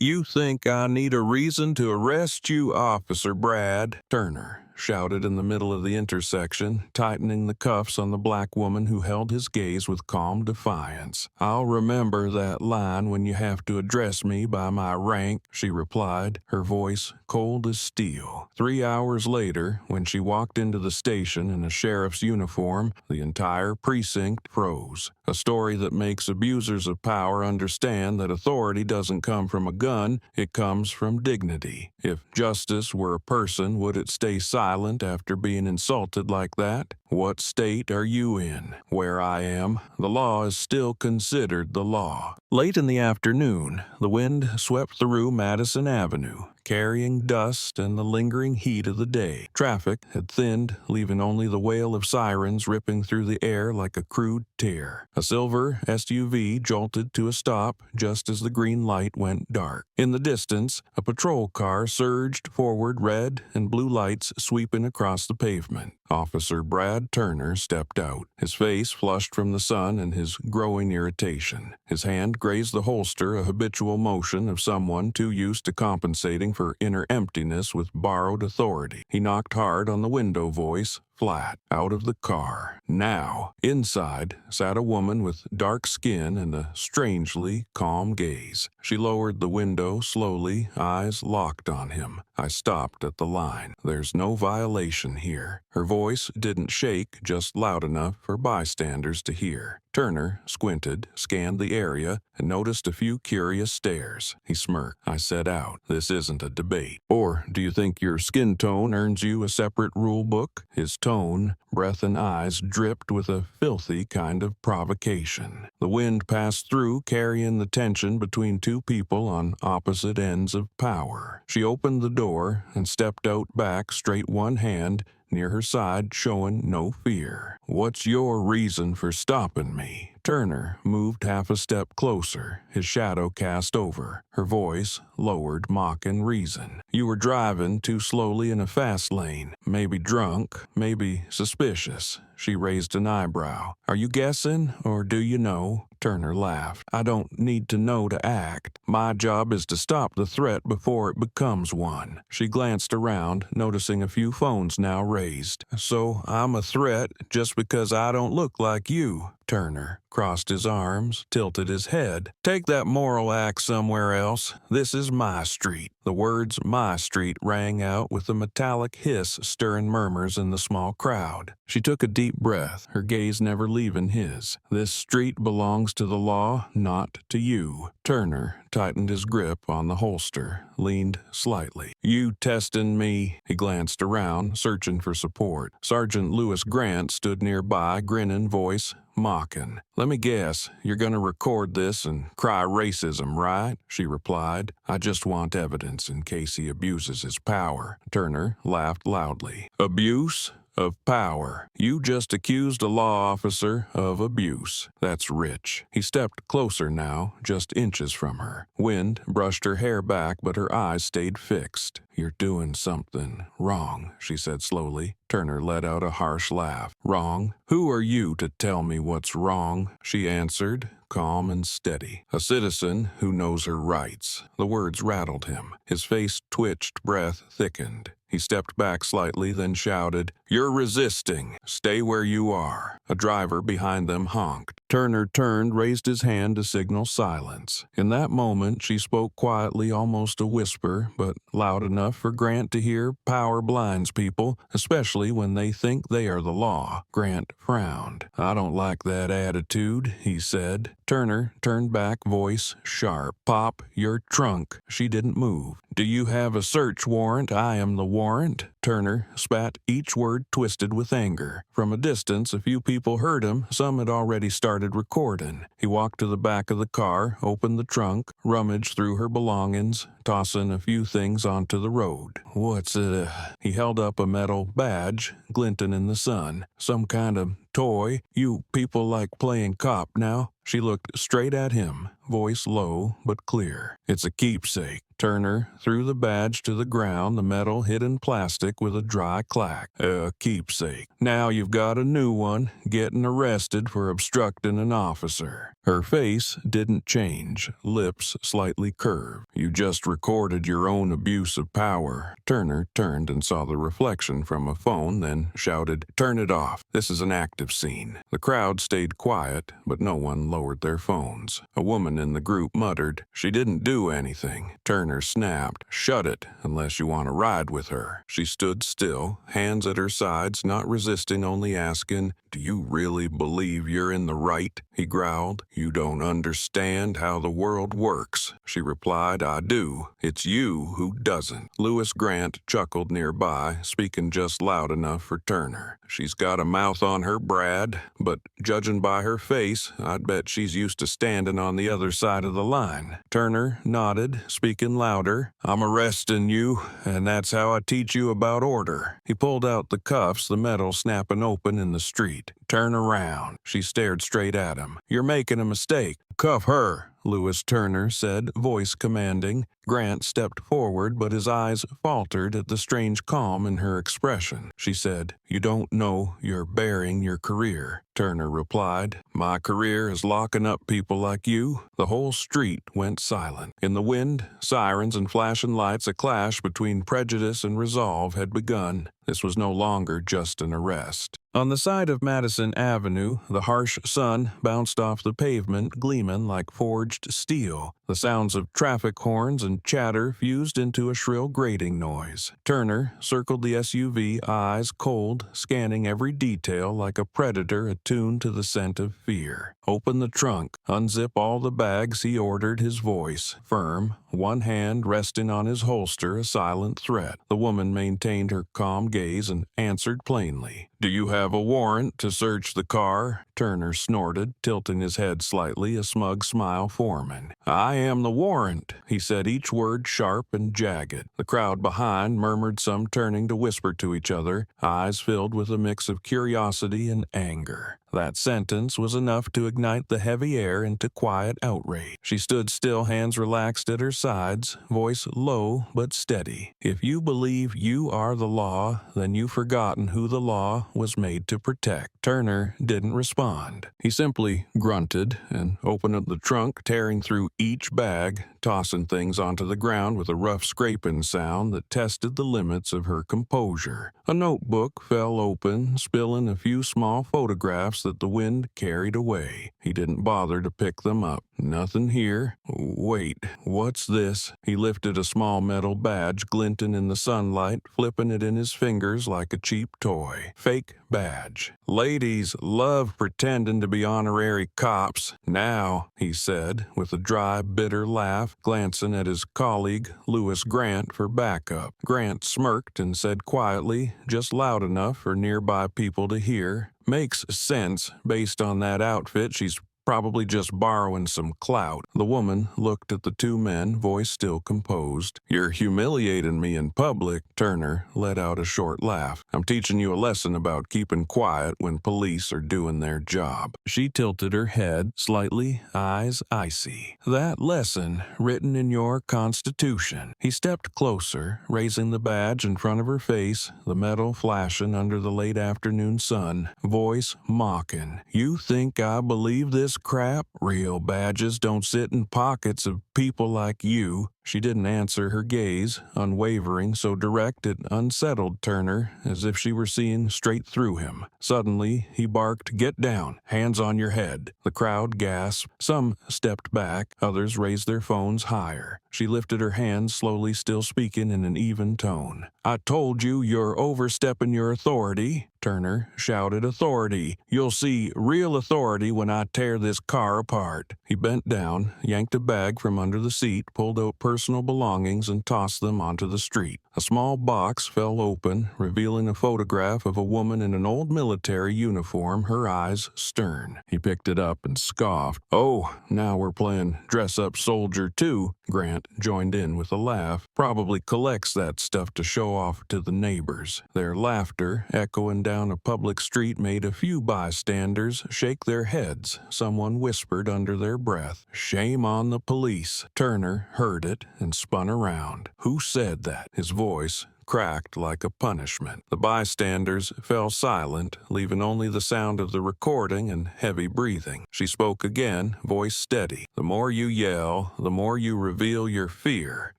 "You think I need a reason to arrest you, Officer Brad?" Turner shouted in the middle of the intersection, tightening the cuffs on the black woman who held his gaze with calm defiance. "I'll remember that line when you have to address me by my rank," she replied, her voice cold as steel. 3 hours later, when she walked into the station in a sheriff's uniform, the entire precinct froze. A story that makes abusers of power understand that authority doesn't come from a gun, it comes from dignity. If justice were a person, would it stay silent after being insulted like that? What state are you in? Where I am, the law is still considered the law. Late in the afternoon, the wind swept through Madison Avenue, carrying dust and the lingering heat of the day. Traffic had thinned, leaving only the wail of sirens ripping through the air like a crude tear. A silver SUV jolted to a stop just as the green light went dark. In the distance, a patrol car surged forward, red and blue lights sweeping across the pavement. Officer Brad Turner stepped out, his face flushed from the sun and his growing irritation. His hand grazed the holster, a habitual motion of someone too used to compensating for inner emptiness with borrowed authority. He knocked hard on the window, voice flat. Out of the car. Now, inside, sat a woman with dark skin and a strangely calm gaze. She lowered the window slowly, eyes locked on him. I stopped at the line. "There's no violation here." Her voice didn't shake, just loud enough for bystanders to hear. Turner squinted, scanned the area, and noticed a few curious stares. He smirked. "I set out. This isn't a debate. Or do you think your skin tone earns you a separate rule book?" His tone, breath, and eyes dripped with a filthy kind of provocation. The wind passed through, carrying the tension between two people on opposite ends of power. She opened the door and stepped out back, straight one hand near her side, showing no fear. "What's your reason for stopping me?" Turner moved half a step closer, his shadow cast over. Her voice lowered, mocking reason. "You were driving too slowly in a fast lane. Maybe drunk, maybe suspicious." She raised an eyebrow. "Are you guessing, or do you know?" Turner laughed. "I don't need to know to act. My job is to stop the threat before it becomes one." She glanced around, noticing a few phones now raised. "So I'm a threat just because I don't look like you?" Turner crossed his arms, tilted his head. "Take that moral act somewhere else. This is my street." The words "my street" rang out with a metallic hiss, stirring murmurs in the small crowd. She took a deep breath, her gaze never leaving his. "This street belongs to the law, not to you." Turner tightened his grip on the holster, leaned slightly. "You testing me?" He glanced around, searching for support. Sergeant Lewis Grant stood nearby, grinning, voice mocking. "Let me guess, you're gonna record this and cry racism, right?" She replied. "I just want evidence in case he abuses his power." Turner laughed loudly. "Abuse of power. You just accused a law officer of abuse. That's rich." He stepped closer now, just inches from her. Wind brushed her hair back, but her eyes stayed fixed. "You're doing something wrong," she said slowly. Turner let out a harsh laugh. "Wrong? Who are you to tell me what's wrong?" She answered, calm and steady. "A citizen who knows her rights." The words rattled him. His face twitched, breath thickened. He stepped back slightly, then shouted, "You're resisting. Stay where you are." A driver behind them honked. Turner turned, raised his hand to signal silence. In that moment, she spoke quietly, almost a whisper, but loud enough for Grant to hear. "Power blinds people, especially when they think they are the law." Grant frowned. "I don't like that attitude," he said. Turner turned back, voice sharp. "Pop your trunk." She didn't move. "Do you have a search warrant? I am the warrant." Turner spat, each word twisted with anger. From a distance, a few people heard him. Some had already started recording. He walked to the back of the car, opened the trunk, rummaged through her belongings, tossing a few things onto the road. "What's it?" He held up a metal badge, glinting in the sun. "Some kind of toy? You people like playing cop now?" She looked straight at him, voice low but clear. "It's a keepsake." Turner threw the badge to the ground, the metal hit in plastic with a dry clack. "A keepsake. Now you've got a new one, getting arrested for obstructing an officer." Her face didn't change, lips slightly curved. "You just recorded your own abuse of power." Turner turned and saw the reflection from a phone, then shouted, "Turn it off. This is an active scene." The crowd stayed quiet, but no one lowered their phones. A woman in the group muttered, "She didn't do anything." Turner snapped, "Shut it, unless you want to ride with her." She stood still, hands at her sides, not resisting, only asking, "Do you really believe you're in the right?" He growled. "You don't understand how the world works." She replied, "I do. It's you who doesn't." Lewis Grant chuckled nearby, speaking just loud enough for Turner. "She's got a mouth on her, Brad, but judging by her face, I'd bet she's used to standing on the other side of the line." Turner nodded, speaking louder. "I'm arresting you, and that's how I teach you about order." He pulled out the cuffs, the metal snapping open in the street. "Turn around." She stared straight at him. "You're making a mistake. Cuff her," Lewis Turner said, voice commanding. Grant stepped forward, but his eyes faltered at the strange calm in her expression. She said, "You don't know you're bearing your career." Turner replied, "My career is locking up people like you." The whole street went silent. In the wind, sirens and flashing lights, a clash between prejudice and resolve had begun. This was no longer just an arrest. On the side of Madison Avenue, the harsh sun bounced off the pavement, gleaming like forged steel. The sounds of traffic horns and chatter fused into a shrill grating noise. Turner circled the SUV, eyes cold, scanning every detail like a predator attuned to the scent of fear. "Open the trunk, unzip all the bags," he ordered, his voice firm, one hand resting on his holster, a silent threat. The woman maintained her calm gaze and answered plainly. "Do you have a warrant to search the car?" Turner snorted, tilting his head slightly, a smug smile forming. "I am the warrant," he said, each word sharp and jagged. The crowd behind murmured, some turning to whisper to each other, eyes filled with a mix of curiosity and anger. That sentence was enough to ignite the heavy air into quiet outrage. She stood still, hands relaxed at her sides, voice low but steady. "If you believe you are the law, then you've forgotten who the law was made to protect." Turner didn't respond. He simply grunted and opened up the trunk, tearing through each bag, tossing things onto the ground with a rough scraping sound that tested the limits of her composure. A notebook fell open, spilling a few small photographs that the wind carried away. He didn't bother to pick them up. "Nothing here. Wait, what's this?" He lifted a small metal badge glinting in the sunlight, flipping it in his fingers like a cheap toy. Fake badge. "Ladies love pretending to be honorary cops. Now," he said, with a dry, bitter laugh, glancing at his colleague, Lewis Grant, for backup. Grant smirked and said quietly, just loud enough for nearby people to hear, "Makes sense. Based on that outfit, she's probably just borrowing some clout." The woman looked at the two men, voice still composed. "You're humiliating me in public." Turner let out a short laugh. "I'm teaching you a lesson about keeping quiet when police are doing their job." She tilted her head slightly, eyes icy. "That lesson written in your Constitution." He stepped closer, raising the badge in front of her face, the metal flashing under the late afternoon sun, voice mocking. "You think I believe this crap? Real badges don't sit in pockets of people like you." She didn't answer, her gaze, unwavering, so direct it unsettled Turner, as if she were seeing straight through him. Suddenly, he barked, "Get down, hands on your head." The crowd gasped. Some stepped back, others raised their phones higher. She lifted her hands, slowly, still speaking in an even tone. "I told you you're overstepping your authority." Turner shouted, "Authority! You'll see real authority when I tear this car apart." He bent down, yanked a bag from under the seat, pulled out personal belongings and tossed them onto the street. A small box fell open, revealing a photograph of a woman in an old military uniform, her eyes stern. He picked it up and scoffed. "Oh, now we're playing dress-up soldier too." Grant joined in with a laugh. "Probably collects that stuff to show off to the neighbors." Their laughter, echoing down a public street, made a few bystanders shake their heads. Someone whispered under their breath, "Shame on the police." Turner heard it and spun around. "Who said that?" His voice cracked like a punishment. The bystanders fell silent, leaving only the sound of the recording and heavy breathing. She spoke again, voice steady. "The more you yell, the more you reveal your fear."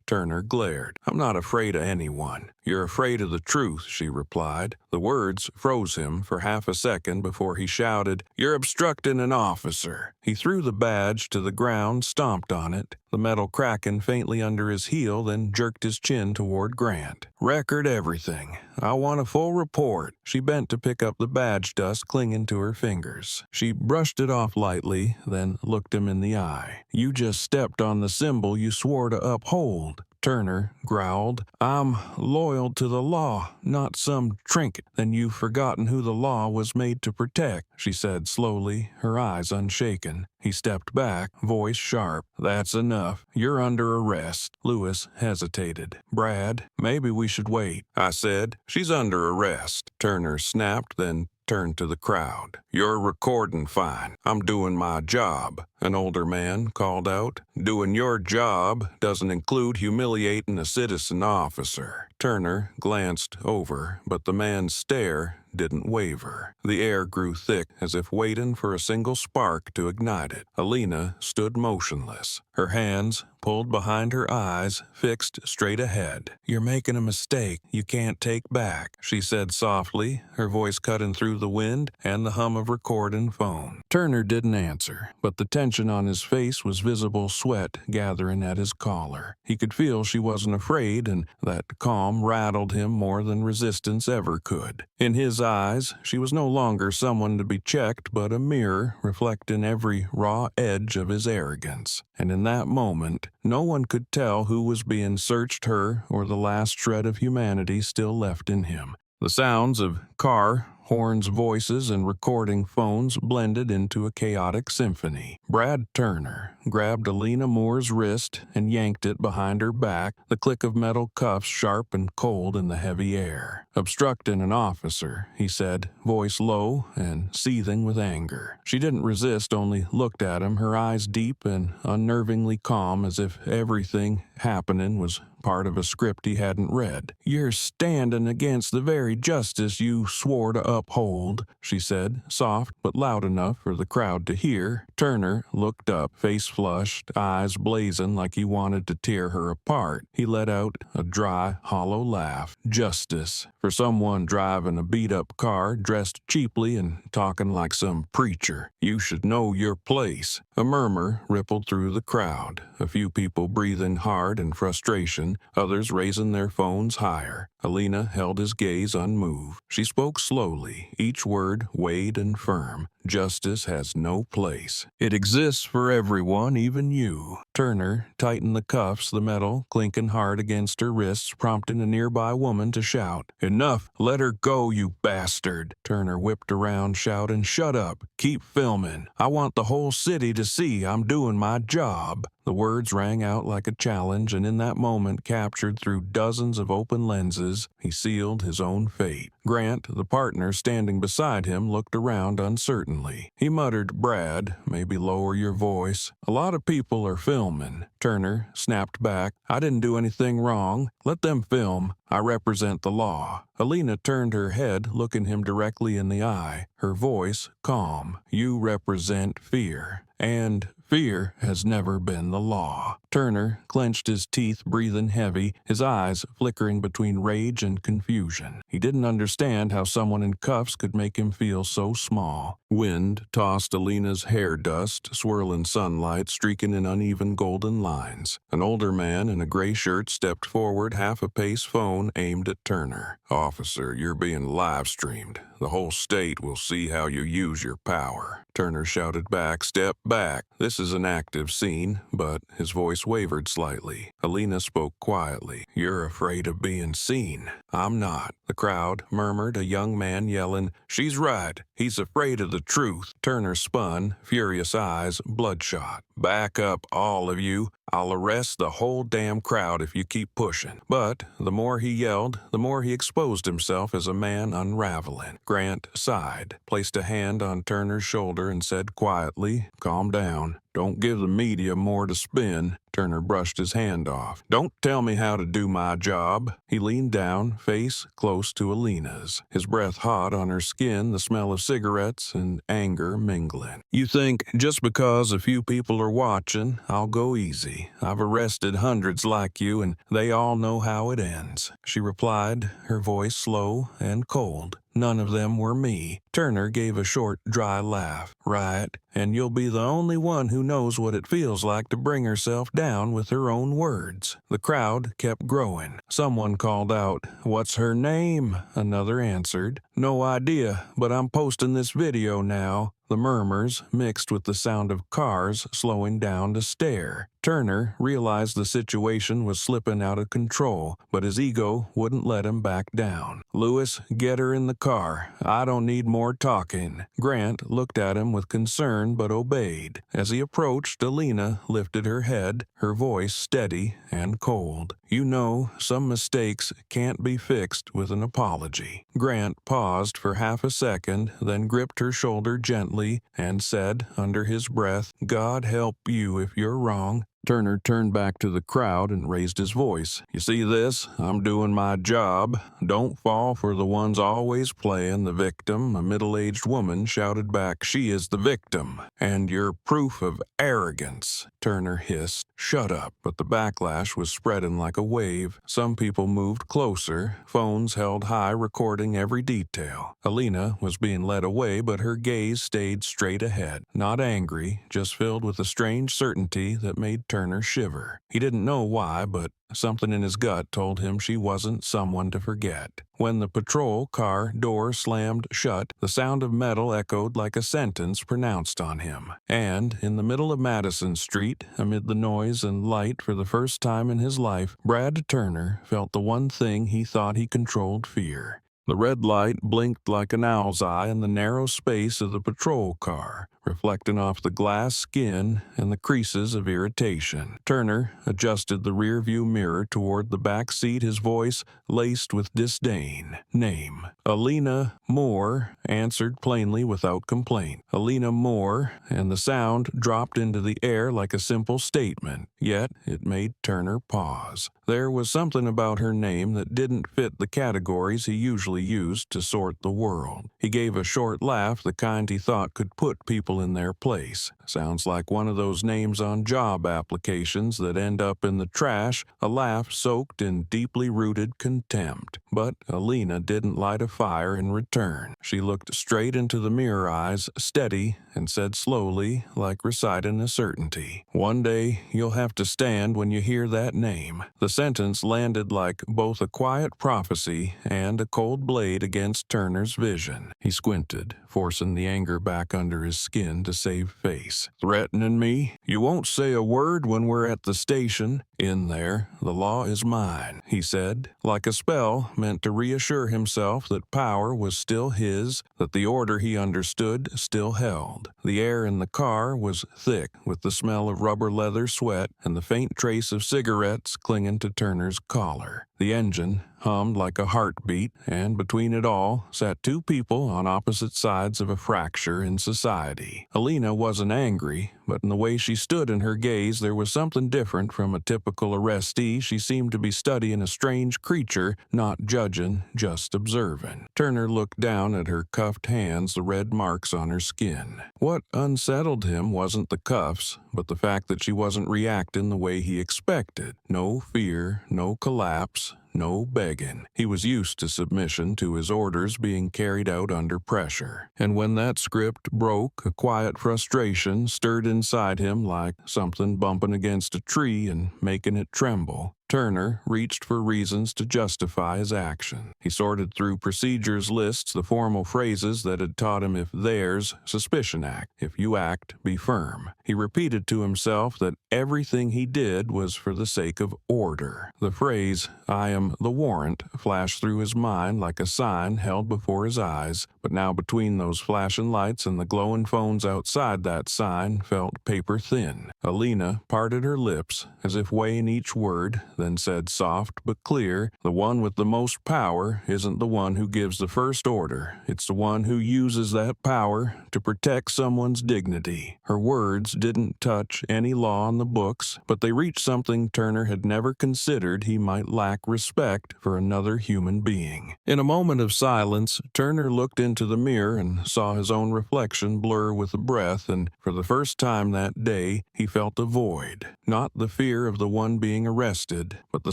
Turner glared. "I'm not afraid of anyone." "You're afraid of the truth," she replied. The words froze him for half a second before he shouted, "You're obstructing an officer." He threw the badge to the ground, stomped on it, the metal cracking faintly under his heel, then jerked his chin toward Grant. "Record everything. I want a full report." She bent to pick up the badge dust clinging to her fingers. She brushed it off lightly, then looked him in the eye. "You just stepped on the symbol you swore to uphold." Turner growled, "I'm loyal to the law, not some trinket." "Then you've forgotten who the law was made to protect," she said slowly, her eyes unshaken. He stepped back, voice sharp. "That's enough. You're under arrest." Lewis hesitated. "Brad, maybe we should wait." I said, "She's under arrest." Turner snapped, then turned to the crowd. "You're recording fine. I'm doing my job." An older man called out, "Doing your job doesn't include humiliating a citizen officer." Turner glanced over, but the man's stare didn't waver. The air grew thick, as if waiting for a single spark to ignite it. Alina stood motionless, her hands pulled behind her eyes, fixed straight ahead. "You're making a mistake you can't take back," she said softly, her voice cutting through the wind and the hum of recording phone. Turner didn't answer, but the tension on his face was visible, sweat gathering at his collar. He could feel she wasn't afraid, and that calm rattled him more than resistance ever could. In his eyes, she was no longer someone to be checked, but a mirror reflecting every raw edge of his arrogance. And in that moment, no one could tell who was being searched, her or the last shred of humanity still left in him. The sounds of car, horns, voices, and recording phones blended into a chaotic symphony. Brad Turner grabbed Alina Moore's wrist and yanked it behind her back, the click of metal cuffs sharp and cold in the heavy air. "Obstructing an officer," he said, voice low and seething with anger. She didn't resist, only looked at him, her eyes deep and unnervingly calm, as if everything happening was part of a script he hadn't read. "You're standing against the very justice you swore to uphold," she said, soft but loud enough for the crowd to hear. Turner looked up, face flushed, eyes blazing like he wanted to tear her apart. He let out a dry, hollow laugh. "Justice. For someone driving a beat-up car, dressed cheaply and talking like some preacher. You should know your place." A murmur rippled through the crowd, a few people breathing hard in frustration, others raising their phones higher. Alina held his gaze unmoved. She spoke slowly, each word weighed and firm. "Justice has no place. It exists for everyone, even you." Turner tightened the cuffs, the metal clinking hard against her wrists, prompting a nearby woman to shout, "Enough! Let her go, you bastard!" Turner whipped around, shouting, "Shut up! Keep filming! I want the whole city to see I'm doing my job." The words rang out like a challenge, and in that moment, captured through dozens of open lenses, he sealed his own fate. Grant, the partner standing beside him, looked around uncertainly. He muttered, "Brad, maybe lower your voice. A lot of people are filming." Turner snapped back, "I didn't do anything wrong. Let them film. I represent the law." Alina turned her head, looking him directly in the eye, her voice calm. "You represent fear. And fear has never been the law." Turner clenched his teeth, breathing heavy, his eyes flickering between rage and confusion. He didn't understand how someone in cuffs could make him feel so small. Wind tossed Alina's hair dust, swirling sunlight streaking in uneven golden lines. An older man in a gray shirt stepped forward, half a pace, phone aimed at Turner. "Officer, you're being live-streamed. The whole state will see how you use your power." Turner shouted back, "Step back. This is an active scene," but his voice voice wavered slightly. Alina spoke quietly. "You're afraid of being seen." "I'm not." The crowd murmured, a young man yelling, "She's right. He's afraid of the truth." Turner spun, furious eyes bloodshot. "Back up, all of you. I'll arrest the whole damn crowd if you keep pushing." But the more he yelled, the more he exposed himself as a man unraveling. Grant sighed, placed a hand on Turner's shoulder, and said quietly, "Calm down. Don't give the media more to spin." Turner brushed his hand off. "Don't tell me how to do my job." He leaned down, face close to Alina's, his breath hot on her skin, the smell of cigarettes and anger mingling. "You think just because a few people are watching, I'll go easy. I've arrested hundreds like you, and they all know how it ends." She replied, her voice slow and cold. "None of them were me." Turner gave a short, dry laugh. "Right, and you'll be the only one who knows what it feels like to bring herself down with her own words." The crowd kept growing. Someone called out, "What's her name?" Another answered, "No idea, but I'm posting this video now." The murmurs mixed with the sound of cars slowing down to stare. Turner realized the situation was slipping out of control, but his ego wouldn't let him back down. "Lewis, get her in the car. I don't need more talking." Grant looked at him with concern but obeyed. As he approached, Alina lifted her head, her voice steady and cold. "You know, some mistakes can't be fixed with an apology." Grant paused for half a second, then gripped her shoulder gently and said under his breath, "God help you if you're wrong." Turner turned back to the crowd and raised his voice. "You see this? I'm doing my job. Don't fall for the ones always playing the victim." A middle-aged woman shouted back, "She is the victim, and you're proof of arrogance." Turner hissed, "Shut up." But the backlash was spreading like a wave. Some people moved closer, phones held high recording every detail. Alina was being led away, but her gaze stayed straight ahead. Not angry, just filled with a strange certainty that made Turner shiver. He didn't know why, but something in his gut told him she wasn't someone to forget. When the patrol car door slammed shut, the sound of metal echoed like a sentence pronounced on him. And in the middle of Madison Street, amid the noise and light for the first time in his life, Brad Turner felt the one thing he thought he controlled: fear. The red light blinked like an owl's eye in the narrow space of the patrol car, reflecting off the glass skin and the creases of irritation. Turner adjusted the rearview mirror toward the back seat, his voice laced with disdain. "Name." "Alina Moore," answered plainly without complaint. "Alina Moore," and the sound dropped into the air like a simple statement, yet it made Turner pause. There was something about her name that didn't fit the categories he usually used to sort the world. He gave a short laugh, the kind he thought could put people in their place. Sounds like one of those names on job applications that end up in the trash, a laugh soaked in deeply rooted contempt. But Alina didn't light a fire in return. She looked straight into the mirror eyes, steady, and said slowly, like reciting a certainty, "One day you'll have to stand when you hear that name." The sentence landed like both a quiet prophecy and a cold blade against Turner's vision. He squinted, forcing the anger back under his skin to save face. "Threatening me? You won't say a word when we're at the station. In there, the law is mine," he said, like a spell meant to reassure himself that power was still his, that the order he understood still held. The air in the car was thick with the smell of rubber leather sweat and the faint trace of cigarettes clinging to Turner's collar. The engine hummed like a heartbeat, and between it all sat two people on opposite sides of a fracture in society. Alina wasn't angry, but in the way she stood in her gaze there was something different from a typical arrestee. She seemed to be studying a strange creature, not judging, just observing. Turner looked down at her cuffed hands, the red marks on her skin. What unsettled him wasn't the cuffs, but the fact that she wasn't reacting the way he expected. No fear, no collapse, no begging. He was used to submission, to his orders being carried out under pressure. And when that script broke, a quiet frustration stirred inside him like something bumping against a tree and making it tremble. Turner reached for reasons to justify his action. He sorted through procedures lists, the formal phrases that had taught him if there's suspicion act, if you act, be firm. He repeated to himself that everything he did was for the sake of order. The phrase, "I am the warrant," flashed through his mind like a sign held before his eyes, but now between those flashing lights and the glowing phones outside that sign felt paper thin. Alina parted her lips as if weighing each word, then said soft but clear, "The one with the most power isn't the one who gives the first order. It's the one who uses that power to protect someone's dignity." Her words didn't touch any law in the books, but they reached something Turner had never considered: he might lack respect for another human being. In a moment of silence, Turner looked into the mirror and saw his own reflection blur with the breath, and for the first time that day, he felt a void. Not the fear of the one being arrested, but the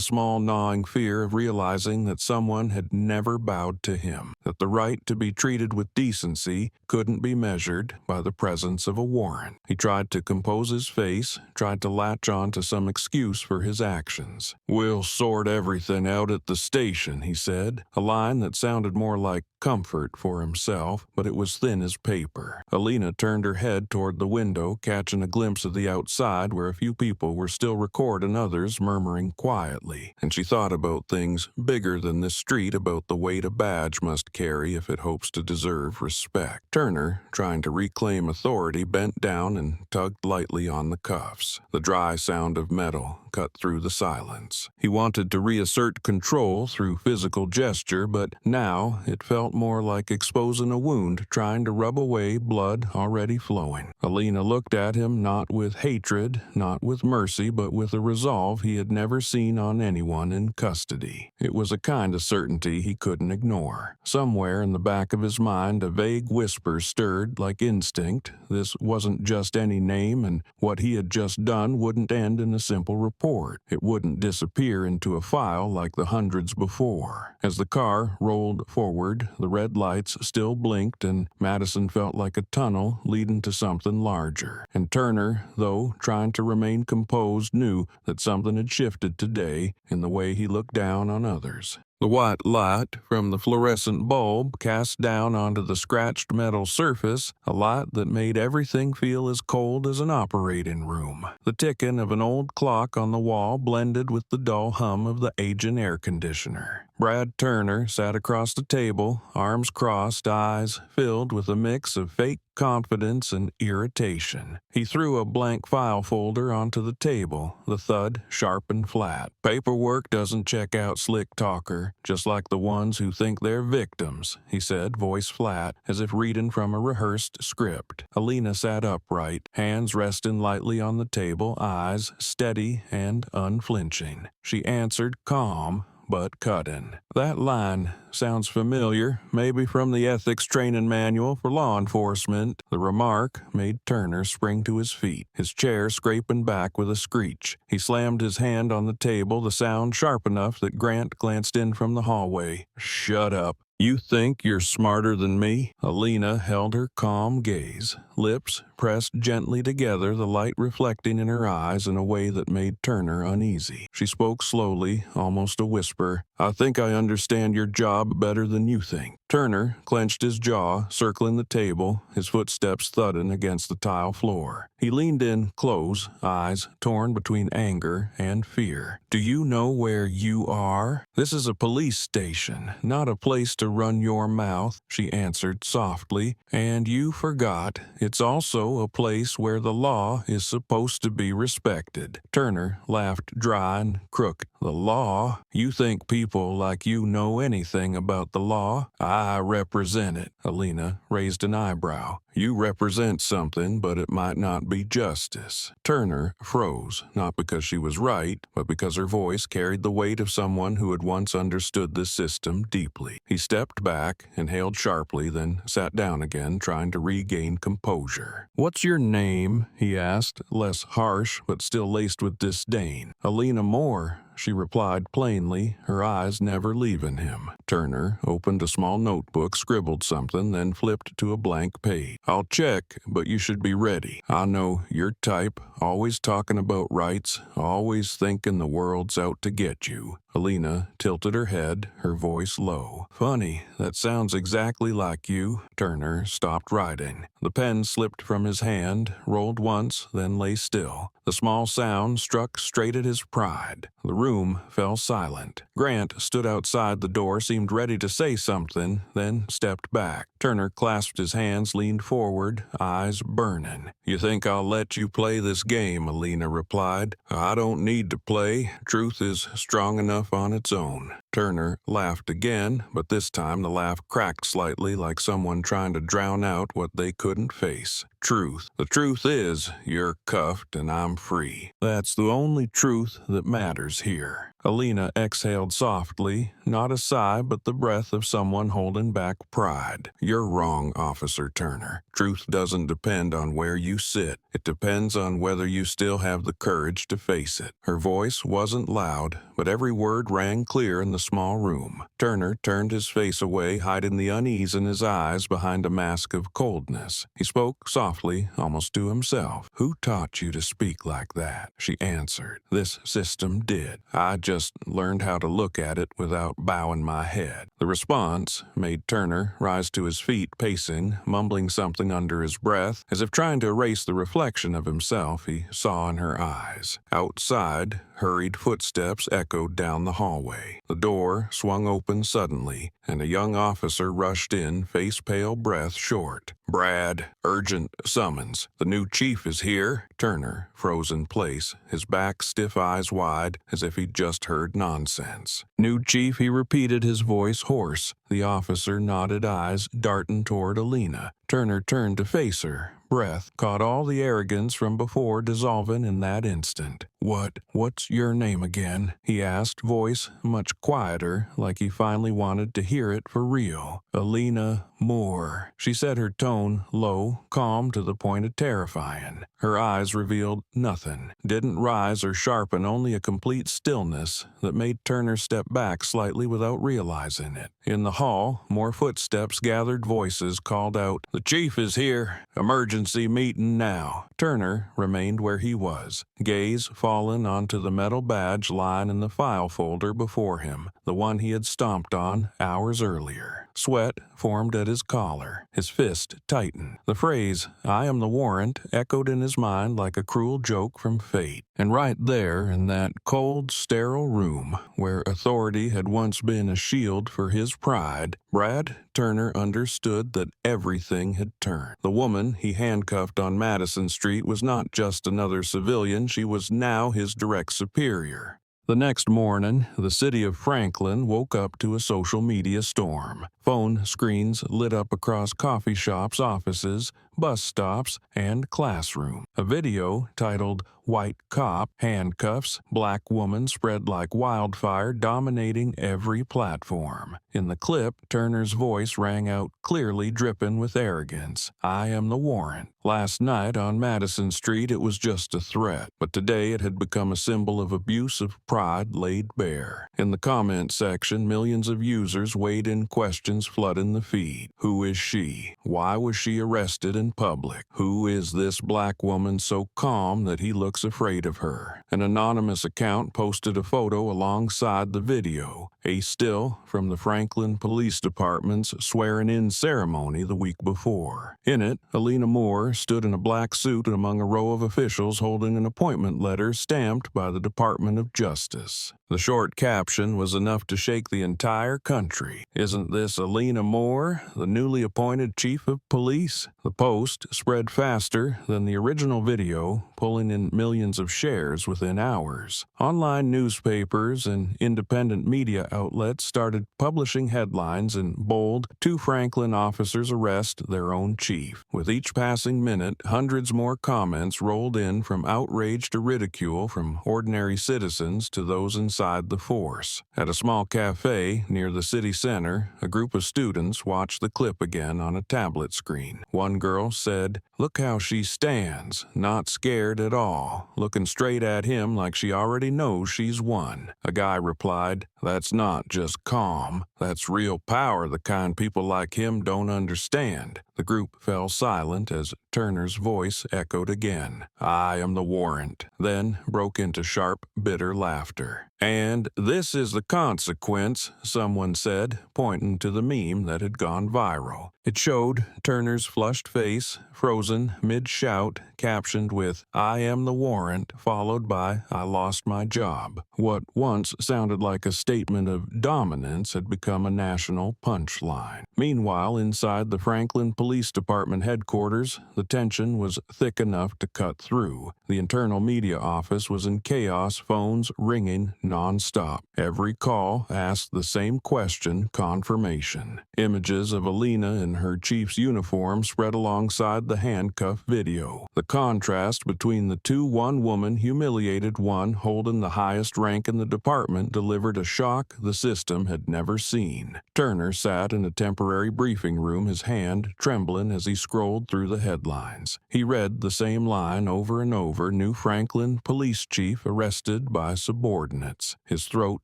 small gnawing fear of realizing that someone had never bowed to him, that the right to be treated with decency couldn't be measured by the presence of a warrant. He tried to compose his face, tried to latch on to some excuse for his actions. "We'll sort everything out at the station," he said, a line that sounded more like comfort for himself, but it was thin as paper. Alina turned her head toward the window, catching a glimpse of the outside where a few people were still recording, others murmuring quietly, and she thought about things bigger than this street, about the weight a badge must carry if it hopes to deserve respect. Turner, trying to reclaim authority, bent down and tugged lightly on the cuffs. The dry sound of metal cut through the silence. He wanted to reassert control through physical gesture, but now it felt more like exposing a wound, trying to rub away blood already flowing. Alina looked at him not with hatred, not with mercy, but with a resolve he had never seen on anyone in custody. It was a kind of certainty he couldn't ignore. Somewhere in the back of his mind, a vague whisper stirred like instinct. This wasn't just any name, and what he had just done wouldn't end in a simple report. It wouldn't disappear into a file like the hundreds before. As the car rolled forward, the red lights still blinked, and Madison felt like a tunnel leading to something larger. And Turner, though trying to remain composed, knew that something had shifted today in the way he looked down on others. The white light from the fluorescent bulb cast down onto the scratched metal surface, a light that made everything feel as cold as an operating room. The ticking of an old clock on the wall blended with the dull hum of the aging air conditioner. Brad Turner sat across the table, arms crossed, eyes filled with a mix of fake confidence and irritation. He threw a blank file folder onto the table, the thud sharp and flat. "Paperwork doesn't check out, slick talker, just like the ones who think they're victims," he said, voice flat, as if reading from a rehearsed script. Alina sat upright, hands resting lightly on the table, eyes steady and unflinching. She answered, calm but cutting. "That line sounds familiar, maybe from the ethics training manual for law enforcement." The remark made Turner spring to his feet, his chair scraping back with a screech. He slammed his hand on the table, the sound sharp enough that Grant glanced in from the hallway. "Shut up. You think you're smarter than me?" Alina held her calm gaze, lips pressed gently together, the light reflecting in her eyes in a way that made Turner uneasy. She spoke slowly, almost a whisper. "I think I understand your job better than you think." Turner clenched his jaw, circling the table, his footsteps thudding against the tile floor. He leaned in close, eyes torn between anger and fear. "Do you know where you are? This is a police station, not a place to run your mouth," she answered softly. "And you forgot, it's also a place where the law is supposed to be respected." Turner laughed dry and crooked. "The law? You think people like you know anything about the law? I represent it." Alina raised an eyebrow. "You represent something, but it might not be justice." Turner froze, not because she was right, but because her voice carried the weight of someone who had once understood the system deeply. He stepped back, inhaled sharply, then sat down again, trying to regain composure. "What's your name?" he asked, less harsh, but still laced with disdain. "Alina Moore," she replied plainly, her eyes never leaving him. Turner opened a small notebook, scribbled something, then flipped to a blank page. I'll check, but you should be ready. I know your type, always talking about rights, always thinking the world's out to get you. Alina tilted her head, her voice low. Funny, that sounds exactly like you. Turner stopped writing. The pen slipped from his hand, rolled once, then lay still. The small sound struck straight at his pride. The room fell silent. Grant stood outside the door, seemed ready to say something, then stepped back. Turner clasped his hands, leaned forward, eyes burning. You think I'll let you play this game, Alina replied. I don't need to play. Truth is strong enough on its own. Turner laughed again, but this time the laugh cracked slightly like someone trying to drown out what they couldn't face. Truth. The truth is, you're cuffed and I'm free. That's the only truth that matters here. Alina exhaled softly, not a sigh but the breath of someone holding back pride. You're wrong, Officer Turner. Truth doesn't depend on where you sit. It depends on whether you still have the courage to face it. Her voice wasn't loud, but every word rang clear in the small room. Turner turned his face away, hiding the unease in his eyes behind a mask of coldness. He spoke softly, almost to himself. Who taught you to speak like that? She answered. This system did. I just learned how to look at it without bowing my head. The response made Turner rise to his feet, pacing, mumbling something under his breath, as if trying to erase the reflection of himself he saw in her eyes. Outside, hurried footsteps echoed down the hallway. The door swung open suddenly, and a young officer rushed in, face pale, breath short. Brad, urgent summons. The new chief is here. Turner froze in place, his back stiff, eyes wide, as if he'd just heard nonsense. New chief, he repeated, his voice hoarse. The officer nodded, eyes darting toward Alina. Turner turned to face her. Breath caught all the arrogance from before dissolving in that instant. What's your name again? He asked, voice much quieter, like he finally wanted to hear it for real. Alina Moore. She said, her tone low, calm to the point of terrifying. Her eyes revealed nothing, didn't rise or sharpen, only a complete stillness that made Turner step back slightly without realizing it. In the hall, more footsteps, gathered voices called out, "The chief is here. Emergency meeting now." Turner remained where he was, gaze fallen onto the metal badge lying in the file folder before him, the one he had stomped on hours earlier. Sweat formed at his collar. His fist tightened. The phrase, "I am the warrant," echoed in his mind like a cruel joke from fate. And right there, in that cold, sterile room, where authority had once been a shield for his pride, Brad Turner understood that everything had turned. The woman he handcuffed on Madison Street was not just another civilian, she was now his direct superior. The next morning, the city of Franklin woke up to a social media storm. Phone screens lit up across coffee shops, offices, bus stops, and classrooms. A video titled "White Cop, Handcuffs, Black Woman" spread like wildfire, dominating every platform. In the clip, Turner's voice rang out clearly, dripping with arrogance. "I am the warrant." Last night on Madison Street it was just a threat, but today it had become a symbol of abuse of pride laid bare. In the comment section, millions of users weighed in, questions flooding the feed. Who is she? Why was she arrested in public? Who is this black woman so calm that he looks afraid of her? An anonymous account posted a photo alongside the video, a still from the Franklin Police Department's swearing-in ceremony the week before. In it, Alina Moore stood in a black suit among a row of officials holding an appointment letter stamped by the Department of Justice. The short caption was enough to shake the entire country. "Isn't this Alina Moore, the newly appointed chief of police?" The post spread faster than the original video, pulling in millions of shares within hours. Online newspapers and independent media outlets started publishing headlines in bold, "Two Franklin officers arrest their own chief." With each passing minute, hundreds more comments rolled in, from outrage to ridicule, from ordinary citizens to those inside the force. At a small cafe near the city center, a group of students watched the clip again on a tablet screen. One girl said, "Look how she stands, not scared at all, looking straight at him like she already knows she's won." A guy replied, That's not just calm. That's real power, the kind people like him don't understand. The group fell silent as Turner's voice echoed again. I am the warrant. Then broke into sharp, bitter laughter. And this is the consequence, someone said, pointing to the meme that had gone viral. It showed Turner's flushed face, frozen mid-shout, captioned with, I am the warrant, followed by, I lost my job. What once sounded like a statement of dominance had become a national punchline. Meanwhile, inside the Franklin Police Department headquarters, the tension was thick enough to cut through. The internal media office was in chaos, phones ringing non-stop. Every call asked the same question, confirmation. Images of Alina in her chief's uniform spread alongside the handcuff video. The contrast between the two, one woman humiliated, one holding the highest rank in the department, delivered a shock the system had never seen. Turner sat in a temporary briefing room, his hand trembling as he scrolled through the headlines. He read the same line over and over, New Franklin police chief arrested by subordinates. His throat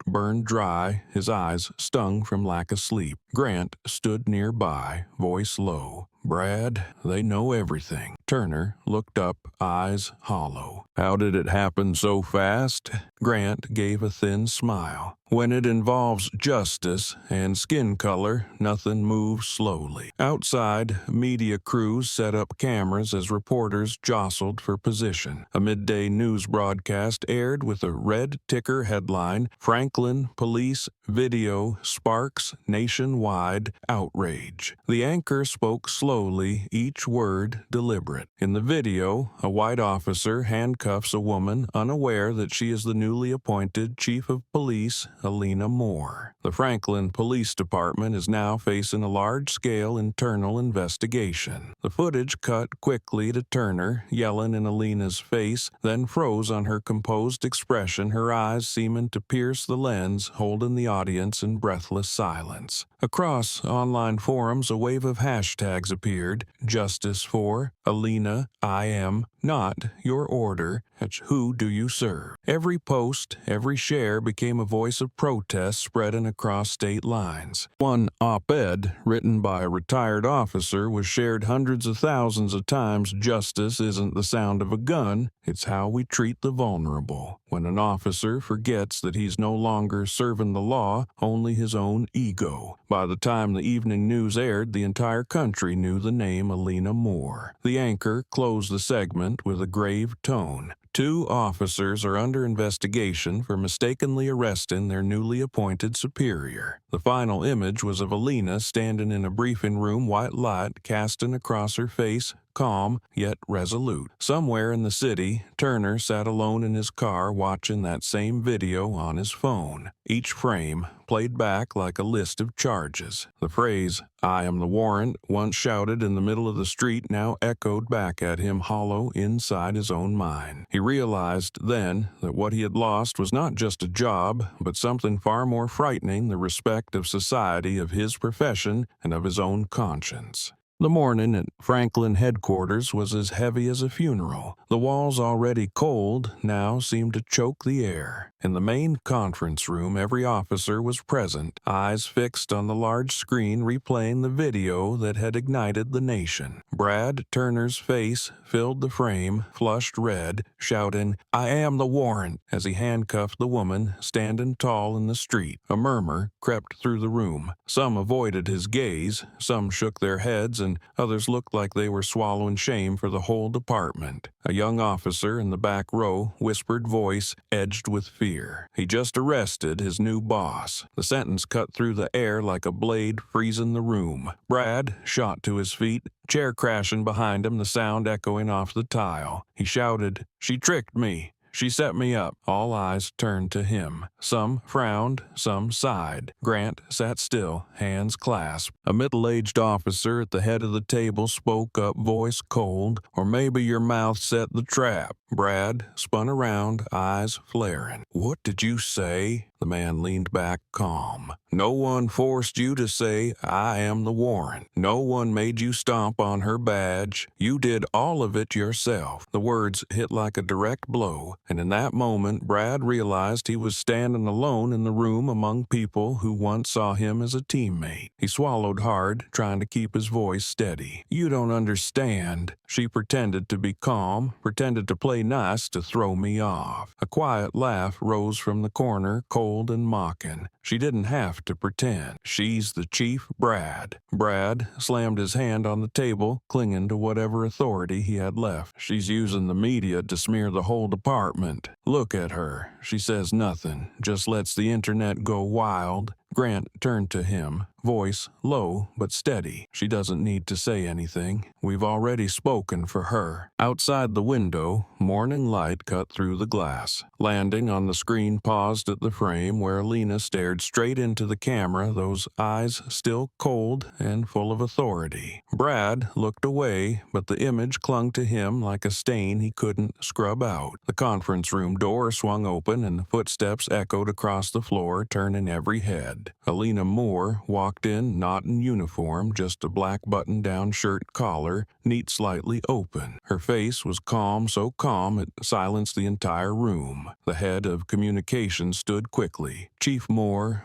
burned dry, his eyes stung from lack of sleep. Grant stood nearby, voice low. Brad, they know everything. Turner looked up, eyes hollow. How did it happen so fast? Grant gave a thin smile. When it involves justice and skin color, nothing moves slowly. Outside, media crews set up cameras as reporters jostled for position. A midday news broadcast aired with a red ticker headline, Franklin Police Video Sparks Nationwide Outrage. The anchor spoke slowly, each word deliberate. In the video, a white officer handcuffs a woman unaware that she is the newly appointed chief of police, Alina Moore. The Franklin Police Department is now facing a large-scale internal investigation. The footage cut quickly to Turner, yelling in Alina's face, then froze on her composed expression, her eyes seeming to pierce the lens, holding the audience in breathless silence. Across online forums, a wave of hashtags appeared. Justice for Alina, I am not your order. That's who do you serve? Every post, every share became a voice of protest spreading across state lines. One op-ed, written by a retired officer, was shared hundreds of thousands of times. Justice isn't the sound of a gun, it's how we treat the vulnerable. When an officer forgets that he's no longer serving the law, only his own ego. By the time the evening news aired, the entire country knew the name Alina Moore. The anchor closed the segment with a grave tone. 2 officers are under investigation for mistakenly arresting their newly appointed superior. The final image was of Alina standing in a briefing room, white light casting across her face, calm yet resolute. Somewhere in the city, Turner sat alone in his car watching that same video on his phone. Each frame played back like a list of charges. The phrase, I am the warrant, once shouted in the middle of the street, now echoed back at him hollow inside his own mind. He realized then that what he had lost was not just a job, but something far more frightening, the respect of society, of his profession, and of his own conscience. The morning at Franklin headquarters was as heavy as a funeral. The walls, already cold, now seemed to choke the air. In the main conference room, every officer was present, eyes fixed on the large screen replaying the video that had ignited the nation. Brad Turner's face filled the frame, flushed red, shouting, I am the warrant, as he handcuffed the woman standing tall in the street. A murmur crept through the room. Some avoided his gaze, some shook their heads, and others looked like they were swallowing shame for the whole department. A young officer in the back row, whispered voice edged with fear. He just arrested his new boss. The sentence cut through the air like a blade, freezing the room. Brad shot to his feet, chair crashing behind him, the sound echoing off the tile. He shouted, She tricked me. She set me up. All eyes turned to him. Some frowned, some sighed. Grant sat still, hands clasped. A middle-aged officer at the head of the table spoke up, voice cold, Or maybe your mouth set the trap. Brad spun around, eyes flaring. What did you say? The man leaned back, calm. No one forced you to say, I am the warrant. No one made you stomp on her badge. You did all of it yourself. The words hit like a direct blow. and in that moment Brad realized he was standing alone in the room among people who once saw him as a teammate. He swallowed hard, trying to keep his voice steady. "You don't understand." She pretended to be calm, pretended to play nice to throw me off. A quiet laugh rose from the corner, cold and mocking. She didn't have to pretend. "She's the Chief Brad." Brad slammed his hand on the table, clinging to whatever authority he had left. "She's using the media to smear the whole department. Look at her. She says nothing, just lets the internet go wild." Grant turned to him, voice low but steady. "She doesn't need to say anything. We've already spoken for her." Outside the window, morning light cut through the glass. Landing on the screen paused at the frame where Alina stared straight into the camera, those eyes still cold and full of authority. Brad looked away, but the image clung to him like a stain he couldn't scrub out. The conference room door swung open and footsteps echoed across the floor, turning every head. Alina Moore walked in, not in uniform, just a black button-down shirt collar, neat slightly open. Her face was calm, so calm it silenced the entire room. The head of communications stood quickly. "Chief Moore,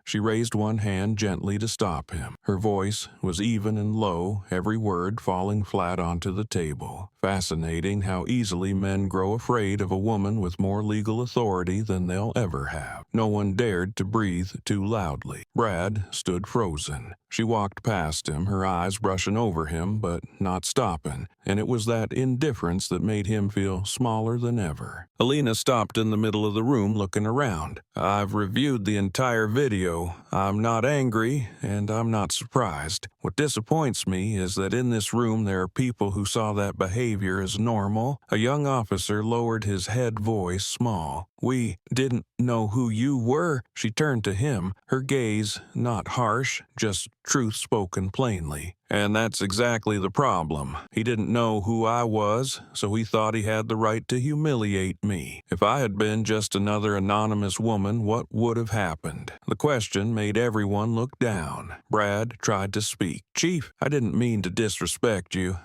She raised one hand gently to stop him. Her voice was even and low, every word falling flat onto the table. Fascinating how easily men grow afraid of a woman with more legal authority than they'll ever have. No one dared to breathe too loudly. Brad stood frozen. She walked past him, her eyes brushing over him, but not stopping, and it was that indifference that made him feel smaller than ever. Alina stopped in the middle of the room, looking around. "I've reviewed the entire video. I'm not angry, and I'm not surprised. What disappoints me is that in this room there are people who saw that behavior as normal." A young officer lowered his head, voice small. "We didn't know who you were." She turned to him, her gaze not harsh, just truth spoken plainly. "And that's exactly the problem. He didn't know who I was, so he thought he had the right to humiliate me. If I had been just another anonymous woman, what would have happened?" The question made everyone look down. Brad tried to speak. "Chief, I didn't mean to disrespect you.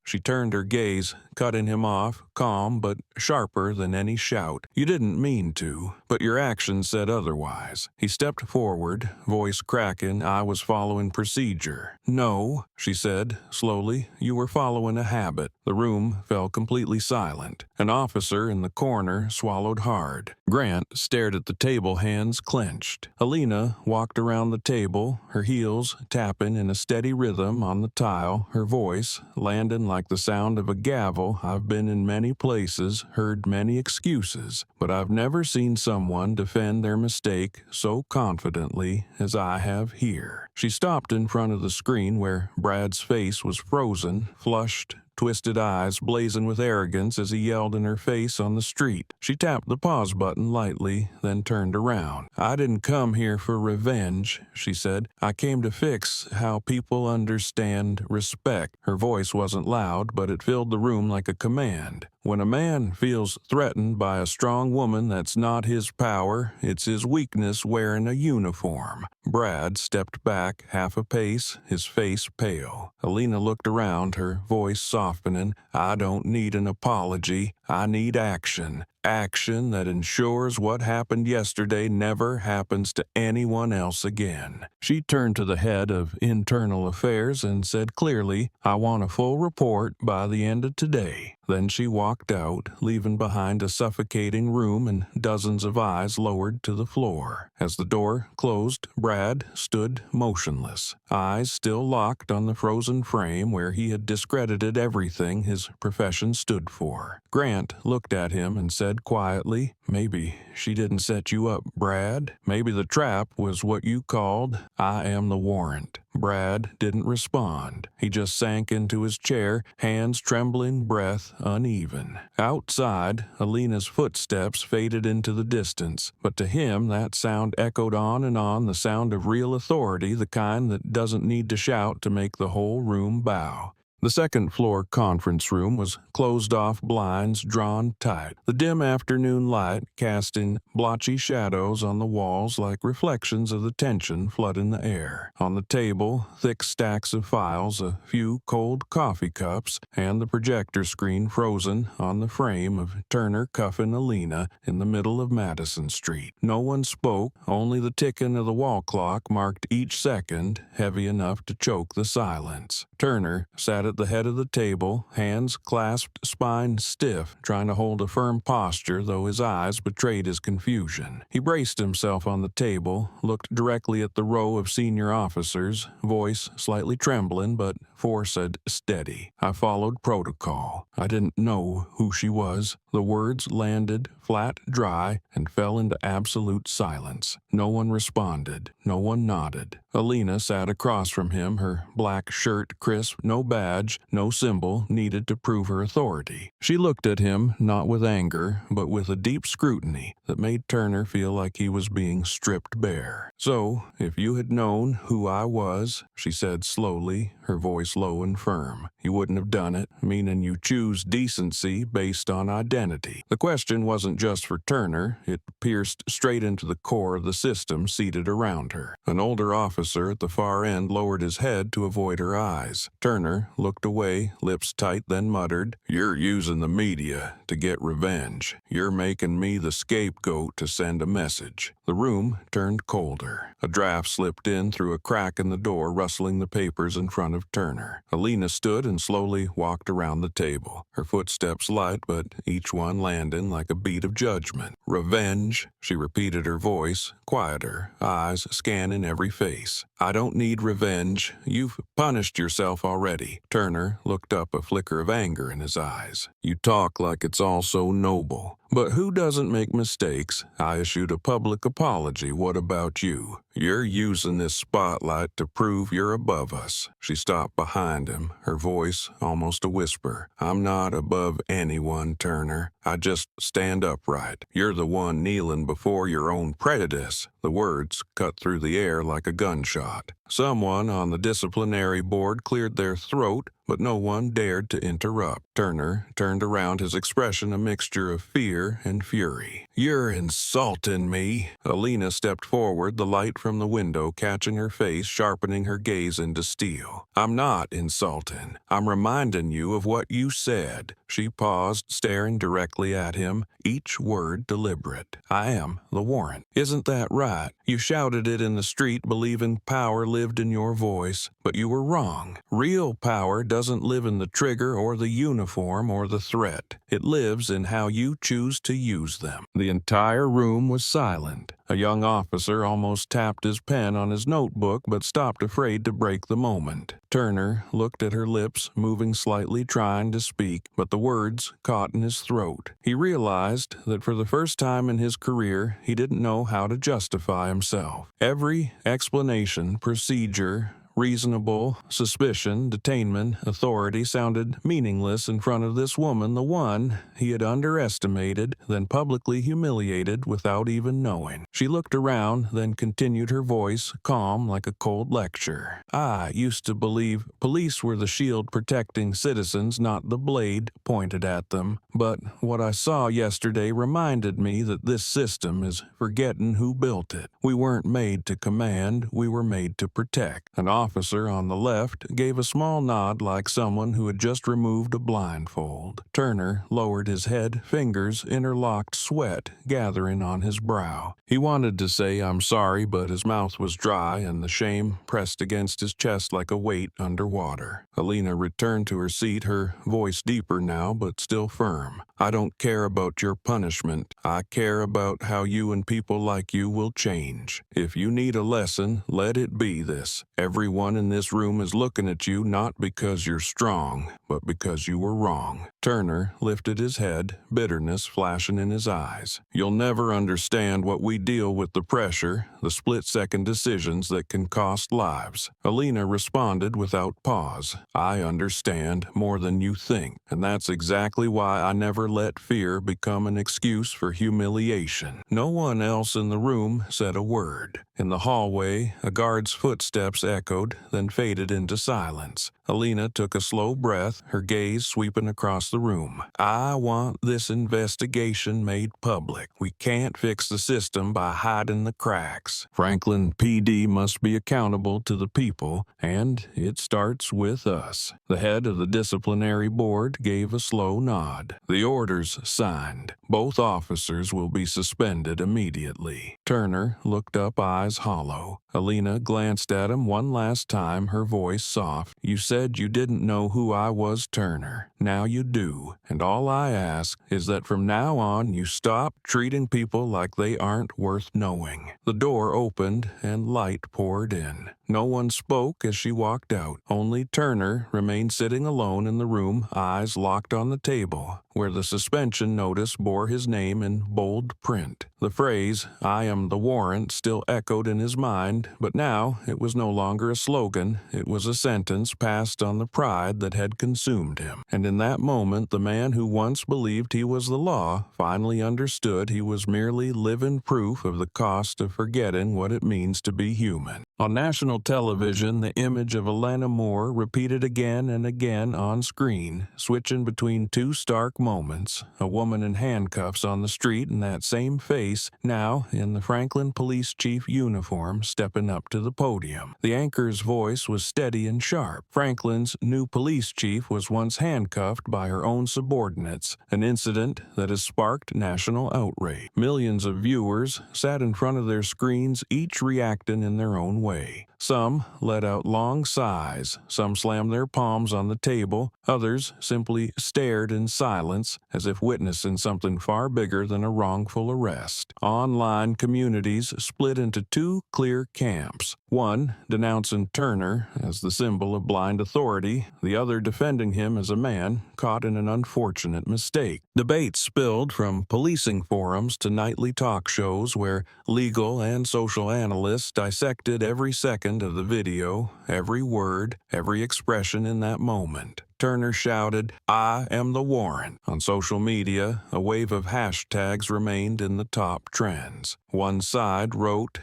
She turned her gaze, cutting him off, calm but sharper than any shout. "You didn't mean to, but your actions said otherwise." He stepped forward, voice cracking. "I was following procedure." "No," she said, slowly, "you were following a habit." The room fell completely silent. An officer in the corner swallowed hard. Grant stared at the table, hands clenched. Alina walked around the table, her heels tapping in a steady rhythm on the tile, her voice landing like the sound of a gavel. "I've been in many places, heard many excuses, but I've never seen someone defend their mistake so confidently as I have here." She stopped in front of the screen where Brad's face was frozen, flushed, twisted eyes blazing with arrogance as he yelled in her face on the street. She tapped the pause button lightly, then turned around. "I didn't come here for revenge," she said. "I came to fix how people understand respect." Her voice wasn't loud, but it filled the room like a command. When a man feels threatened by a strong woman, that's not his power, it's his weakness wearing a uniform. Brad stepped back half a pace, his face pale. Alina looked around, her voice softening. "I don't need an apology. I need action. Action that ensures what happened yesterday never happens to anyone else again." She turned to the head of internal affairs and said clearly, "I want a full report by the end of today." Then she walked out, leaving behind a suffocating room and dozens of eyes lowered to the floor. As the door closed, Brad stood motionless, eyes still locked on the frozen frame where he had discredited everything his profession stood for. Grant looked at him and said quietly, "Maybe she didn't set you up, Brad. Maybe the trap was what you called, 'I am the warrant.'" Brad didn't respond. He just sank into his chair, hands trembling, breath uneven. Outside, Alina's footsteps faded into the distance, but to him that sound echoed on, the sound of real authority, the kind that doesn't need to shout to make the whole room bow. The second-floor conference room was closed-off, blinds drawn tight, the dim afternoon light casting blotchy shadows on the walls like reflections of the tension flooding the air. On the table, thick stacks of files, a few cold coffee cups, and the projector screen frozen on the frame of Turner cuffing Alina in the middle of Madison Street. No one spoke, only the ticking of the wall clock marked each second, heavy enough to choke the silence. Turner sat at the head of the table, hands clasped, spine stiff, trying to hold a firm posture, though his eyes betrayed his confusion. He braced himself on the table, looked directly at the row of senior officers, voice slightly trembling, but foresaid steady. I followed protocol. I didn't know who she was. The words landed flat, dry, and fell into absolute silence. No one responded. No one nodded. Alina sat across from him, her black shirt crisp, no badge, no symbol needed to prove her authority. She looked at him, not with anger, but with a deep scrutiny that made Turner feel like he was being stripped bare. "So, if you had known who I was," she said slowly, her voice low and firm, "you wouldn't have done it, meaning you choose decency based on identity." The question wasn't just for Turner, it pierced straight into the core of the system seated around her. An older officer at the far end lowered his head to avoid her eyes. Turner looked away, lips tight, then muttered, "You're using the media to get revenge. You're making me the scapegoat to send a message." The room turned colder. A draft slipped in through a crack in the door, rustling the papers in front of Turner. Alina stood and slowly walked around the table, her footsteps light, but each one landing like a beat of judgment. "Revenge," she repeated, her voice quieter, eyes scanning every face. "I don't need revenge. You've punished yourself already." Turner looked up, a flicker of anger in his eyes. "You talk like it's all so noble. But who doesn't make mistakes? I issued a public apology. What about you? You're using this spotlight to prove you're above us." She stopped behind him, her voice almost a whisper. "I'm not above anyone, Turner. I just stand upright. You're the one kneeling before your own prejudice." The words cut through the air like a gunshot. Someone on the disciplinary board cleared their throat, but no one dared to interrupt. Turner turned around, his expression a mixture of fear and fury. "You're insulting me." Alina stepped forward, the light from the window catching her face, sharpening her gaze into steel. "I'm not insulting. I'm reminding you of what you said." She paused, staring directly at him, each word deliberate. "I am the warrant. Isn't that right? You shouted it in the street, believing power lived in your voice, but you were wrong. Real power doesn't live in the trigger or the uniform or the threat. It lives in how you choose to use them." The entire room was silent. A young officer almost tapped his pen on his notebook, but stopped, afraid to break the moment. Turner looked at her lips, moving slightly, trying to speak, but the words caught in his throat. He realized that for the first time in his career, he didn't know how to justify himself. Every explanation, procedure, reasonable suspicion, detainment, authority sounded meaningless in front of this woman, the one he had underestimated, then publicly humiliated without even knowing. She looked around, then continued, her voice calm like a cold lecture. "I used to believe police were the shield protecting citizens, not the blade pointed at them. But what I saw yesterday reminded me that this system is forgetting who built it. We weren't made to command, we were made to protect." An officer on the left gave a small nod like someone who had just removed a blindfold. Turner lowered his head, fingers interlocked, sweat gathering on his brow. He wanted to say, "I'm sorry," but his mouth was dry and the shame pressed against his chest like a weight underwater. Alina returned to her seat, her voice deeper now, but still firm. "I don't care about your punishment. I care about how you and people like you will change. If you need a lesson, let it be this. Everyone in this room is looking at you not because you're strong, but because you were wrong." Turner lifted his head, bitterness flashing in his eyes. "You'll never understand what we deal with, the pressure, the split-second decisions that can cost lives." Alina responded without pause. "I understand more than you think, and that's exactly why I never let fear become an excuse for humiliation." No one else in the room said a word. In the hallway, a guard's footsteps echoed, then faded into silence. Alina took a slow breath, her gaze sweeping across the room. I want this investigation made public. We can't fix the system by hiding the cracks. Franklin PD must be accountable to the people, and it starts with us. The head of the disciplinary board gave a slow nod. The orders signed. Both officers will be suspended immediately. Turner looked up, eyes hollow. Alina glanced at him one last time, her voice soft. You said you didn't know who I was, Turner. Now you do. And all I ask is that from now on you stop treating people like they aren't worth knowing. The door opened and light poured in. No one spoke as she walked out. Only Turner remained sitting alone in the room, eyes locked on the table, where the suspension notice bore his name in bold print. The phrase, I am the warrant, still echoed in his mind, but now it was no longer a slogan. It was a sentence passed on the pride that had consumed him. And in that moment, the man who once believed he was the law finally understood he was merely living proof of the cost of forgetting what it means to be human. On national television, the image of Elena Moore repeated again and again on screen, switching between two stark moments, a woman in handcuffs on the street and that same face, now in the Franklin police chief uniform, stepping up to the podium. The anchor's voice was steady and sharp. Franklin's new police chief was once handcuffed by her own subordinates, an incident that has sparked national outrage. Millions of viewers sat in front of their screens, each reacting in their own way. Some let out long sighs, some slammed their palms on the table, others simply stared in silence as if witnessing something far bigger than a wrongful arrest. Online communities split into two clear camps, one denouncing Turner as the symbol of blind authority, the other defending him as a man caught in an unfortunate mistake. Debates spilled from policing forums to nightly talk shows where legal and social analysts dissected every second of the video, every word, every expression in that moment. Turner shouted, I am the warrant. On social media, a wave of hashtags remained in the top trends. One side wrote,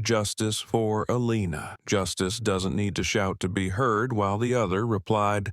Justice for Alina. Justice doesn't need to shout to be heard, while the other replied,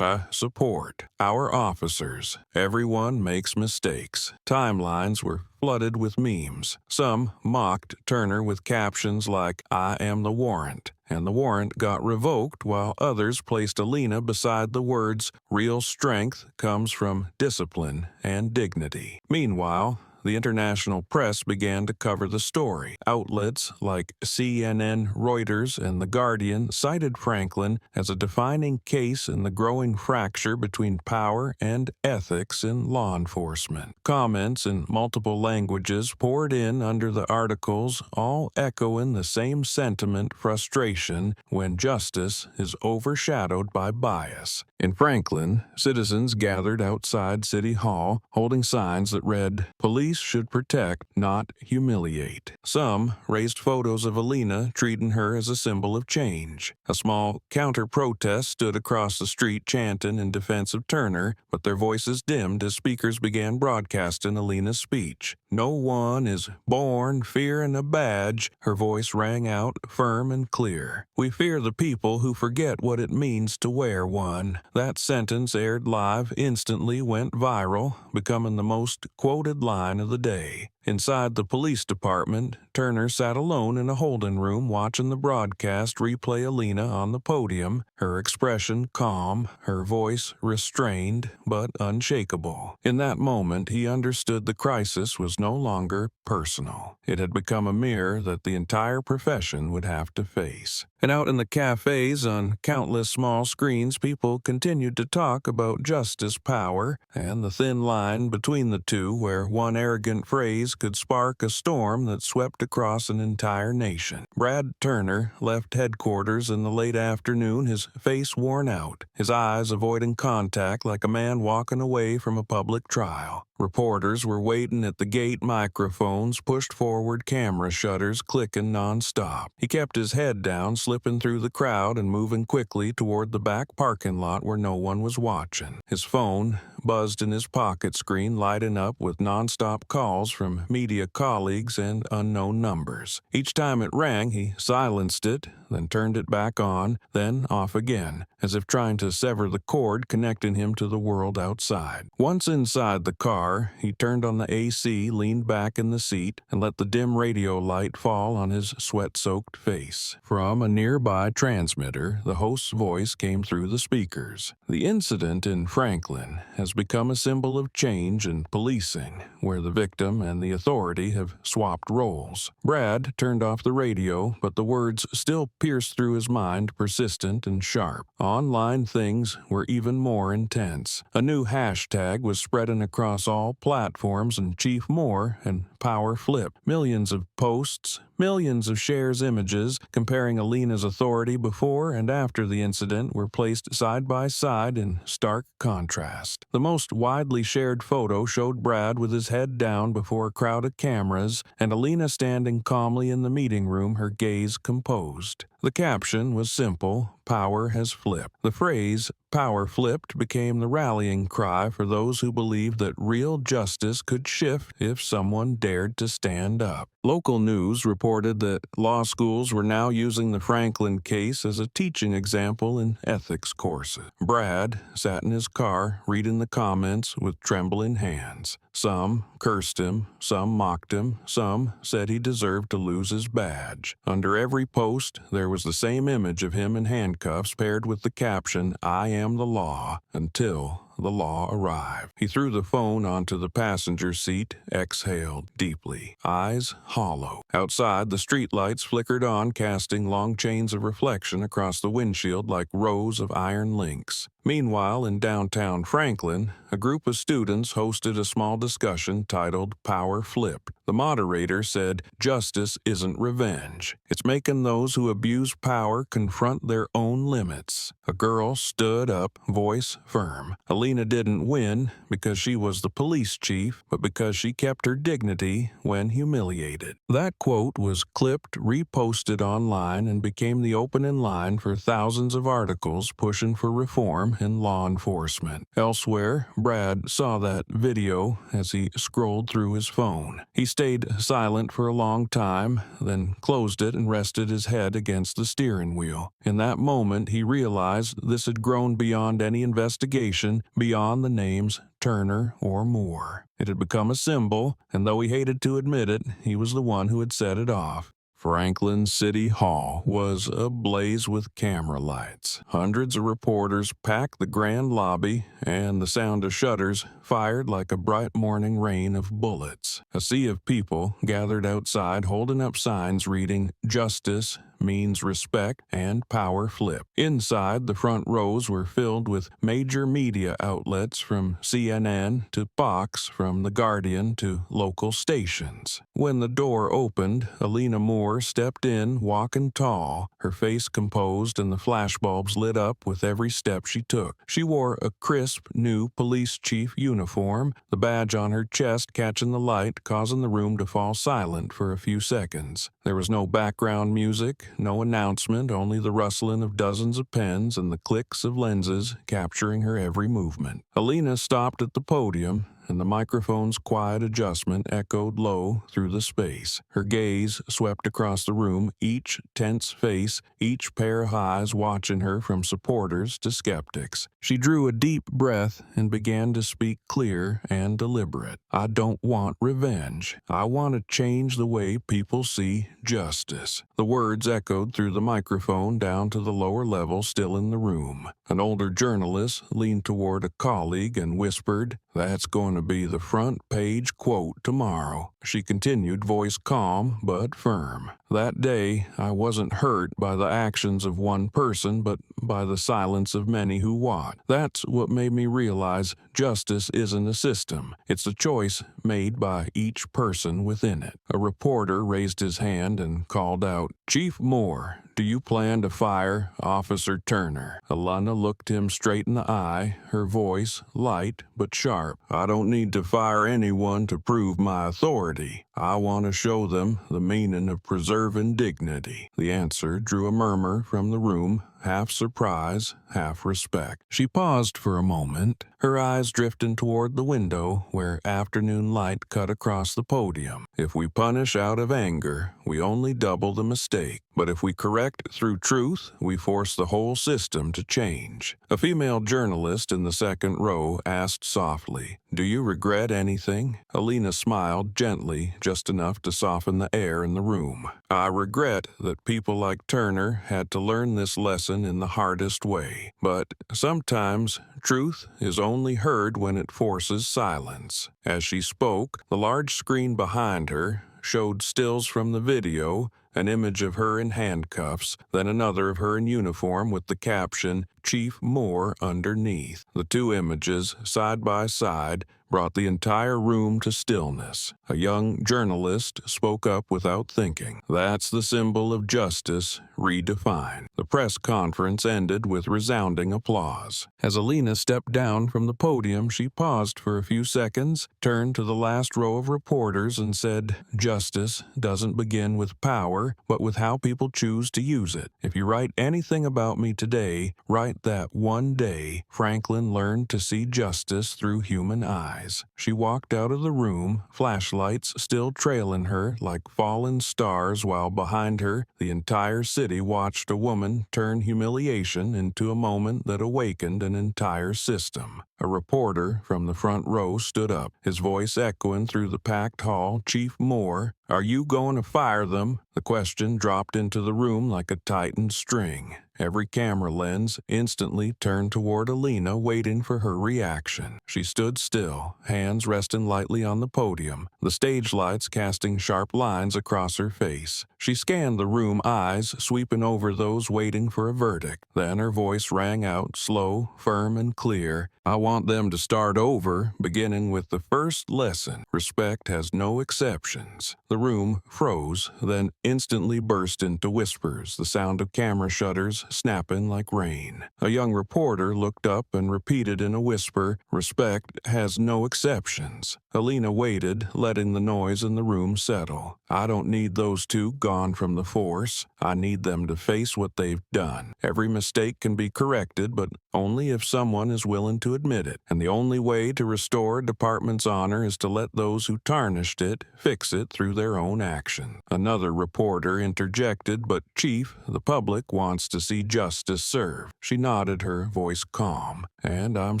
support. Our officers. Everyone makes mistakes. Timelines were flooded with memes. Some mocked Turner with captions like, I am the warrant, and the warrant got revoked, while others placed Alina beside the words, real strength comes from discipline and dignity. Meanwhile, the international press began to cover the story. Outlets like CNN, Reuters, and The Guardian cited Franklin as a defining case in the growing fracture between power and ethics in law enforcement. Comments in multiple languages poured in under the articles, all echoing the same sentiment: frustration when justice is overshadowed by bias. In Franklin, citizens gathered outside City Hall, holding signs that read, Police should protect, not humiliate. Some raised photos of Alina, treating her as a symbol of change. A small counter-protest stood across the street chanting in defense of Turner, but their voices dimmed as speakers began broadcasting Alina's speech. No one is born fearing a badge, her voice rang out firm and clear. We fear the people who forget what it means to wear one. That sentence, aired live, instantly went viral, becoming the most quoted line of the day. Inside the police department, Turner sat alone in a holding room watching the broadcast replay Alina on the podium, her expression calm, her voice restrained but unshakable. In that moment, he understood the crisis was no longer personal. It had become a mirror that the entire profession would have to face. And out in the cafes on countless small screens, people continued to talk about justice, power, and the thin line between the two, where one arrogant phrase could spark a storm that swept across an entire nation. Brad Turner left headquarters in the late afternoon, his face worn out, his eyes avoiding contact like a man walking away from a public trial. Reporters were waiting at the gate, microphones pushed forward, camera shutters clicking nonstop. He kept his head down, slipping through the crowd and moving quickly toward the back parking lot where no one was watching. His phone buzzed in his pocket screen, lighting up with nonstop calls from media colleagues and unknown numbers. Each time it rang, he silenced it, then turned it back on, then off again, as if trying to sever the cord connecting him to the world outside. Once inside the car, he turned on the AC, leaned back in the seat, and let the dim radio light fall on his sweat-soaked face. From a nearby transmitter, the host's voice came through the speakers. The incident in Franklin has become a symbol of change in policing, where the victim and the authority have swapped roles. Brad turned off the radio, but the words still pierced through his mind, persistent and sharp. Online things were even more intense. A new hashtag was spreading across all platforms, and Chief Moore and Power Flip. Millions of posts, millions of shares, images comparing Alina's authority before and after the incident were placed side by side in stark contrast. The most widely shared photo showed Brad with his head down before a crowd of cameras, and Alina standing calmly in the meeting room, her gaze composed. The caption was simple: "Power has flipped." The phrase, "power flipped," became the rallying cry for those who believed that real justice could shift if someone dared to stand up. Local news reported that law schools were now using the Franklin case as a teaching example in ethics courses. Brad sat in his car, reading the comments with trembling hands. Some cursed him, some mocked him, some said he deserved to lose his badge. Under every post, there was the same image of him in handcuffs paired with the caption, "I am the law," until the law arrived. He threw the phone onto the passenger seat, exhaled deeply, eyes hollow. Outside, the streetlights flickered on, casting long chains of reflection across the windshield like rows of iron links. Meanwhile, in downtown Franklin, a group of students hosted a small discussion titled "Power Flipped." The moderator said, "Justice isn't revenge. It's making those who abuse power confront their own limits." A girl stood up, voice firm. Alina didn't win because she was the police chief, but because she kept her dignity when humiliated. That quote was clipped, reposted online, and became the opening line for thousands of articles pushing for reform in law enforcement. Elsewhere, Brad saw that video as he scrolled through his phone. He stayed silent for a long time, then closed it and rested his head against the steering wheel. In that moment, he realized this had grown beyond any investigation, beyond the names Turner or Moore. It had become a symbol, and though he hated to admit it, he was the one who had set it off. Franklin City Hall was ablaze with camera lights. Hundreds of reporters packed the grand lobby, and the sound of shutters fired like a bright morning rain of bullets. A sea of people gathered outside, holding up signs reading, "Justice means respect," and "Power Flip." Inside, the front rows were filled with major media outlets from CNN to Fox, from The Guardian to local stations. When the door opened, Alina Moore stepped in, walking tall, her face composed and the flashbulbs lit up with every step she took. She wore a crisp, new police chief uniform, the badge on her chest catching the light, causing the room to fall silent for a few seconds. There was no background music, no announcement, only the rustling of dozens of pens and the clicks of lenses capturing her every movement. Alina stopped at the podium, and the microphone's quiet adjustment echoed low through the space. Her gaze swept across the room, each tense face, each pair of eyes watching her from supporters to skeptics. She drew a deep breath and began to speak clear and deliberate. "I don't want revenge. I want to change the way people see justice." The words echoed through the microphone down to the lower level still in the room. An older journalist leaned toward a colleague and whispered, "That's going to be the front page quote tomorrow." She continued, voice calm but firm. "That day, I wasn't hurt by the actions of one person, but by the silence of many who watched. That's what made me realize justice isn't a system. It's a choice made by each person within it." A reporter raised his hand and called out, "Chief Moore, do you plan to fire Officer Turner?" Alana looked him straight in the eye, her voice light but sharp. "I don't need to fire anyone to prove my authority. I want to show them the meaning of preserving dignity." The answer drew a murmur from the room, half surprise, half respect. She paused for a moment, her eyes drifting toward the window where afternoon light cut across the podium. If we punish out of anger, we only double the mistake. But if we correct through truth, we force the whole system to change. A female journalist in the second row asked softly, "Do you regret anything?" Alina smiled gently, just enough to soften the air in the room. "I regret that people like Turner had to learn this lesson in the hardest way. But sometimes truth is only heard when it forces silence." As she spoke, the large screen behind her showed stills from the video, an image of her in handcuffs, then another of her in uniform with the caption, "Chief Moore," underneath. The two images, side by side, brought the entire room to stillness. A young journalist spoke up without thinking. "That's the symbol of justice, redefined." The press conference ended with resounding applause. As Alina stepped down from the podium, she paused for a few seconds, turned to the last row of reporters and said, "Justice doesn't begin with power, but with how people choose to use it. If you write anything about me today, write that one day Franklin learned to see justice through human eyes." She walked out of the room, flashlights still trailing her like fallen stars, while behind her the entire city watched a woman turn humiliation into a moment that awakened an entire system. A reporter from the front row stood up, his voice echoing through the packed hall. "Chief Moore, are you going to fire them?" The question dropped into the room like a tightened string. Every camera lens instantly turned toward Alina, waiting for her reaction. She stood still, hands resting lightly on the podium, the stage lights casting sharp lines across her face. She scanned the room, eyes sweeping over those waiting for a verdict. Then her voice rang out, slow, firm, and clear. "I want them to start over, beginning with the first lesson. Respect has no exceptions." The room froze, then instantly burst into whispers, the sound of camera shutters snapping like rain. A young reporter looked up and repeated in a whisper, "Respect has no exceptions." Alina waited, letting the noise in the room settle. "I don't need those two gone from the force. I need them to face what they've done. Every mistake can be corrected, but only if someone is willing to admit it. And the only way to restore a department's honor is to let those who tarnished it fix it through their own action." Another reporter interjected, "But Chief, the public wants to see justice served." She nodded, her voice calm. "And I'm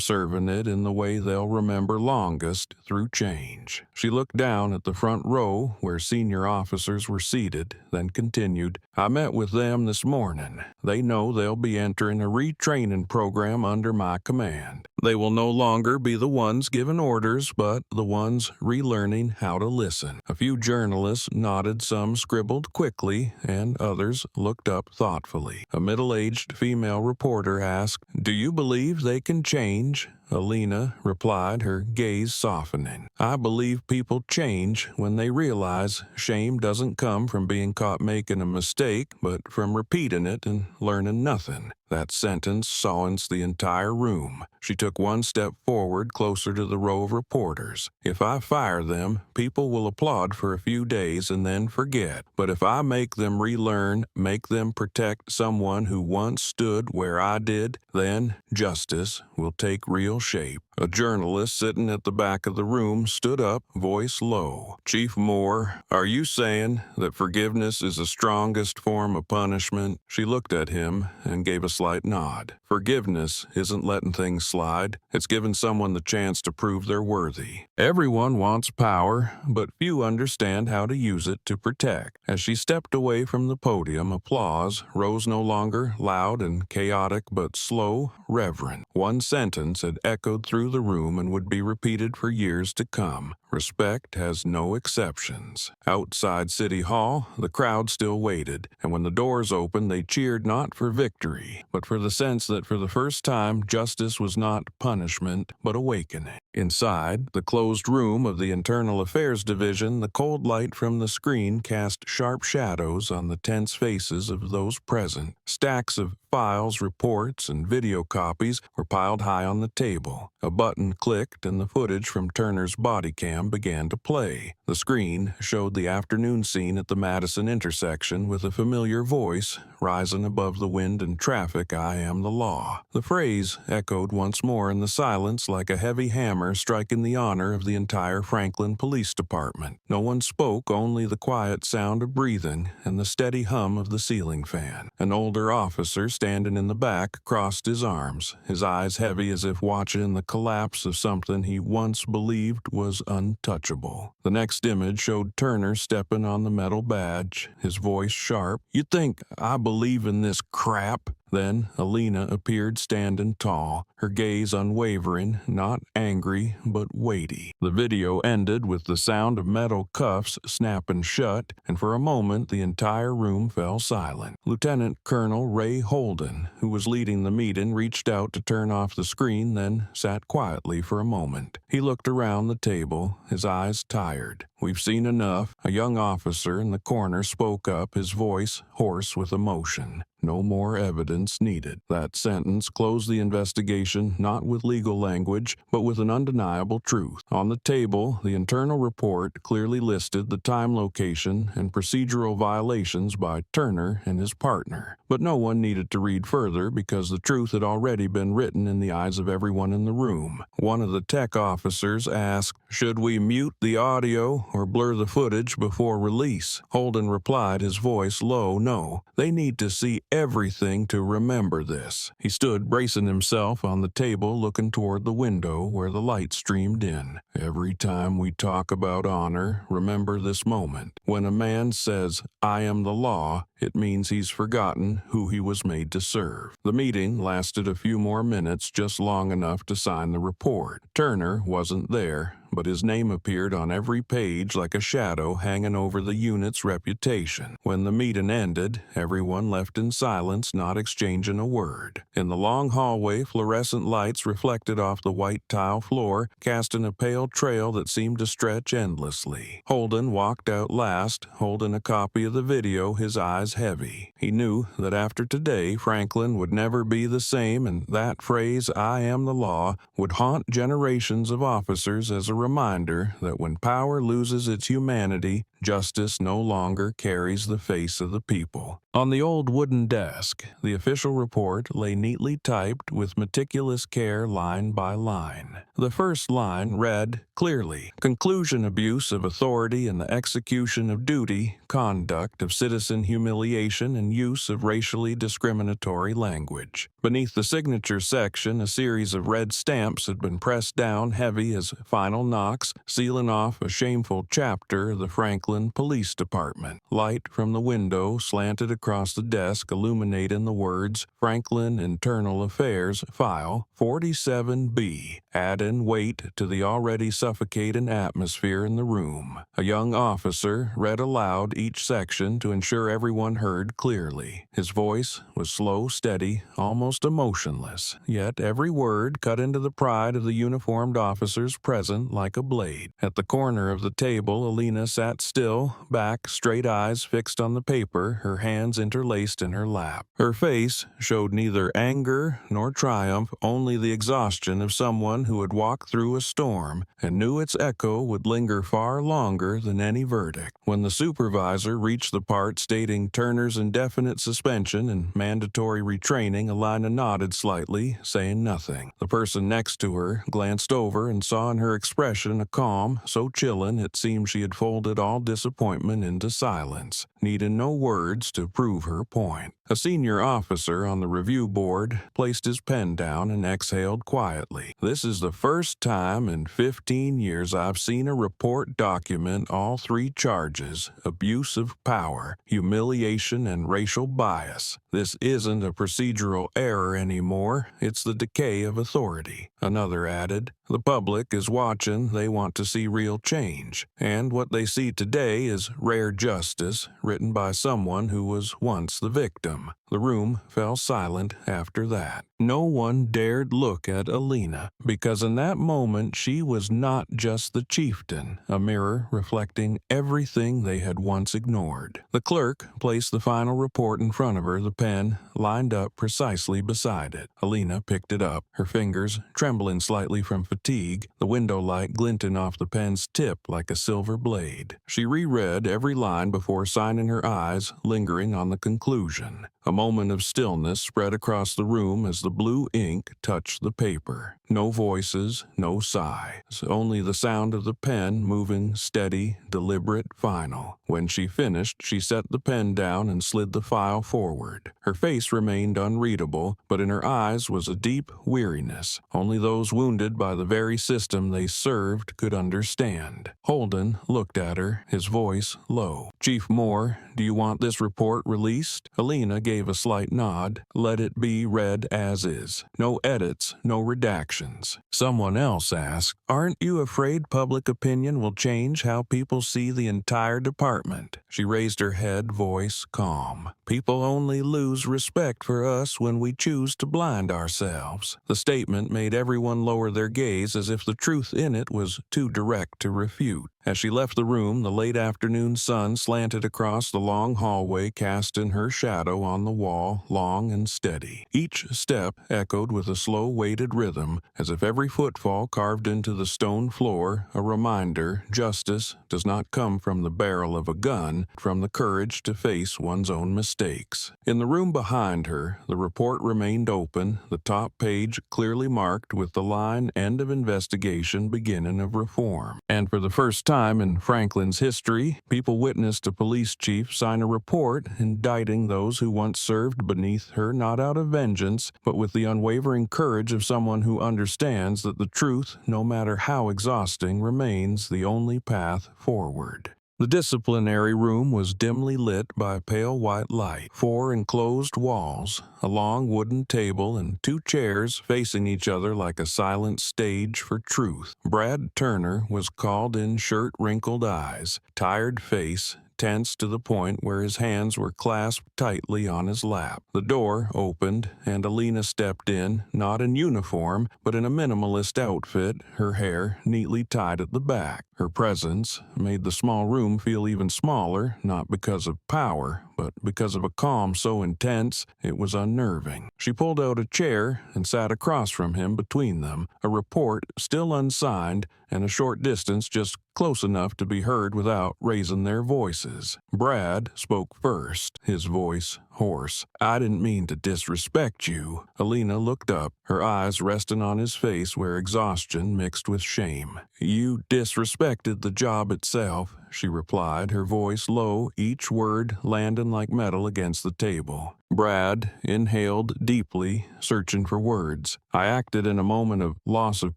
serving it in the way they'll remember longest, through change." She looked down at the front row where senior officers were seated, then continued, "I met with them this morning. They know they'll be entering a retraining program under my command. They will no longer be the ones giving orders, but the ones relearning how to listen." A few journalists nodded, some scribbled quickly, and others looked up thoughtfully. A middle-aged female reporter asked, "Do you believe they can change?" Alina replied, her gaze softening. "I believe people change when they realize shame doesn't come from being caught making a mistake, but from repeating it and learning nothing." That sentence silenced the entire room. She took one step forward, closer to the row of reporters. "If I fire them, people will applaud for a few days and then forget. But if I make them relearn, make them protect someone who once stood where I did, then justice will take real shape." A journalist sitting at the back of the room stood up, voice low. "Chief Moore, are you saying that forgiveness is the strongest form of punishment?" She looked at him and gave a slight nod. "Forgiveness isn't letting things slide. It's giving someone the chance to prove they're worthy. Everyone wants power, but few understand how to use it to protect." As she stepped away from the podium, applause rose, no longer loud and chaotic, but slow, reverent. One sentence had echoed through the room and would be repeated for years to come. Respect has no exceptions. Outside City Hall, the crowd still waited, and when the doors opened, they cheered not for victory, but for the sense that for the first time, justice was not punishment, but awakening. Inside the closed room of the Internal Affairs Division, the cold light from the screen cast sharp shadows on the tense faces of those present. Stacks of files, reports, and video copies were piled high on the table. A button clicked and the footage from Turner's body cam began to play. The screen showed the afternoon scene at the Madison intersection with a familiar voice rising above the wind and traffic, I am the law. The phrase echoed once more in the silence like a heavy hammer striking the honor of the entire Franklin Police Department. No one spoke, only the quiet sound of breathing and the steady hum of the ceiling fan. An older officer standing in the back crossed his arms, his eyes heavy as if watching the collapse of something he once believed was untouchable. The next image showed Turner stepping on the metal badge, his voice sharp. "You think I believe in this crap?" Then Alina appeared standing tall, her gaze unwavering, not angry but weighty. The video ended with the sound of metal cuffs snapping shut, and for a moment the entire room fell silent. Lieutenant Colonel Ray Holden, who was leading the meeting, reached out to turn off the screen, then sat quietly for a moment. He looked around the table, his eyes tired. "We've seen enough." A young officer in the corner spoke up, his voice hoarse with emotion. "No more evidence needed." That sentence closed the investigation not with legal language, but with an undeniable truth. On the table, the internal report clearly listed the time, location, and procedural violations by Turner and his partner. But no one needed to read further because the truth had already been written in the eyes of everyone in the room. One of the tech officers asked, "Should we mute the audio or blur the footage before release?" Holden replied, his voice low, "No, they need to see everything to remember this." He stood bracing himself on the table, looking toward the window where the light streamed in. "Every time we talk about honor, remember this moment. When a man says, 'I am the law,' it means he's forgotten who he was made to serve." The meeting lasted a few more minutes, just long enough to sign the report. Turner wasn't there, but his name appeared on every page like a shadow hanging over the unit's reputation. When the meeting ended, everyone left in silence, not exchanging a word. In the long hallway, fluorescent lights reflected off the white tile floor, casting a pale trail that seemed to stretch endlessly. Holden walked out last, holding a copy of the video, his eyes heavy. He knew that after today, Franklin would never be the same, and that phrase, "I am the law," would haunt generations of officers as a reminder that when power loses its humanity, justice no longer carries the face of the people. On the old wooden desk, the official report lay neatly typed with meticulous care line by line. The first line read clearly, "Conclusion: abuse of authority in the execution of duty, conduct of citizen humiliation, and use of racially discriminatory language." Beneath the signature section, a series of red stamps had been pressed down heavy as final knocks, sealing off a shameful chapter of the Franklin Police Department. Light from the window slanted across the desk, illuminating the words, "Franklin Internal Affairs, File 47B," adding weight to the already suffocating atmosphere in the room. A young officer read aloud each section to ensure everyone heard clearly. His voice was slow, steady, almost emotionless, yet every word cut into the pride of the uniformed officers present like a blade. At the corner of the table, Alina sat still, back, straight eyes fixed on the paper, her hands interlaced in her lap. Her face showed neither anger nor triumph, only the exhaustion of someone who had walked through a storm and knew its echo would linger far longer than any verdict. When the supervisor reached the part stating Turner's indefinite suspension and mandatory retraining, Alina nodded slightly, saying nothing. The person next to her glanced over and saw in her expression a calm so chilling it seemed she had folded all disappointment into silence, needing no words to prove her point. A senior officer on the review board placed his pen down and exhaled quietly. "This is the first time in 15 years I've seen a report document all three charges: abuse of power, humiliation, and racial bias. This isn't a procedural error anymore, it's the decay of authority." Another added, "The public is watching, they want to see real change. And what they see today is rare justice, written by someone who was once the victim." The room fell silent after that. No one dared look at Alina, because in that moment she was not just the chieftain, a mirror reflecting everything they had once ignored. The clerk placed the final report in front of her, the pen lined up precisely beside it. Alina picked it up, her fingers trembling slightly from fatigue, the window light glinting off the pen's tip like a silver blade. She reread every line before signing, her eyes lingering on the conclusion. A moment of stillness spread across the room as the blue ink touched the paper. No voices, no sighs, only the sound of the pen moving steady, deliberate, final. When she finished, she set the pen down and slid the file forward. Her face remained unreadable, but in her eyes was a deep weariness. Only those wounded by the very system they served could understand. Holden looked at her, his voice low. "Chief Moore, do you want this report released?" Alina gave a slight nod. "Let it be read as is. No edits, no redactions." Someone else asked, "Aren't you afraid public opinion will change how people see the entire department?" She raised her head, voice calm. "People only lose respect for us when we choose to blind ourselves." The statement made everyone lower their gaze as if the truth in it was too direct to refute. As she left the room, the late afternoon sun slanted across the long hallway, casting her shadow on the wall, long and steady. Each step echoed with a slow, weighted rhythm, as if every footfall carved into the stone floor a reminder justice does not come from the barrel of a gun, but from the courage to face one's own mistakes. In the room behind her, the report remained open, the top page clearly marked with the line "End of investigation, beginning of reform." And for the first time in Franklin's history, people witnessed a police chief sign a report indicting those who once served beneath her, not out of vengeance, but with the unwavering courage of someone who understands that the truth, no matter how exhausting, remains the only path forward. The disciplinary room was dimly lit by pale white light. 4 enclosed walls, a long wooden table, and 2 chairs facing each other like a silent stage for truth. Brad Turner was called in, shirt wrinkled eyes, tired face, tense to the point where his hands were clasped tightly on his lap. The door opened, and Alina stepped in, not in uniform, but in a minimalist outfit, her hair neatly tied at the back. Her presence made the small room feel even smaller, not because of power, but because of a calm so intense it was unnerving. She pulled out a chair and sat across from him between them, a report still unsigned, and a short distance just close enough to be heard without raising their voices. Brad spoke first, his voice hoarse. "I didn't mean to disrespect you." Alina looked up, her eyes resting on his face where exhaustion mixed with shame. "You disrespected the job itself," she replied, her voice low, each word landing like metal against the table. Brad inhaled deeply, searching for words. "I acted in a moment of loss of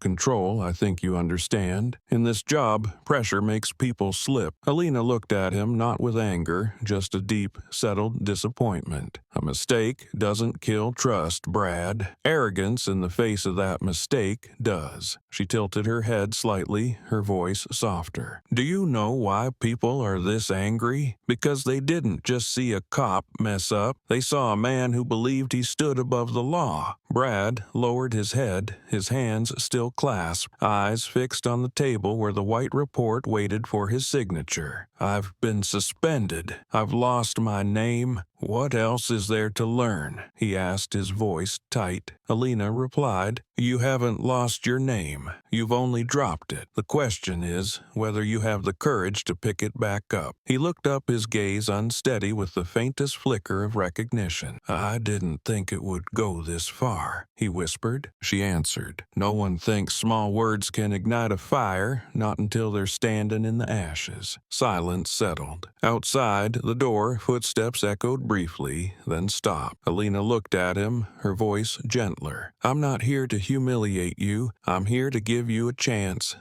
control, I think you understand. In this job, pressure makes people slip." Alina looked at him, not with anger, just a deep, settled disappointment. "A mistake doesn't kill trust, Brad. Arrogance in the face of that mistake does." She tilted her head slightly, her voice softer. "Do you know why people are this angry? Because they didn't just see a cop mess up. They saw a man who believed he stood above the law." Brad lowered his head, his hands still clasped, eyes fixed on the table where the white report waited for his signature. "I've been suspended. I've lost my name. What else is there to learn?" he asked, his voice tight. Alina replied, "You haven't lost your name. You've only dropped it. The question is whether you have the courage to pick it back up." He looked up, his gaze unsteady with the faintest flicker of recognition. "I didn't think it would go this far," he whispered. She answered, "No one thinks small words can ignite a fire, not until they're standing in the ashes." Silence settled. Outside the door, footsteps echoed briefly, then stopped. Alina looked at him, her voice gentler. "I'm not here to humiliate you. I'm here to give you a chance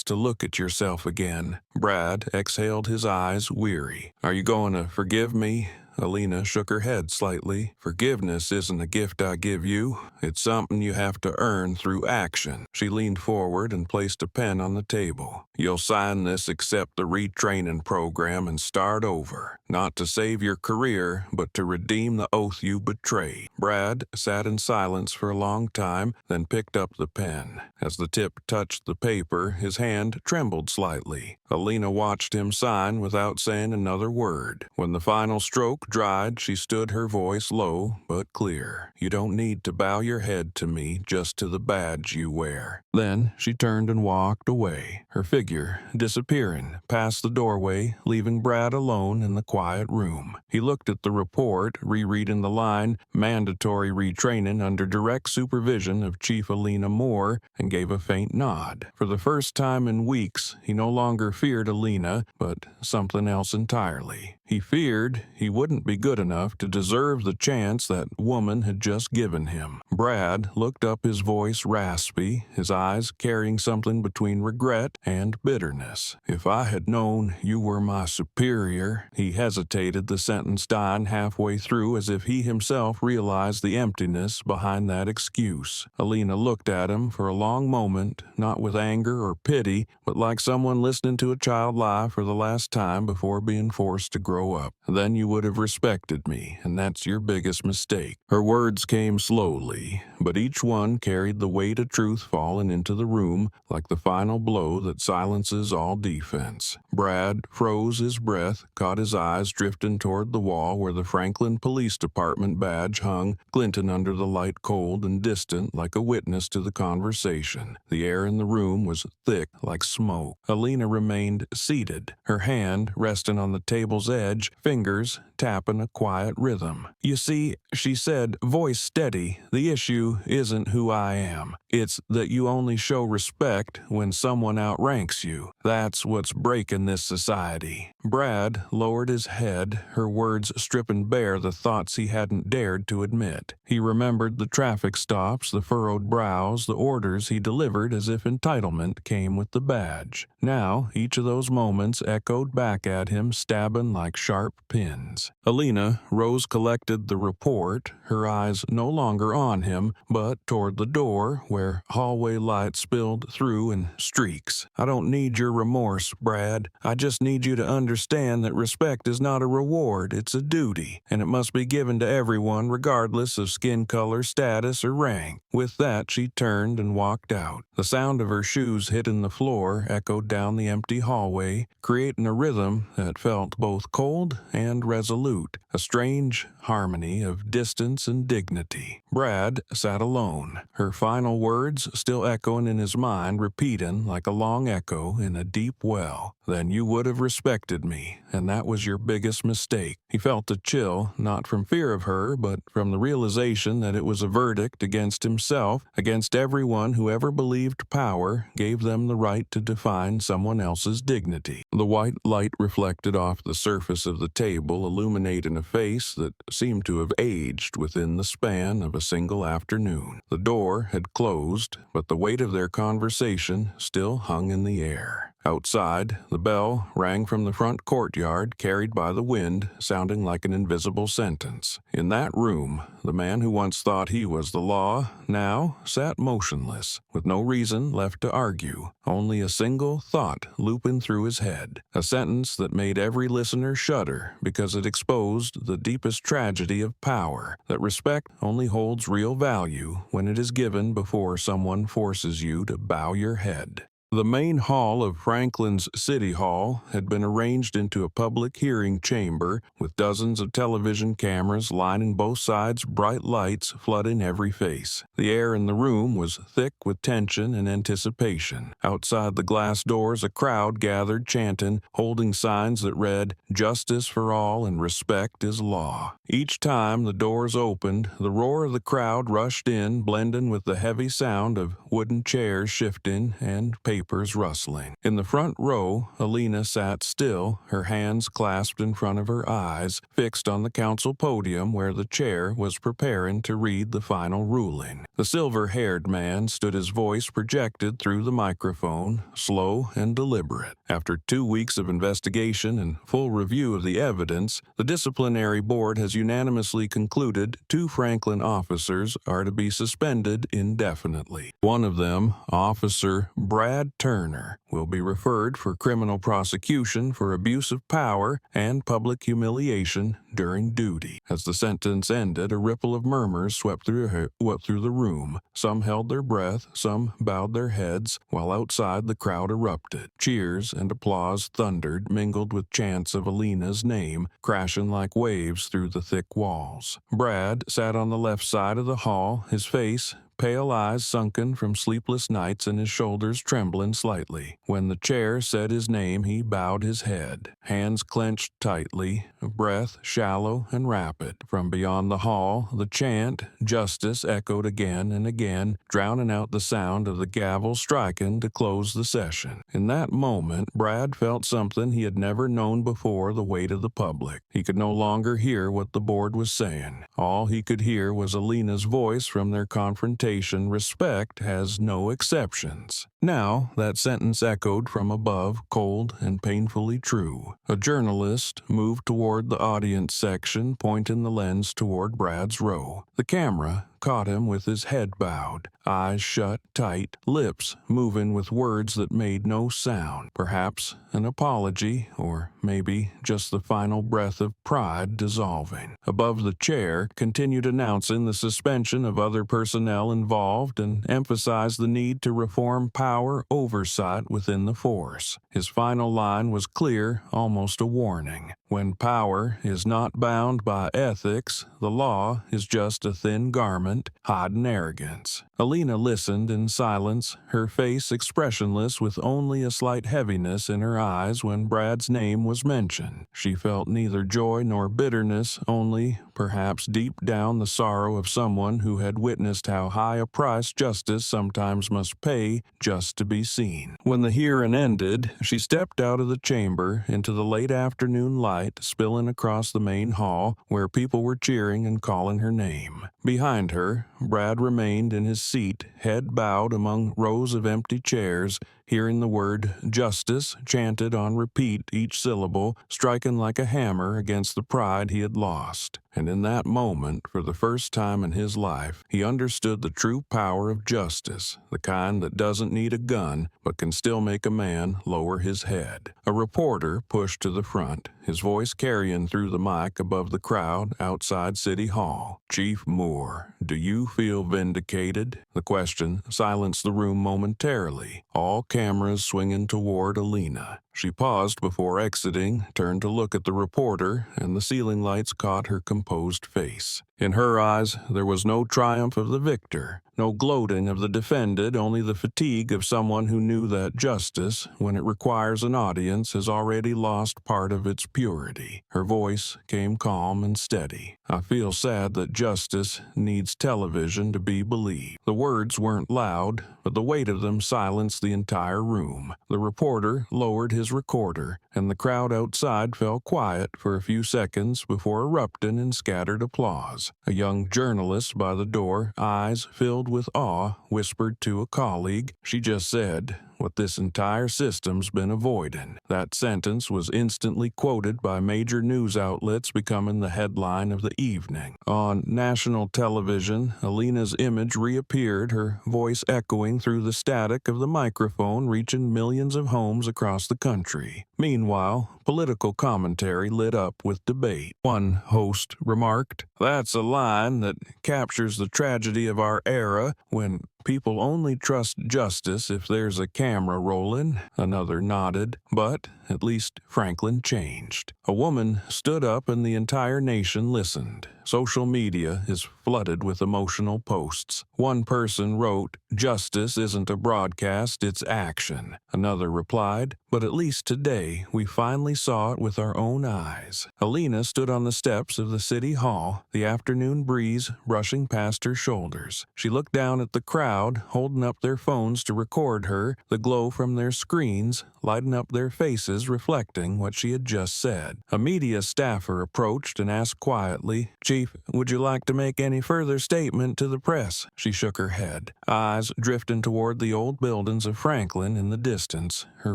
to look at yourself again." Brad exhaled, his eyes weary. "Are you going to forgive me?" Alina shook her head slightly. "Forgiveness isn't a gift I give you. It's something you have to earn through action." She leaned forward and placed a pen on the table. "You'll sign this, accept the retraining program, and start over. Not to save your career, but to redeem the oath you betrayed." Brad sat in silence for a long time, then picked up the pen. As the tip touched the paper, his hand trembled slightly. Alina watched him sign without saying another word. When the final stroke dried, she stood, her voice low but clear. "You don't need to bow your head to me, just to the badge you wear." Then she turned and walked away, her figure disappearing past the doorway, leaving Brad alone in the quiet room. He looked at the report, rereading the line, "Mandatory retraining under direct supervision of Chief Alina Moore," and gave a faint nod. For the first time in weeks, he no longer feared Alina, but something else entirely. He feared he wouldn't be good enough to deserve the chance that woman had just given him. Brad looked up, his voice raspy, his eyes carrying something between regret and bitterness. "If I had known you were my superior," he hesitated, the sentence dying halfway through as if he himself realized the emptiness behind that excuse. Alina looked at him for a long moment, not with anger or pity, but like someone listening to a child lie for the last time before being forced to grow up. "Then you would have respected me, and that's your biggest mistake." Her words came slowly, but each one carried the weight of truth falling into the room like the final blow that silences all defense. Brad froze his breath, caught his eyes drifting toward the wall where the Franklin Police Department badge hung, glinting under the light, cold and distant like a witness to the conversation. The air in the room was thick like smoke. Alina remained seated, her hand resting on the table's edge, fingers tapping a quiet rhythm. "You see," she said, voice steady, "the issue isn't who I am. It's that you only show respect when someone outranks you. That's what's breaking this society." Brad lowered his head, her words stripping bare the thoughts he hadn't dared to admit. He remembered the traffic stops, the furrowed brows, the orders he delivered as if entitlement came with the badge. Now, each of those moments echoed back at him, stabbing like sharp pins. Alina rose, collected the report, her eyes no longer on him, but toward the door where hallway light spilled through in streaks. "I don't need your remorse, Brad. I just need you to understand that respect is not a reward, it's a duty, and it must be given to everyone regardless of skin color, status, or rank." With that, she turned and walked out. The sound of her shoes hitting the floor echoed down the empty hallway, creating a rhythm that felt both cold and resolute, a strange harmony of distance and dignity. Brad sat alone, her final words still echoing in his mind, repeating like a long echo in a deep well. "Then you would have respected me, and that was your biggest mistake." He felt a chill, not from fear of her, but from the realization that it was a verdict against himself, against everyone who ever believed power gave them the right to define someone else's dignity. The white light reflected off the surface of the table, illuminating a face that seemed to have aged within the span of a single afternoon. The door had closed, but the weight of their conversation still hung in the air. Outside, the bell rang from the front courtyard, carried by the wind, sounding like an invisible sentence. In that room, the man who once thought he was the law now sat motionless, with no reason left to argue, only a single thought looping through his head, a sentence that made every listener shudder because it exposed the deepest tragedy of power, that respect only holds real value when it is given before someone forces you to bow your head. The main hall of Franklin's City Hall had been arranged into a public hearing chamber with dozens of television cameras lining both sides, bright lights flooding every face. The air in the room was thick with tension and anticipation. Outside the glass doors, a crowd gathered, chanting, holding signs that read, "Justice for all and respect is law." Each time the doors opened, the roar of the crowd rushed in, blending with the heavy sound of wooden chairs shifting and papers rustling. In the front row, Alina sat still, her hands clasped in front of her eyes, fixed on the council podium where the chair was preparing to read the final ruling. The silver-haired man stood, his voice projected through the microphone, slow and deliberate. After 2 weeks of investigation and full review of the evidence, the disciplinary board has unanimously concluded 2 Franklin officers are to be suspended indefinitely. One of them, Officer Brad Brad Turner will be referred for criminal prosecution for abuse of power and public humiliation during duty. As the sentence ended, a ripple of murmurs swept through the room. Some held their breath, some bowed their heads, while outside the crowd erupted. Cheers and applause thundered, mingled with chants of Alina's name, crashing like waves through the thick walls. Brad sat on the left side of the hall, his face, pale eyes sunken from sleepless nights and his shoulders trembling slightly. When the chair said his name, he bowed his head, hands clenched tightly, breath shallow and rapid. From beyond the hall, the chant, "Justice," echoed again and again, drowning out the sound of the gavel striking to close the session. In that moment, Brad felt something he had never known before: the weight of the public. He could no longer hear what the board was saying. All he could hear was Alina's voice from their confrontation: "Respect has no exceptions." Now, that sentence echoed from above, cold and painfully true. A journalist moved toward the audience section, pointing the lens toward Brad's row. The camera caught him with his head bowed, eyes shut tight, lips moving with words that made no sound. Perhaps an apology, or maybe just the final breath of pride dissolving. Above the chair, continued announcing the suspension of other personnel involved and emphasized the need to reform power oversight within the force. His final line was clear, almost a warning. When power is not bound by ethics, the law is just a thin garment, hiding arrogance. Alina listened in silence, her face expressionless with only a slight heaviness in her eyes when Brad's name was mentioned. She felt neither joy nor bitterness, only, perhaps deep down, the sorrow of someone who had witnessed how high a price justice sometimes must pay just to be seen. When the hearing ended, she stepped out of the chamber into the late afternoon light spilling across the main hall, where people were cheering and calling her name. Behind her, Brad remained in his seat, head bowed among rows of empty chairs, hearing the word "justice" chanted on repeat, each syllable striking like a hammer against the pride he had lost. And in that moment, for the first time in his life, he understood the true power of justice, the kind that doesn't need a gun, but can still make a man lower his head. A reporter pushed to the front, his voice carrying through the mic above the crowd outside City Hall. "Chief Moore, do you feel vindicated?" The question silenced the room momentarily, all cameras swinging toward Alina. She paused before exiting, turned to look at the reporter, and the ceiling lights caught her composed face. In her eyes, there was no triumph of the victor, no gloating of the defended, only the fatigue of someone who knew that justice, when it requires an audience, has already lost part of its purity. Her voice came calm and steady. "I feel sad that justice needs television to be believed." The words weren't loud, but the weight of them silenced the entire room. The reporter lowered his recorder, and the crowd outside fell quiet for a few seconds before erupting in scattered applause. A young journalist by the door, eyes filled with awe, whispered to a colleague, "She just said what this entire system's been avoiding." That sentence was instantly quoted by major news outlets, becoming the headline of the evening. On national television, Alina's image reappeared, her voice echoing through the static of the microphone, reaching millions of homes across the country. Meanwhile, political commentary lit up with debate. One host remarked, "That's a line that captures the tragedy of our era, when people only trust justice if there's a camera rolling." Another nodded, but at least Franklin changed. A woman stood up and the entire nation listened. Social media is flooded with emotional posts. One person wrote, "Justice isn't a broadcast, it's action." Another replied, "But at least today we finally saw it with our own eyes." Alina stood on the steps of the city hall, the afternoon breeze brushing past her shoulders. She looked down at the crowd, holding up their phones to record her, the glow from their screens lighting up their faces glasses reflecting what she had just said. A media staffer approached and asked quietly, "Chief, would you like to make any further statement to the press?" She shook her head, eyes drifting toward the old buildings of Franklin in the distance, her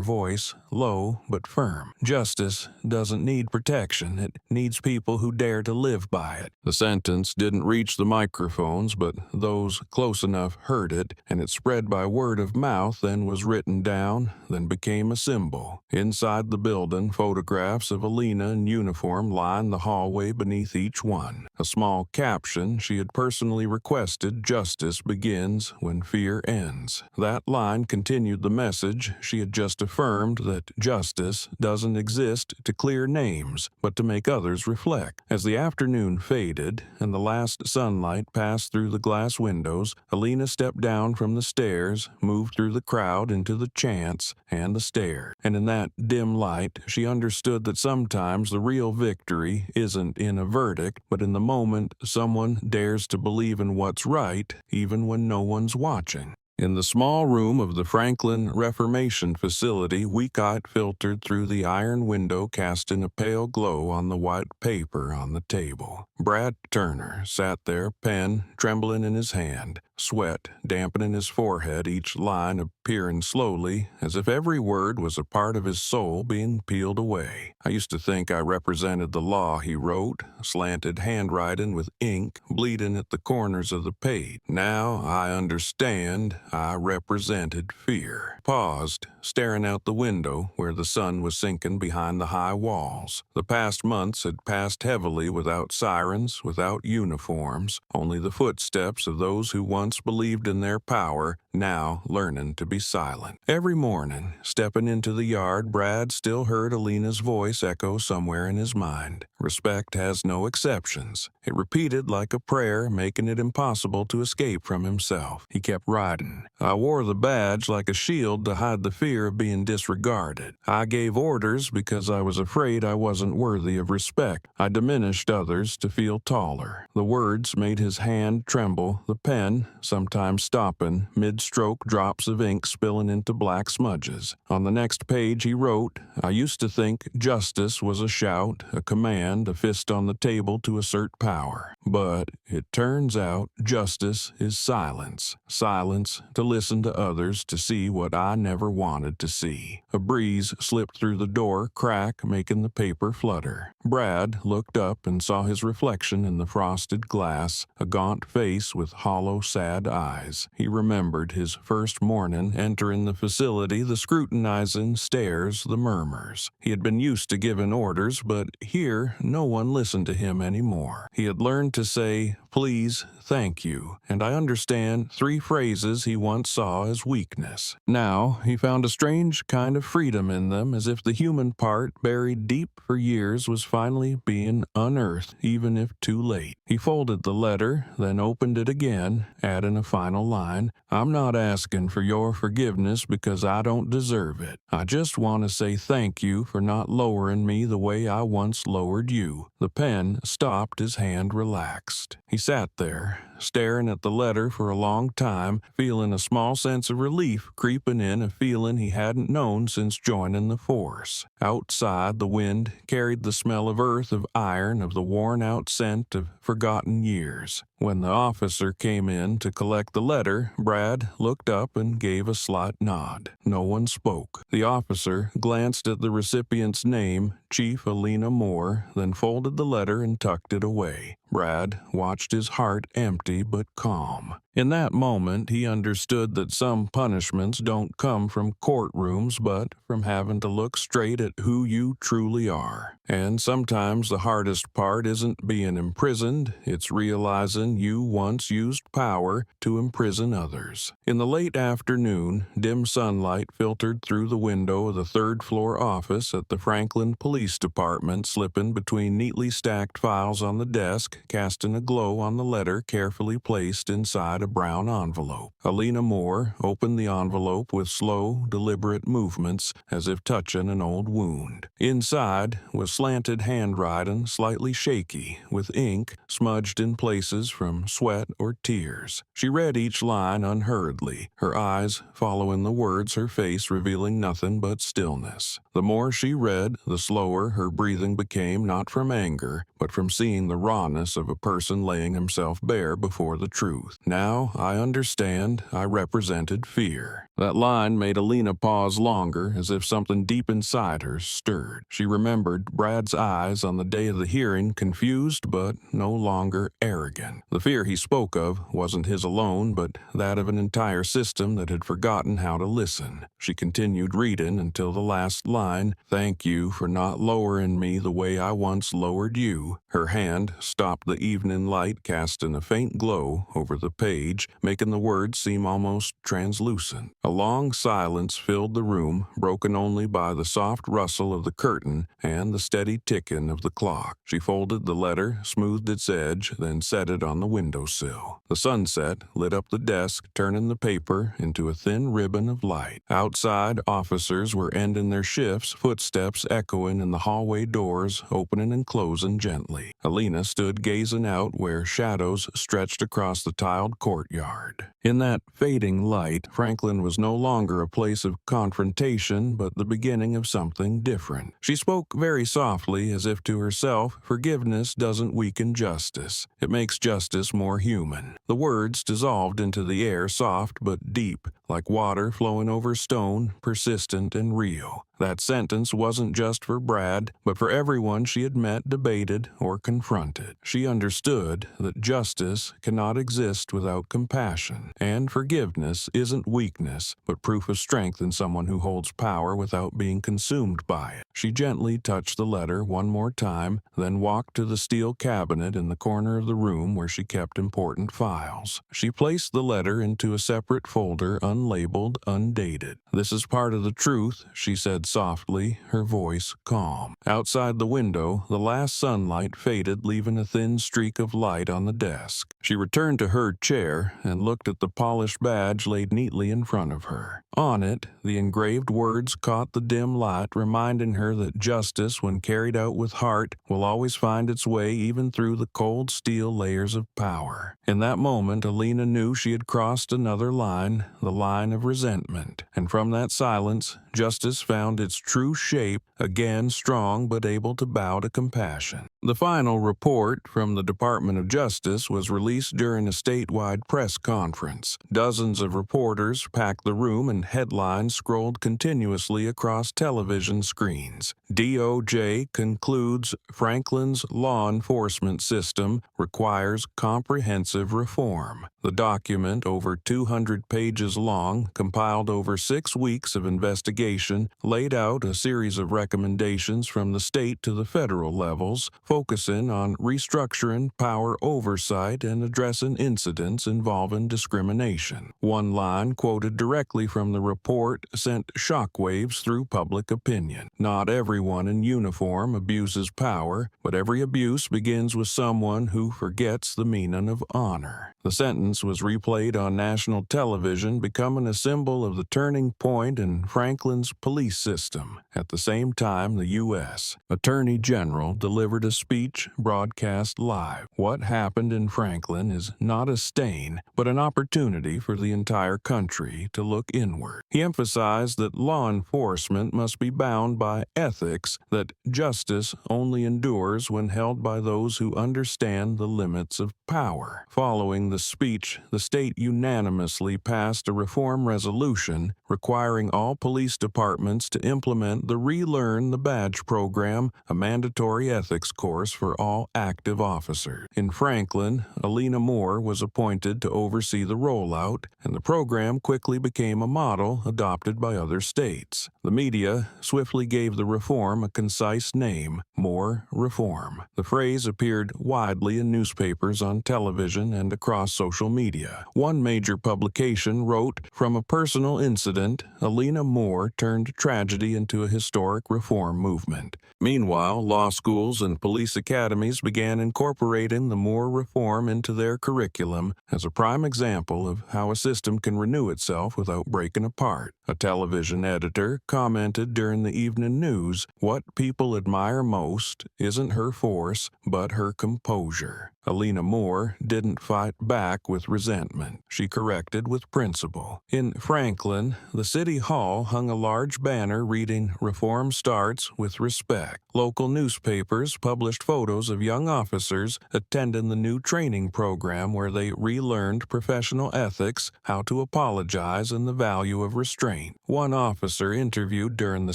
voice low but firm. "Justice doesn't need protection. It needs people who dare to live by it." The sentence didn't reach the microphones, but those close enough heard it, and it spread by word of mouth, then was written down, then became a symbol. Inside the building, photographs of Alina in uniform lined the hallway beneath each one. A small caption she had personally requested: "Justice begins when fear ends." That line continued the message she had just affirmed, that justice doesn't exist to clear names, but to make others reflect. As the afternoon faded and the last sunlight passed through the glass windows, Alina stepped down from the stairs, moved through the crowd into the chants and the stairs. And in that dim light, she understood that sometimes the real victory isn't in a verdict, but in the moment someone dares to believe in what's right, even when no one's watching. In the small room of the Franklin Reformation Facility, weak light filtered through the iron window, casting a pale glow on the white paper on the table. Brad Turner sat there, pen trembling in his hand, sweat dampening his forehead, each line appearing slowly, as if every word was a part of his soul being peeled away. "I used to think I represented the law," he wrote, slanted handwriting with ink bleeding at the corners of the page. "Now I understand I represented fear." Paused, staring out the window where the sun was sinking behind the high walls. The past months had passed heavily, without sirens, without uniforms, only the footsteps of those who once believed in their power, now learning to be silent. Every morning, stepping into the yard, Brad still heard Alina's voice echo somewhere in his mind. Respect has no exceptions. It repeated like a prayer, making it impossible to escape from himself. He kept writing. "I wore the badge like a shield to hide the fear of being disregarded. I gave orders because I was afraid I wasn't worthy of respect. I diminished others to feel taller." The words made his hand tremble, the pen sometimes stopping, mid-stroke, drops of ink spilling into black smudges. On the next page he wrote, "I used to think justice was a shout, a command, a fist on the table to assert power. But it turns out justice is silence. Silence to listen to others, to see what I never wanted to see." A breeze slipped through the door crack, making the paper flutter. Brad looked up and saw his reflection in the frosted glass, a gaunt face with hollow, sad eyes. He remembered his first morning entering the facility, the scrutinizing stares, the murmurs. He had been used to giving orders, but here no one listened to him anymore. He had learned to say, "Please, thank you," and "I understand," 3 phrases he once saw as weakness. Now he found a strange kind of freedom in them, as if the human part, buried deep for years, was finally being unearthed, even if too late. He folded the letter, then opened it again, adding a final line, "I'm not asking for your forgiveness because I don't deserve it. I just want to say thank you for not lowering me the way I once lowered you." The pen stopped, his hand relaxed. He sat there, staring at the letter for a long time, feeling a small sense of relief creeping in, a feeling he hadn't known since joining the force. Outside, the wind carried the smell of earth, of iron, of the worn-out scent of forgotten years. When the officer came in to collect the letter, Brad looked up and gave a slight nod. No one spoke. The officer glanced at the recipient's name, Chief Alina Moore, then folded the letter and tucked it away. Brad watched, his heart empty but calm. In that moment, he understood that some punishments don't come from courtrooms, but from having to look straight at who you truly are. And sometimes the hardest part isn't being imprisoned, it's realizing you once used power to imprison others. In the late afternoon, dim sunlight filtered through the window of the third-floor office at the Franklin Police Department, slipping between neatly stacked files on the desk, casting a glow on the letter carefully placed inside a a brown envelope. Alina Moore opened the envelope with slow, deliberate movements, as if touching an old wound. Inside was slanted handwriting, slightly shaky, with ink smudged in places from sweat or tears. She read each line unhurriedly, her eyes following the words, her face revealing nothing but stillness. The more she read, the slower her breathing became, not from anger, but from seeing the rawness of a person laying himself bare before the truth. Now I understand I represented fear. That line made Alina pause longer, as if something deep inside her stirred. She remembered Brad's eyes on the day of the hearing, confused but no longer arrogant. The fear he spoke of wasn't his alone, but that of an entire system that had forgotten how to listen. She continued reading until the last line, "Thank you for not lowering me the way I once lowered you." Her hand stopped the evening light, casting a faint glow over the page, making the words seem almost translucent. A long silence filled the room, broken only by the soft rustle of the curtain and the steady ticking of the clock. She folded the letter, smoothed its edge, then set it on the windowsill. The sunset lit up the desk, turning the paper into a thin ribbon of light. Outside, officers were ending their shifts, footsteps echoing in the hallway doors, opening and closing gently. Alina stood gazing out where shadows stretched across the tiled courtyard. In that fading light, Franklin was no longer a place of confrontation, but the beginning of something different. She spoke very softly, as if to herself, "Forgiveness doesn't weaken justice. It makes justice more human." The words dissolved into the air, soft but deep, like water flowing over stone, persistent and real. That sentence wasn't just for Brad, but for everyone she had met, debated, or confronted. She understood that justice cannot exist without compassion, and forgiveness isn't weakness, but proof of strength in someone who holds power without being consumed by it. She gently touched the letter one more time, then walked to the steel cabinet in the corner of the room where she kept important files. She placed the letter into a separate folder, unlabeled, undated. "This is part of the truth," she said softly, her voice calm. Outside the window, the last sunlight faded, leaving a thin streak of light on the desk. She returned to her chair and looked at the polished badge laid neatly in front of her. On it, the engraved words caught the dim light, reminding her that justice, when carried out with heart, will always find its way even through the cold steel layers of power. In that moment, Alina knew she had crossed another line, the line of resentment, and from that silence, justice found its true shape, again strong but able to bow to compassion. The final report from the Department of Justice was released during a statewide press conference. Dozens of reporters packed the room and headlines scrolled continuously across television screens. DOJ concludes Franklin's law enforcement system requires comprehensive reform. The document, over 200 pages long, compiled over 6 weeks of investigation, laid out a series of recommendations from the state to the federal levels, focusing on restructuring power oversight and addressing incidents involving discrimination. One line quoted directly from the report sent shockwaves through public opinion. "Not everyone in uniform abuses power, but every abuse begins with someone who forgets the meaning of honor." The sentence was replayed on national television, becoming a symbol of the turning point in Franklin's police system. At the same time, the U.S. Attorney General delivered a speech broadcast live. What happened in Franklin is not a stain, but an opportunity for the entire country to look inward. He emphasized that law enforcement must be bound by ethics, that justice only endures when held by those who understand the limits of power. Following the speech, the state unanimously passed a reform resolution requiring all police departments to implement the Relearn the Badge program, a mandatory ethics course for all active officers. In Franklin, Alina Moore was appointed to oversee the rollout, and the program quickly became a model adopted by other states. The media swiftly gave the reform a concise name: more reform. The phrase appeared widely in newspapers, on television, and across social media. One major publication wrote, "From a personal incident, Alina Moore turned tragedy into a historic reform movement." Meanwhile, law schools and police academies began incorporating the Moore reform into their curriculum as a prime example of how a system can renew itself without breaking apart. A television editor commented during the evening news, "What people admire most isn't her force, but her composure." Alina Moore didn't fight back with resentment. She corrected with principle. In Franklin, the city hall hung a large banner reading, "Reform starts with respect." Local newspapers published photos of young officers attending the new training program where they relearned professional ethics, how to apologize, and the value of restraint. One officer interviewed during the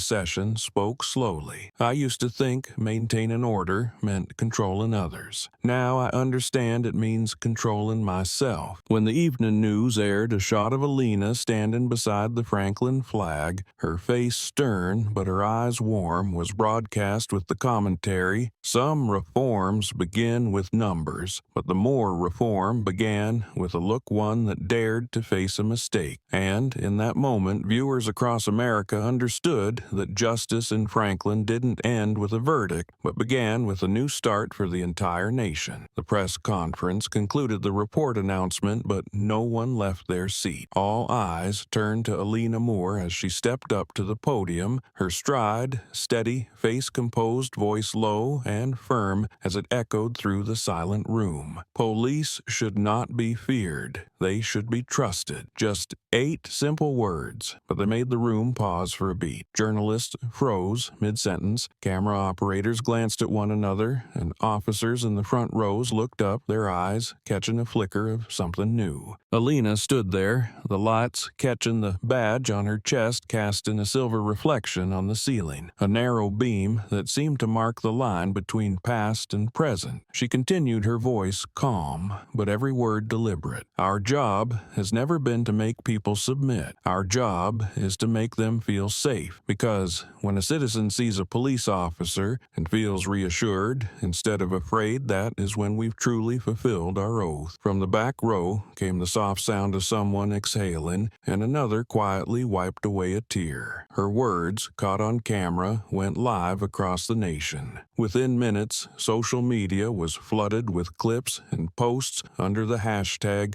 session spoke slowly. "I used to think maintaining order meant controlling others. Now I understand it means controlling myself." When the evening news aired a shot of Alina standing beside the Franklin flag, her face stern but her eyes warm, was broadcast with the commentary, "Some reforms begin with numbers, but the Moore reform began with a look, one that dared to face a mistake." And in that moment, viewers across America understood that justice in Franklin didn't end with a verdict, but began with a new start for the entire nation. The press conference concluded the report announcement, but no one left their seat. All eyes turned to Alina Moore as she stepped up to the podium, her stride steady, face composed, voice low and firm as it echoed through the silent room. "Police should not be feared. They should be trusted." Just 8 simple words, but they made the room pause for a beat. Journalists froze mid-sentence, camera operators glanced at one another, and officers in the front rows looked up, their eyes catching a flicker of something new. Alina stood there, the lights catching the badge on her chest, casting a silver reflection on the ceiling, a narrow beam that seemed to mark the line between past and present. She continued, her voice calm, but every word deliberate. "Our job has never been to make people submit. Our job is to make them feel safe, because when a citizen sees a police officer and feels reassured instead of afraid, that is when we've truly fulfilled our oath." From the back row came the soft sound of someone exhaling, and another quietly wiped away a tear. Her words, caught on camera, went live across the nation. Within minutes, social media was flooded with clips and posts under the hashtag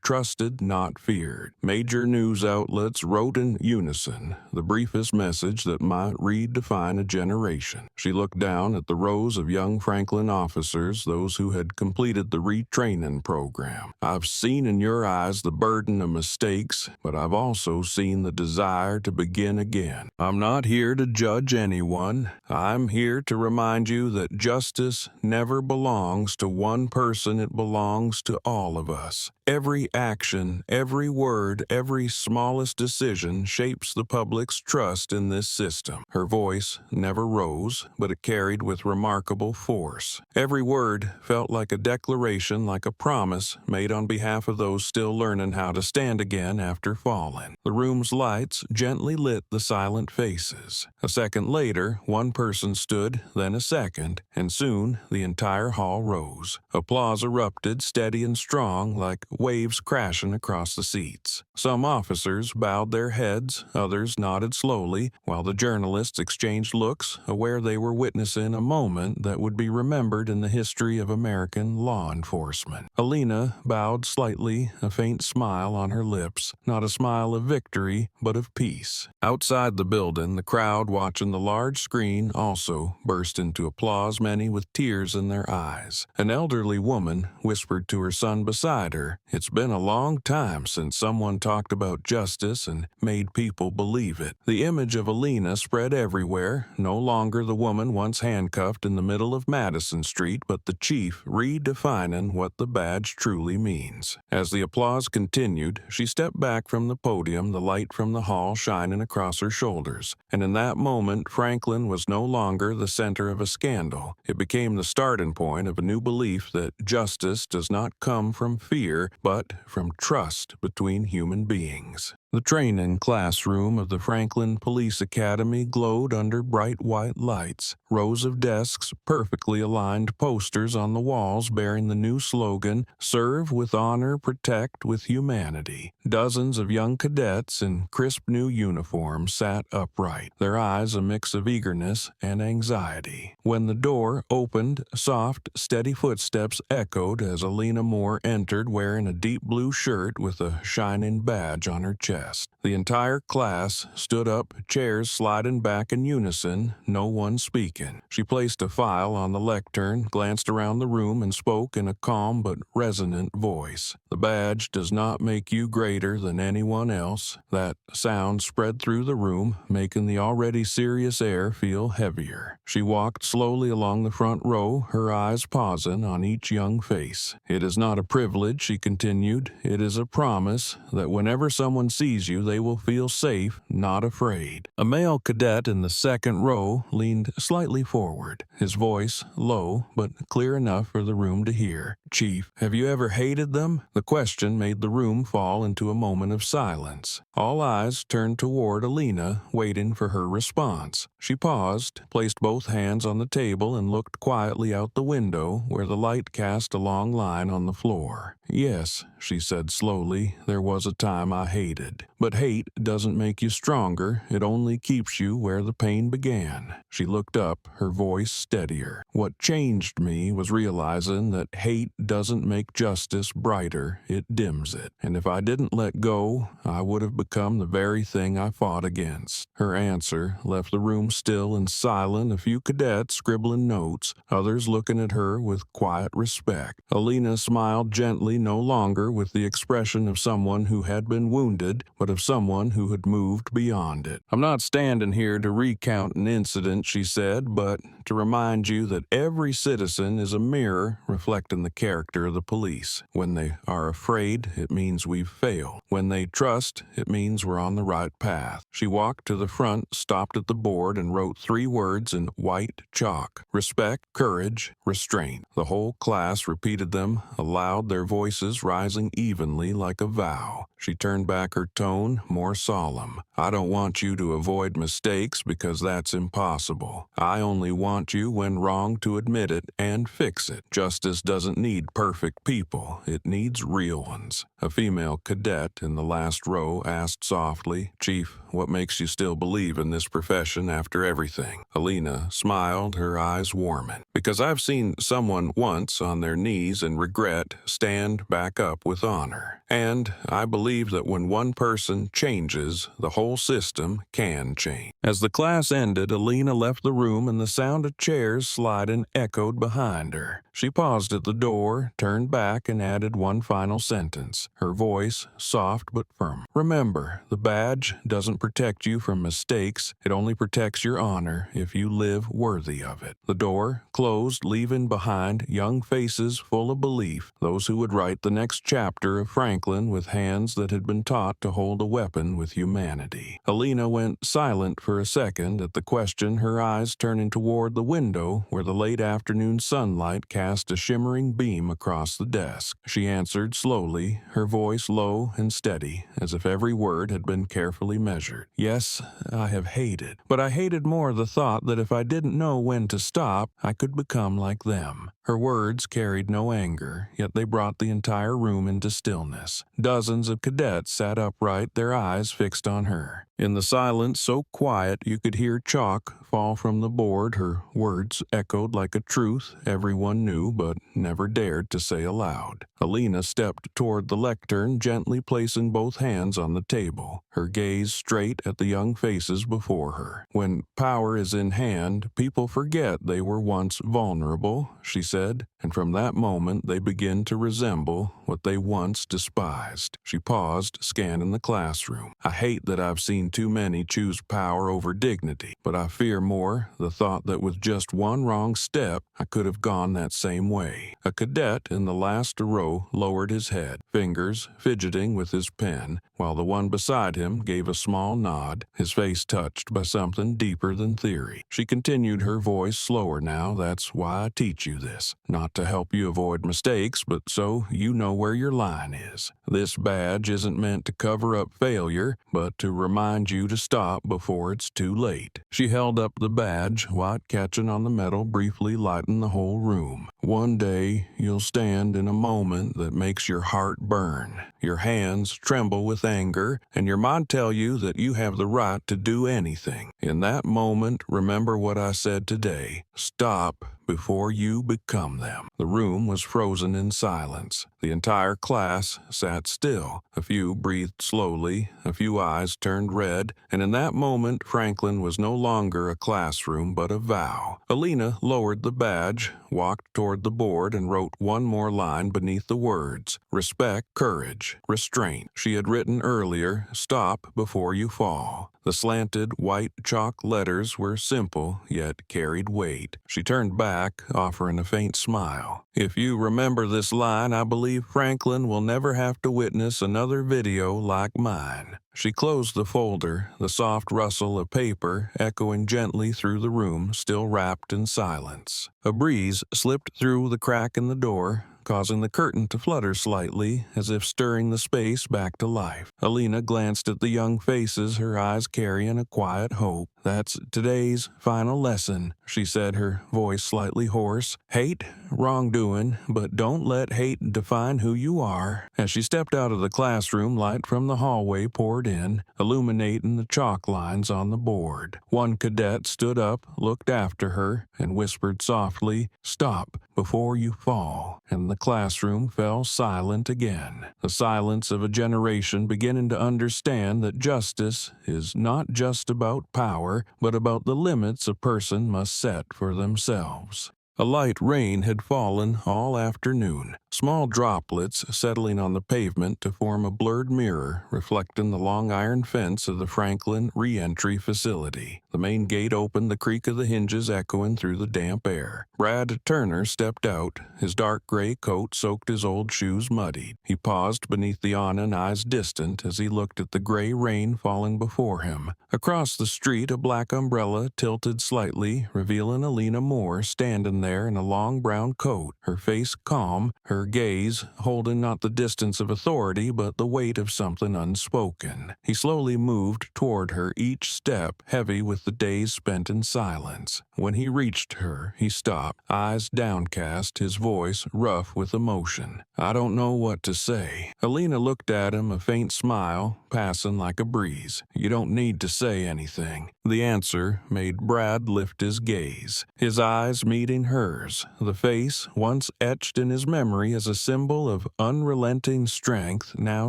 #Trusted Not Feared. Major news outlets wrote in unison, the briefest message that might redefine a generation. She looked down at the rows of young Franklin officers, those who had completed the retraining program. "I've seen in your eyes the burden of mistakes, but I've also seen the desire to begin again. I'm not here to judge anyone. I'm here to remind you that justice never belongs to one person, it belongs to all of us. Every action, every word, every smallest decision shapes the public's trust in this system." Her voice never rose, but it carried with remarkable force. Every word felt like a declaration, like a promise made on behalf of those still learning how to stand again after falling. The room's lights gently lit the silent faces. A second later, one person stood, then a second, and soon the entire hall rose. Applause erupted, steady and strong, like waves crashing across the seats. Some officers bowed their heads, others nodded slowly, while the journalists exchanged looks, aware they were witnessing a moment that would be remembered in the history of American law enforcement. Alina bowed slightly, a faint smile on her lips, not a smile of victory, but of peace. Outside the building, the crowd watching the large screen also burst into applause, many with tears in their eyes. An elderly woman whispered to her son beside her, "It's been a long time since someone talked about justice and made people believe it." The image of Alina spread everywhere, no longer the woman once handcuffed in the middle of Madison Street, but the chief redefining what the badge truly means. As the applause continued, she stepped back from the podium, the light from the hall shining across her shoulders. And in that moment, Franklin was no longer the center of a scandal. It became the starting point of a new belief that justice does not come from fear, but from trust between human beings. The training classroom of the Franklin Police Academy glowed under bright white lights. Rows of desks, perfectly aligned posters on the walls bearing the new slogan, "Serve with honor, protect with humanity." Dozens of young cadets in crisp new uniforms sat upright, their eyes a mix of eagerness and anxiety. When the door opened, soft, steady footsteps echoed as Alina Moore entered wearing a deep blue shirt with a shining badge on her chest. The entire class stood up, chairs sliding back in unison, no one speaking. She placed a file on the lectern, glanced around the room, and spoke in a calm but resonant voice. "The badge does not make you greater than anyone else." That sound spread through the room, making the already serious air feel heavier. She walked slowly along the front row, her eyes pausing on each young face. "It is not a privilege," she continued. "It is a promise that whenever someone sees you, they will feel safe, not afraid." A male cadet in the second row leaned slightly forward, his voice low but clear enough for the room to hear. "Chief, have you ever hated them?" The question made the room fall into a moment of silence. All eyes turned toward Alina, waiting for her response. She paused, placed both hands on the table, and looked quietly out the window where the light cast a long line on the floor. "Yes," she said slowly, "there was a time I hated. But hate doesn't make you stronger, it only keeps you where the pain began." She looked up, her voice steadier. "What changed me was realizing that hate doesn't make justice brighter, it dims it. And if I didn't let go, I would have become the very thing I fought against." Her answer left the room still and silent, a few cadets scribbling notes, others looking at her with quiet respect. Alina smiled gently, no longer with the expression of someone who had been wounded, but of someone who had moved beyond it. "I'm not standing here to recount an incident," she said, "but to remind you that every citizen is a mirror reflecting the character of the police. When they are afraid, it means we've failed. When they trust, it means we're on the right path." She walked to the front, stopped at the board, and wrote 3 words in white chalk: respect, courage, restraint. The whole class repeated them aloud, their voices rising evenly like a vow. She turned back, her tone more solemn. "I don't want you to avoid mistakes because that's impossible. I only want you, when wrong, to admit it and fix it. Justice doesn't need perfect people, it needs real ones." A female cadet in the last row asked softly, "Chief, what makes you still believe in this profession after everything?" Alina smiled, her eyes warming. "Because I've seen someone once on their knees in regret stand back up with honor. And I believe that when one person changes, the whole system can change." As the class ended, Alina left the room and the sound of chairs sliding echoed behind her. She paused at the door, turned back, and added one final sentence, her voice soft but firm. "Remember, the badge doesn't protect you from mistakes, it only protects your honor if you live worthy of it." The door closed, leaving behind young faces full of belief, those who would write the next chapter of Franklin with hands that had been taught to hold a weapon with humanity. Alina went silent for a second at the question, her eyes turning toward the window where the late afternoon sunlight cast a shimmering beam across the desk. She answered slowly, her voice low and steady, as if every word had been carefully measured. "Yes, I have hated. But I hated more the thought that if I didn't know when to stop, I could become like them." Her words carried no anger, yet they brought the entire room into stillness. Dozens of cadets sat upright, their eyes fixed on her. In the silence so quiet you could hear chalk fall from the board, her words echoed like a truth everyone knew but never dared to say aloud. Alina stepped toward the lectern, gently placing both hands on the table, her gaze straight at the young faces before her. "When power is in hand, people forget they were once vulnerable," she said, "and from that moment they begin to resemble what they once despised." She paused, scanning the classroom. "I hate that I've seen too many choose power over dignity, but I fear more the thought that with just one wrong step, I could have gone that same way." A cadet in the last row lowered his head, fingers fidgeting with his pen, while the one beside him gave a small nod, his face touched by something deep deeper than theory. She continued, her voice slower now. That's why I teach you this. Not to help you avoid mistakes, but so you know where your line is. This badge isn't meant to cover up failure, but to remind you to stop before it's too late. She held up the badge, white catching on the metal, briefly lighting the whole room. One day, you'll stand in a moment that makes your heart burn. Your hands tremble with anger, and your mind tell you that you have the right to do anything. In that moment, remember what I said today. Stop before you become them. The room was frozen in silence. The entire class sat still. A few breathed slowly, a few eyes turned red, and in that moment, Franklin was no longer a classroom but a vow. Alina lowered the badge, walked toward the board, and wrote one more line beneath the words: respect, courage, restraint. She had written earlier, stop before you fall. The slanted, white chalk letters were simple, yet carried weight. She turned back, offering a faint smile. If you remember this line, I believe Franklin will never have to witness another video like mine. She closed the folder, the soft rustle of paper echoing gently through the room, still wrapped in silence. A breeze slipped through the crack in the door, causing the curtain to flutter slightly, as if stirring the space back to life. Alina glanced at the young faces, her eyes carrying a quiet hope. That's today's final lesson, she said, her voice slightly hoarse. Hate, wrongdoing, but don't let hate define who you are. As she stepped out of the classroom, light from the hallway poured in, illuminating the chalk lines on the board. One cadet stood up, looked after her, and whispered softly, "Stop before you fall." And the classroom fell silent again. The silence of a generation beginning to understand that justice is not just about power, but about the limits a person must set for themselves. A light rain had fallen all afternoon, small droplets settling on the pavement to form a blurred mirror reflecting the long iron fence of the Franklin re-entry facility. The main gate opened, the creak of the hinges echoing through the damp air. Brad Turner stepped out, his dark gray coat soaked, his old shoes muddied. He paused beneath the awning, eyes distant, as he looked at the gray rain falling before him. Across the street, a black umbrella tilted slightly, revealing Alina Moore standing there in a long brown coat, her face calm, her gaze holding not the distance of authority but the weight of something unspoken. He slowly moved toward her, each step heavy with the days spent in silence. When he reached her, he stopped, eyes downcast, his voice rough with emotion. "I don't know what to say." Alina looked at him, a faint smile passing like a breeze. "You don't need to say anything." The answer made Brad lift his gaze, his eyes meeting hers. The face, once etched in his memory as a symbol of unrelenting strength, now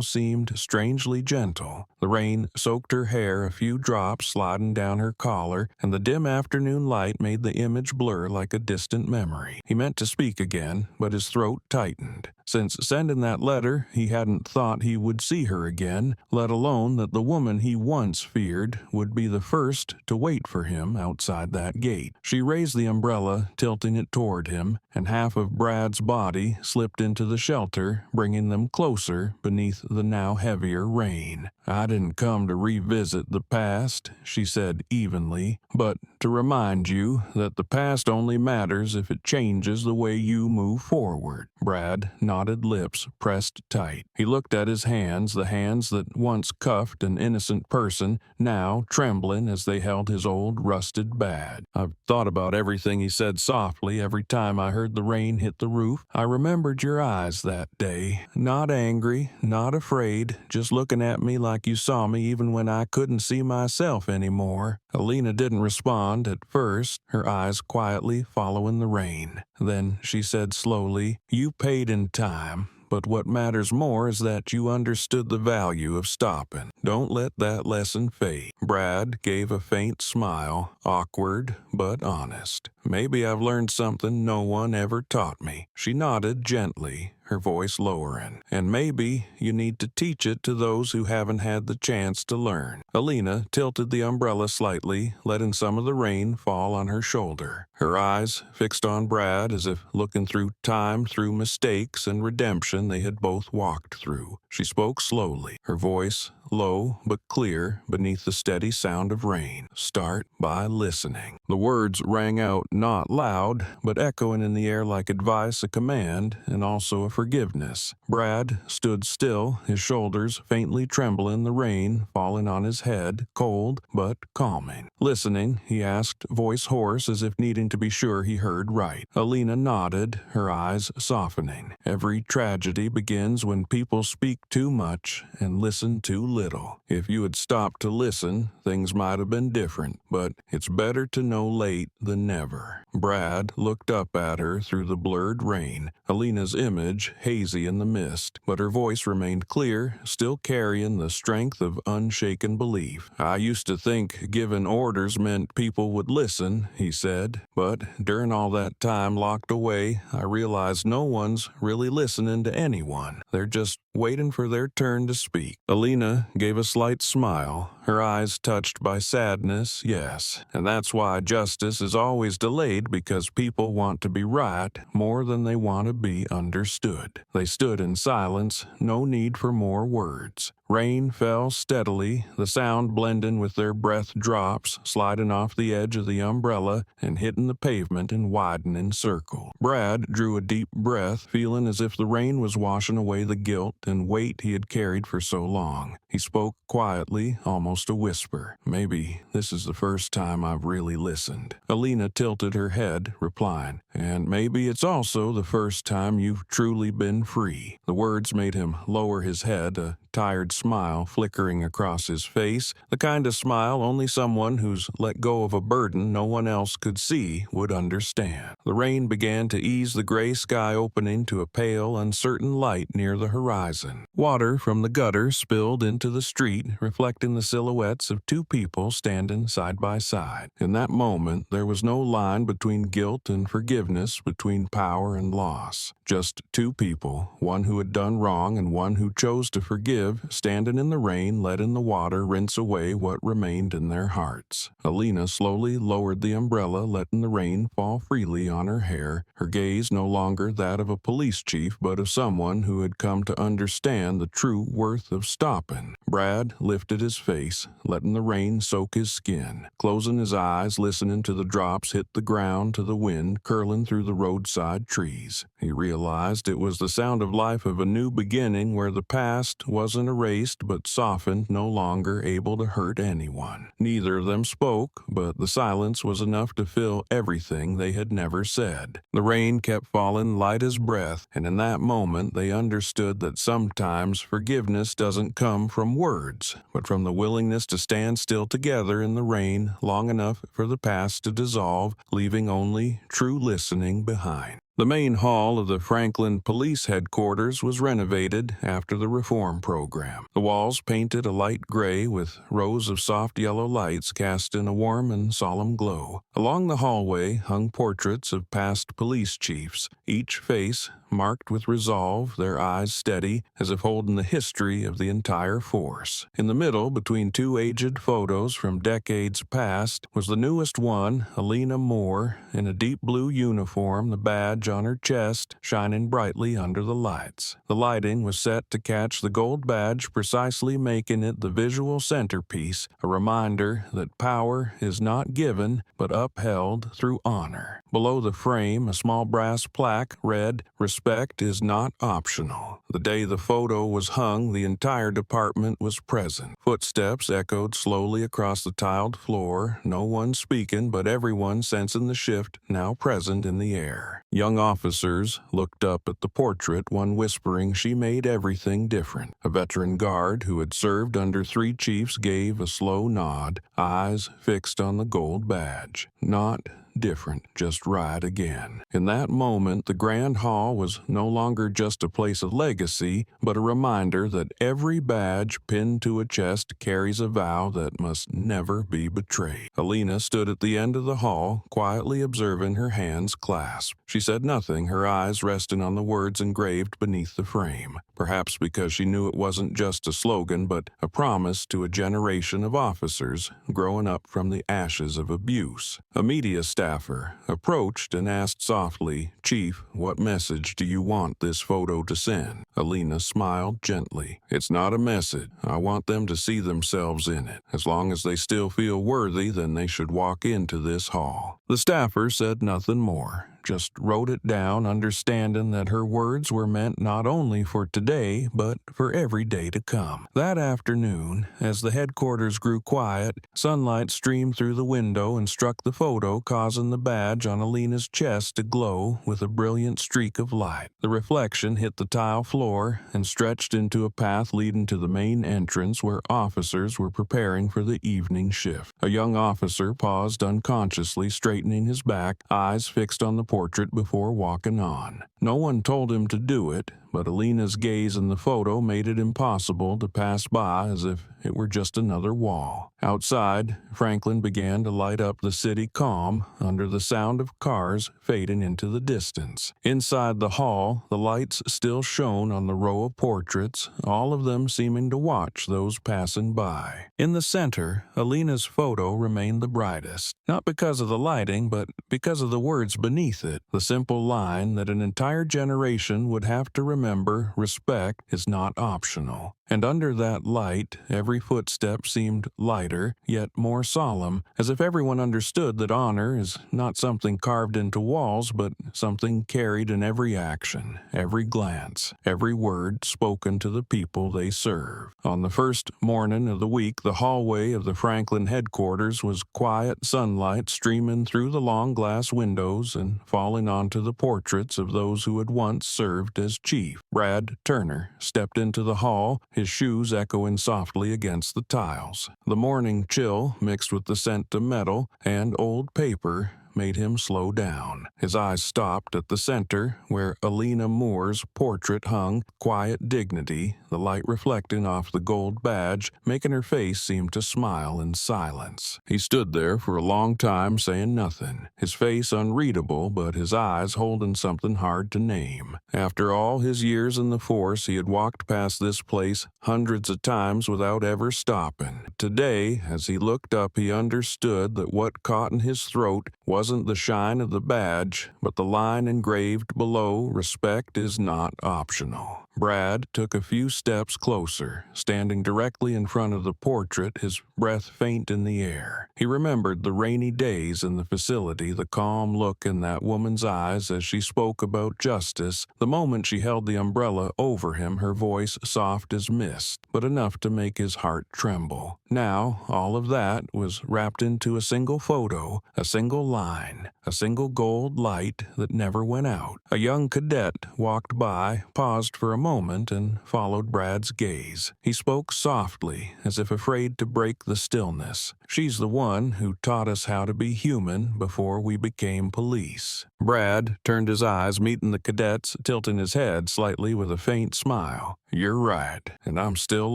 seemed strangely gentle. The rain soaked her hair, a few drops sliding down her collar, and the dim afternoon light made the image blur like a distant memory. He meant to speak again, but his throat tightened. Since sending that letter, he hadn't thought he would see her again, let alone that the woman he once feared would be the first to wait for him outside that gate. She raised the umbrella, tilting it toward him, and half of Brad's body slipped into the shelter, bringing them closer beneath the now heavier rain. "I didn't come to revisit the past," she said evenly, "but to remind you that the past only matters if it changes the way you move forward." Brad, knotted lips pressed tight. He looked at his hands, the hands that once cuffed an innocent person, now trembling as they held his old rusted badge. "I've thought about everything he said softly every time I heard the rain hit the roof. I remembered your eyes that day. Not angry, not afraid, just looking at me like you saw me even when I couldn't see myself anymore." Alina didn't respond at first, her eyes quietly following the rain. Then she said slowly, "You paid in time. But what matters more is that you understood the value of stopping. Don't let that lesson fade." Brad gave a faint smile, awkward but honest. "Maybe I've learned something no one ever taught me." She nodded gently, her voice lowering. "And maybe you need to teach it to those who haven't had the chance to learn." Alina tilted the umbrella slightly, letting some of the rain fall on her shoulder. Her eyes fixed on Brad as if looking through time, through mistakes and redemption they had both walked through. She spoke slowly, her voice low but clear beneath the steady sound of rain. "Start by listening." The words rang out not loud, but echoing in the air like advice, a command, and also a forgiveness. Brad stood still, his shoulders faintly trembling, the rain falling on his head, cold but calming. "Listening?" he asked, voice hoarse as if needing to be sure he heard right. Alina nodded, her eyes softening. "Every tragedy begins when people speak too much and listen too little. If you had stopped to listen, things might have been different, but it's better to know late than never." Brad looked up at her through the blurred rain, Alina's image hazy in the mist, but her voice remained clear, still carrying the strength of unshaken belief. "I used to think giving orders meant people would listen," he said, "but during all that time locked away, I realized no one's really listening to anyone. They're just waiting for their turn to speak." Alina gave a slight smile, her eyes touched by sadness. "Yes, and that's why justice is always delayed, because people want to be right more than they want to be understood." They stood in silence, no need for more words. Rain fell steadily, the sound blending with their breath drops, sliding off the edge of the umbrella and hitting the pavement in widening circle. Brad drew a deep breath, feeling as if the rain was washing away the guilt and weight he had carried for so long. He spoke quietly, almost a whisper. "Maybe this is the first time I've really listened." Alina tilted her head, replying, "And maybe it's also the first time you've truly been free." The words made him lower his head, a tired smile flickering across his face, the kind of smile only someone who's let go of a burden no one else could see would understand. The rain began to ease, the gray sky opening to a pale, uncertain light near the horizon. Water from the gutter spilled into the street, reflecting the silhouettes of two people standing side by side. In that moment, there was no line between guilt and forgiveness, between power and loss. Just two people, one who had done wrong and one who chose to forgive, standing in the rain, letting the water rinse away what remained in their hearts. Alina slowly lowered the umbrella, letting the rain fall freely on her hair, her gaze no longer that of a police chief, but of someone who had come to understand the true worth of stopping. Brad lifted his face, letting the rain soak his skin, closing his eyes, listening to the drops hit the ground, to the wind curling through the roadside trees. He realized it was the sound of life, of a new beginning where the past wasn't erased but softened, no longer able to hurt anyone. Neither of them spoke, but the silence was enough to fill everything they had never said. The rain kept falling light as breath, and in that moment they understood that sometimes forgiveness doesn't come from words, but from the willingness to stand still together in the rain long enough for the past to dissolve, leaving only true listening behind. The main hall of the Franklin Police Headquarters was renovated after the reform program. The walls painted a light gray with rows of soft yellow lights cast in a warm and solemn glow. Along the hallway hung portraits of past police chiefs, each face marked with resolve, their eyes steady, as if holding the history of the entire force. In the middle, between two aged photos from decades past, was the newest one, Alina Moore, in a deep blue uniform, the badge on her chest shining brightly under the lights. The lighting was set to catch the gold badge, precisely making it the visual centerpiece, a reminder that power is not given but upheld through honor. Below the frame, a small brass plaque read, "Respect is not optional." The day the photo was hung, the entire department was present. Footsteps echoed slowly across the tiled floor, no one speaking, but everyone sensing the shift now present in the air. Young officers looked up at the portrait, one whispering she made everything different. A veteran guard who had served under 3 chiefs gave a slow nod, eyes fixed on the gold badge. "Not different, just right again. In that moment, the Grand Hall was no longer just a place of legacy, but a reminder that every badge pinned to a chest carries a vow that must never be betrayed. Alina stood at the end of the hall, quietly observing her hands clasped. She said nothing, her eyes resting on the words engraved beneath the frame, perhaps because she knew it wasn't just a slogan, but a promise to a generation of officers growing up from the ashes of abuse. A media staffer approached and asked softly, "Chief, what message do you want this photo to send?" Alina smiled gently. "It's not a message. I want them to see themselves in it. As long as they still feel worthy, then they should walk into this hall." The staffer said nothing more, just wrote it down, understanding that her words were meant not only for today, but for every day to come. That afternoon, as the headquarters grew quiet, sunlight streamed through the window and struck the photo, causing the badge on Alina's chest to glow with a brilliant streak of light. The reflection hit the tile floor and stretched into a path leading to the main entrance where officers were preparing for the evening shift. A young officer paused unconsciously, straightening his back, eyes fixed on the portrait before walking on. No one told him to do it, but Alina's gaze in the photo made it impossible to pass by as if it were just another wall. Outside, Franklin began to light up the city calm under the sound of cars fading into the distance. Inside the hall, the lights still shone on the row of portraits, all of them seeming to watch those passing by. In the center, Alina's photo remained the brightest, not because of the lighting, but because of the words beneath it, the simple line that an entire generation would have to remember: respect is not optional. And under that light, every footstep seemed lighter, yet more solemn, as if everyone understood that honor is not something carved into walls, but something carried in every action, every glance, every word spoken to the people they serve. On the first morning of the week, the hallway of the Franklin headquarters was quiet, sunlight streaming through the long glass windows and falling onto the portraits of those who had once served as chief. Brad Turner stepped into the hall, his shoes echoing softly against the tiles. The morning chill, mixed with the scent of metal and old paper, made him slow down. His eyes stopped at the center, where Alina Moore's portrait hung, quiet dignity, the light reflecting off the gold badge, making her face seem to smile in silence. He stood there for a long time, saying nothing, his face unreadable, but his eyes holding something hard to name. After all his years in the force, he had walked past this place hundreds of times without ever stopping. Today, as he looked up, he understood that what caught in his throat wasn't the shine of the badge, but the line engraved below: "Respect is not optional." Brad took a few steps closer, standing directly in front of the portrait, his breath faint in the air. He remembered the rainy days in the facility, the calm look in that woman's eyes as she spoke about justice, the moment she held the umbrella over him, her voice soft as mist, but enough to make his heart tremble. Now, all of that was wrapped into a single photo, a single line, a single gold light that never went out. A young cadet walked by, paused for a moment, and followed Brad's gaze. He spoke softly, as if afraid to break the stillness. "She's the one who taught us how to be human before we became police." Brad turned his eyes, meeting the cadet's, tilting his head slightly with a faint smile. "You're right, and I'm still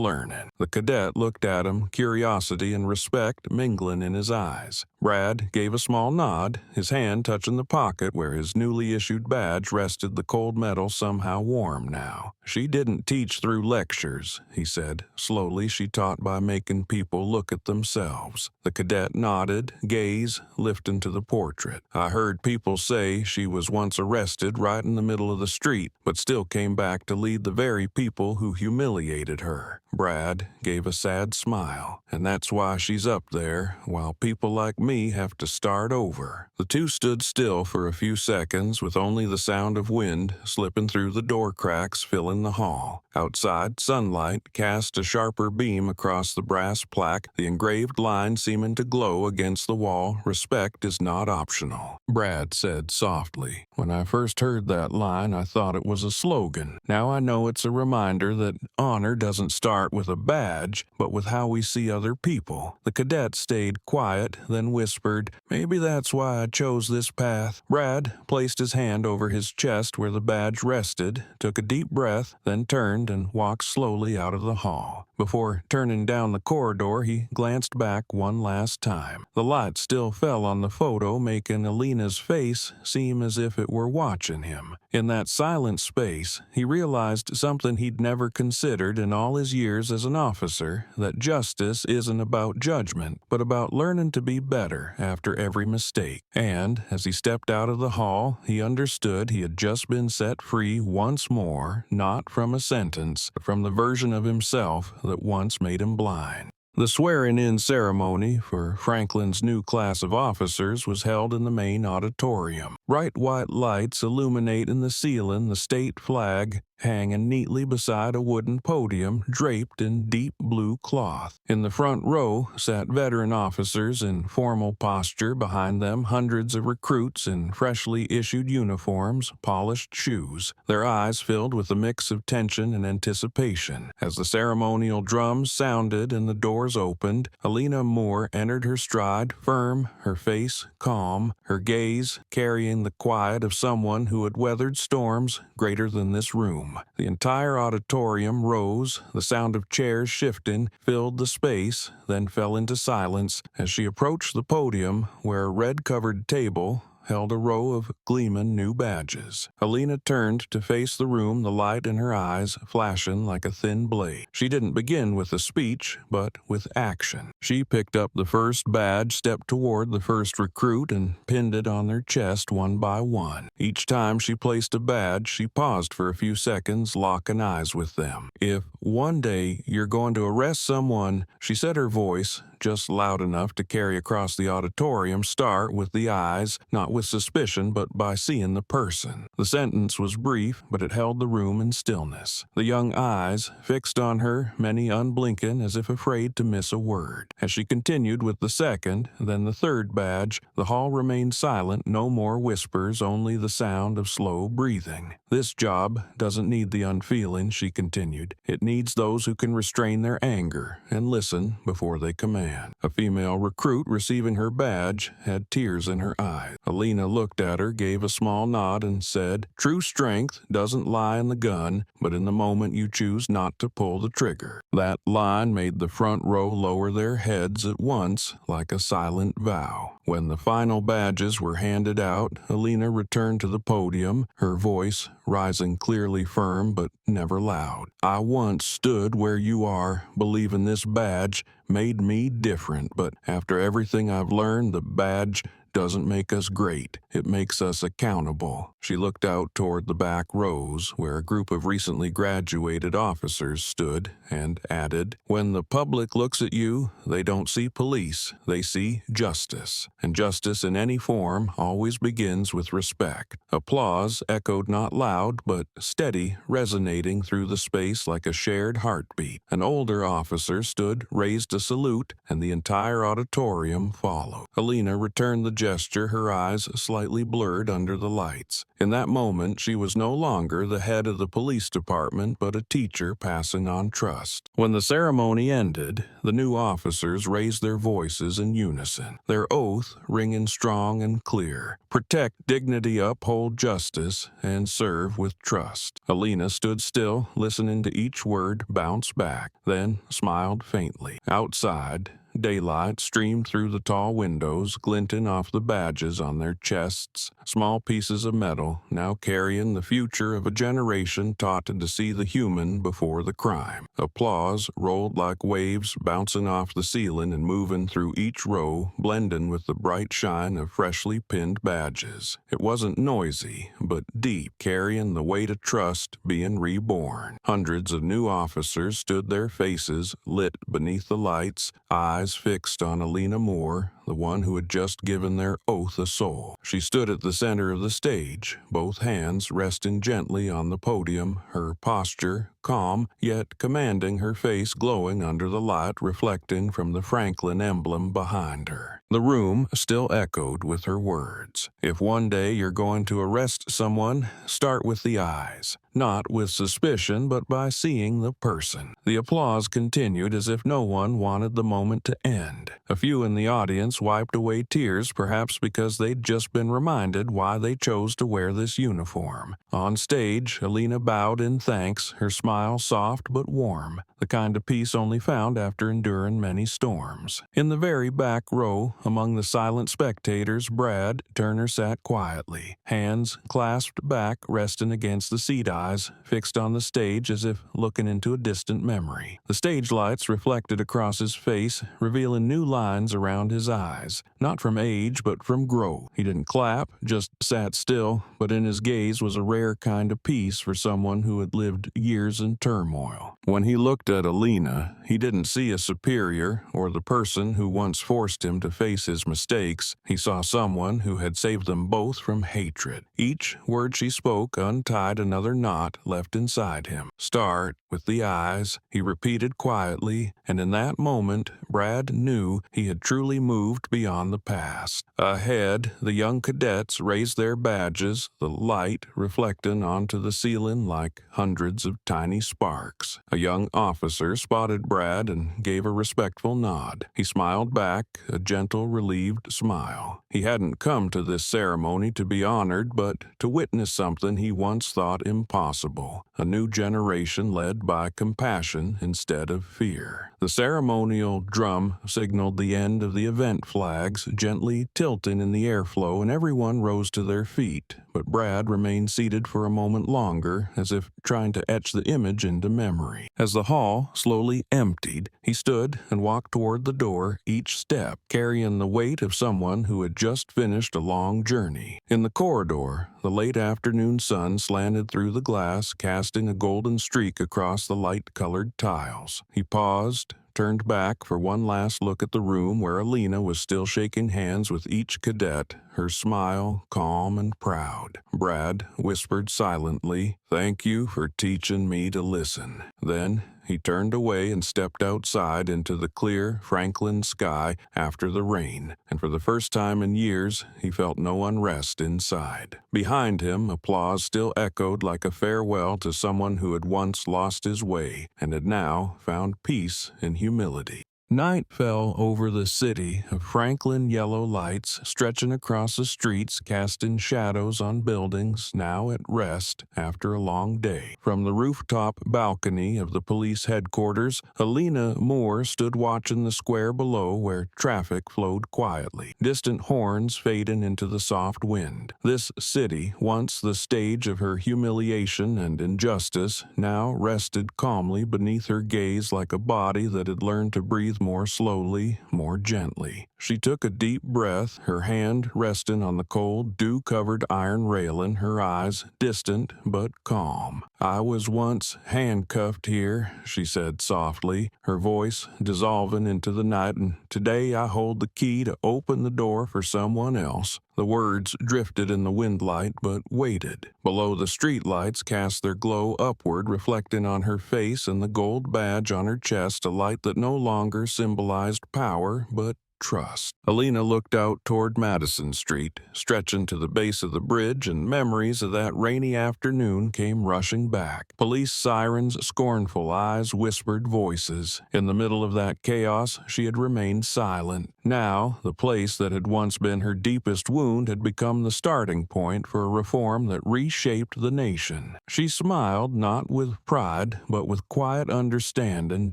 learning." The cadet looked at him, curiosity and respect mingling in his eyes. Brad gave a small nod, his hand touching the pocket where his newly issued badge rested, the cold metal somehow warm now. "She didn't teach through lectures," he said. "Slowly she taught by making people look at themselves." The cadet nodded, gaze lifting to the portrait. "I heard people say she was once arrested right in the middle of the street, but still came back to lead the very people who humiliated her." Brad gave a sad smile. "And that's why she's up there, while people like me have to start over." The two stood still for a few seconds, with only the sound of wind slipping through the door cracks filling the hall. Outside, sunlight cast a sharper beam across the brass plaque, the engraved line seeming to glow against the wall: "Respect is not optional." Brad said softly, "When I first heard that line, I thought it was a slogan. Now I know it's a reminder that honor doesn't start with a badge, but with how we see other people." The cadet stayed quiet, then whispered, "Maybe that's why I chose chose this path. Brad placed his hand over his chest where the badge rested, took a deep breath, then turned and walked slowly out of the hall. Before turning down the corridor, he glanced back one last time. The light still fell on the photo, making Alina's face seem as if it were watching him. In that silent space, he realized something he'd never considered in all his years as an officer, that justice isn't about judgment, but about learning to be better after every mistake. And, as he stepped out of the hall, he understood he had just been set free once more, not from a sentence, but from the version of himself that once made him blind. The swearing-in ceremony for Franklin's new class of officers was held in the main auditorium. Bright white lights illuminating the ceiling, the state flag hanging neatly beside a wooden podium draped in deep blue cloth. In the front row sat veteran officers in formal posture, behind them hundreds of recruits in freshly issued uniforms, polished shoes, their eyes filled with a mix of tension and anticipation. As the ceremonial drums sounded and the doors opened, Alina Moore entered her stride, firm, her face calm, her gaze carrying the quiet of someone who had weathered storms greater than this room. The entire auditorium rose, the sound of chairs shifting filled the space, then fell into silence as she approached the podium where a red-covered table held a row of gleaming new badges. Alina turned to face the room, the light in her eyes flashing like a thin blade. She didn't begin with a speech, but with action. She picked up the first badge, stepped toward the first recruit, and pinned it on their chest one by one. Each time she placed a badge, she paused for a few seconds, locking eyes with them. "If one day you're going to arrest someone," she said, her voice just loud enough to carry across the auditorium, "start with the eyes, not with suspicion, but by seeing the person." The sentence was brief, but it held the room in stillness. The young eyes fixed on her, many unblinking, as if afraid to miss a word. As she continued with the second, then the third badge, the hall remained silent, no more whispers, only the sound of slow breathing. "This job doesn't need the unfeeling," she continued. "It needs those who can restrain their anger and listen before they command." A female recruit receiving her badge had tears in her eyes. Alina looked at her, gave a small nod, and said, "True strength doesn't lie in the gun, but in the moment you choose not to pull the trigger." That line made the front row lower their heads at once, like a silent vow. When the final badges were handed out, Alina returned to the podium, her voice rising clearly firm but never loud. "I once stood where you are, believing this badge made me different, but after everything I've learned, the badge doesn't make us great. It makes us accountable." She looked out toward the back rows, where a group of recently graduated officers stood, and added, "When the public looks at you, they don't see police, they see justice. And justice in any form always begins with respect." Applause echoed not loud, but steady, resonating through the space like a shared heartbeat. An older officer stood, raised a salute, and the entire auditorium followed. Alina returned the gesture, her eyes slightly blurred under the lights. In that moment, she was no longer the head of the police department, but a teacher passing on trust. When the ceremony ended, the new officers raised their voices in unison, their oath ringing strong and clear: "Protect dignity, uphold justice, and serve with trust." Alina stood still, listening to each word bounce back, then smiled faintly. Outside, daylight streamed through the tall windows, glinting off the badges on their chests, small pieces of metal now carrying the future of a generation taught to see the human before the crime. Applause rolled like waves, bouncing off the ceiling and moving through each row, blending with the bright shine of freshly pinned badges. It wasn't noisy, but deep, carrying the weight of trust being reborn. Hundreds of new officers stood, their faces lit beneath the lights, eyes fixed on Alina Moore, the one who had just given their oath a soul. She stood at the center of the stage, both hands resting gently on the podium, her posture calm, yet commanding, her face glowing under the light reflecting from the Franklin emblem behind her. The room still echoed with her words. "If one day you're going to arrest someone, start with the eyes. Not with suspicion, but by seeing the person." The applause continued as if no one wanted the moment to end. A few in the audience audience wiped away tears, perhaps because they'd just been reminded why they chose to wear this uniform. On stage, Alina bowed in thanks, her smile soft but warm, the kind of peace only found after enduring many storms. In the very back row, among the silent spectators, Brad Turner sat quietly, hands clasped back, resting against the seat eyes, fixed on the stage as if looking into a distant memory. The stage lights reflected across his face, revealing new lines around his eyes, not from age but from growth. He didn't clap, just sat still, but in his gaze was a rare kind of peace for someone who had lived years in turmoil. When he looked at Alina, he didn't see a superior or the person who once forced him to face his mistakes. He saw someone who had saved them both from hatred. Each word she spoke untied another knot left inside him. "Start with the eyes," he repeated quietly, and in that moment, Brad knew he had truly moved beyond the past. Ahead, the young cadets raised their badges, the light reflecting onto the ceiling like hundreds of tiny sparks. A young officer spotted Brad and gave a respectful nod. He smiled back, a gentle, relieved smile. He hadn't come to this ceremony to be honored, but to witness something he once thought impossible. A new generation led by compassion instead of fear. The ceremonial drum signaled the end of the event flags, gently tilting in the airflow, and everyone rose to their feet. But Brad remained seated for a moment longer, as if trying to etch the image into memory. As the hall slowly emptied, he stood and walked toward the door, each step carrying the weight of someone who had just finished a long journey. In the corridor, the late afternoon sun slanted through the glass, casting a golden streak across the light-colored tiles. He paused, turned back for one last look at the room where Alina was still shaking hands with each cadet, her smile calm and proud. Brad whispered silently, "Thank you for teaching me to listen." Then he turned away and stepped outside into the clear Franklin sky after the rain, and for the first time in years, he felt no unrest inside. Behind him, applause still echoed like a farewell to someone who had once lost his way and had now found peace in humility. Night fell over the city, of Franklin yellow lights stretching across the streets, casting shadows on buildings now at rest after a long day. From the rooftop balcony of the police headquarters, Alina Moore stood watching the square below where traffic flowed quietly, distant horns fading into the soft wind. This city, once the stage of her humiliation and injustice, now rested calmly beneath her gaze like a body that had learned to breathe more slowly, more gently. She took a deep breath, her hand resting on the cold, dew-covered iron railing, her eyes distant but calm. "I was once handcuffed here," she said softly, her voice dissolving into the night, "and today I hold the key to open the door for someone else." The words drifted in the windlight, but waited. Below, the streetlights cast their glow upward, reflecting on her face and the gold badge on her chest, a light that no longer symbolized power, but trust. Alina looked out toward Madison Street, stretching to the base of the bridge, and memories of that rainy afternoon came rushing back. Police sirens, scornful eyes, whispered voices. In the middle of that chaos, she had remained silent. Now, the place that had once been her deepest wound had become the starting point for a reform that reshaped the nation. She smiled, not with pride, but with quiet understanding.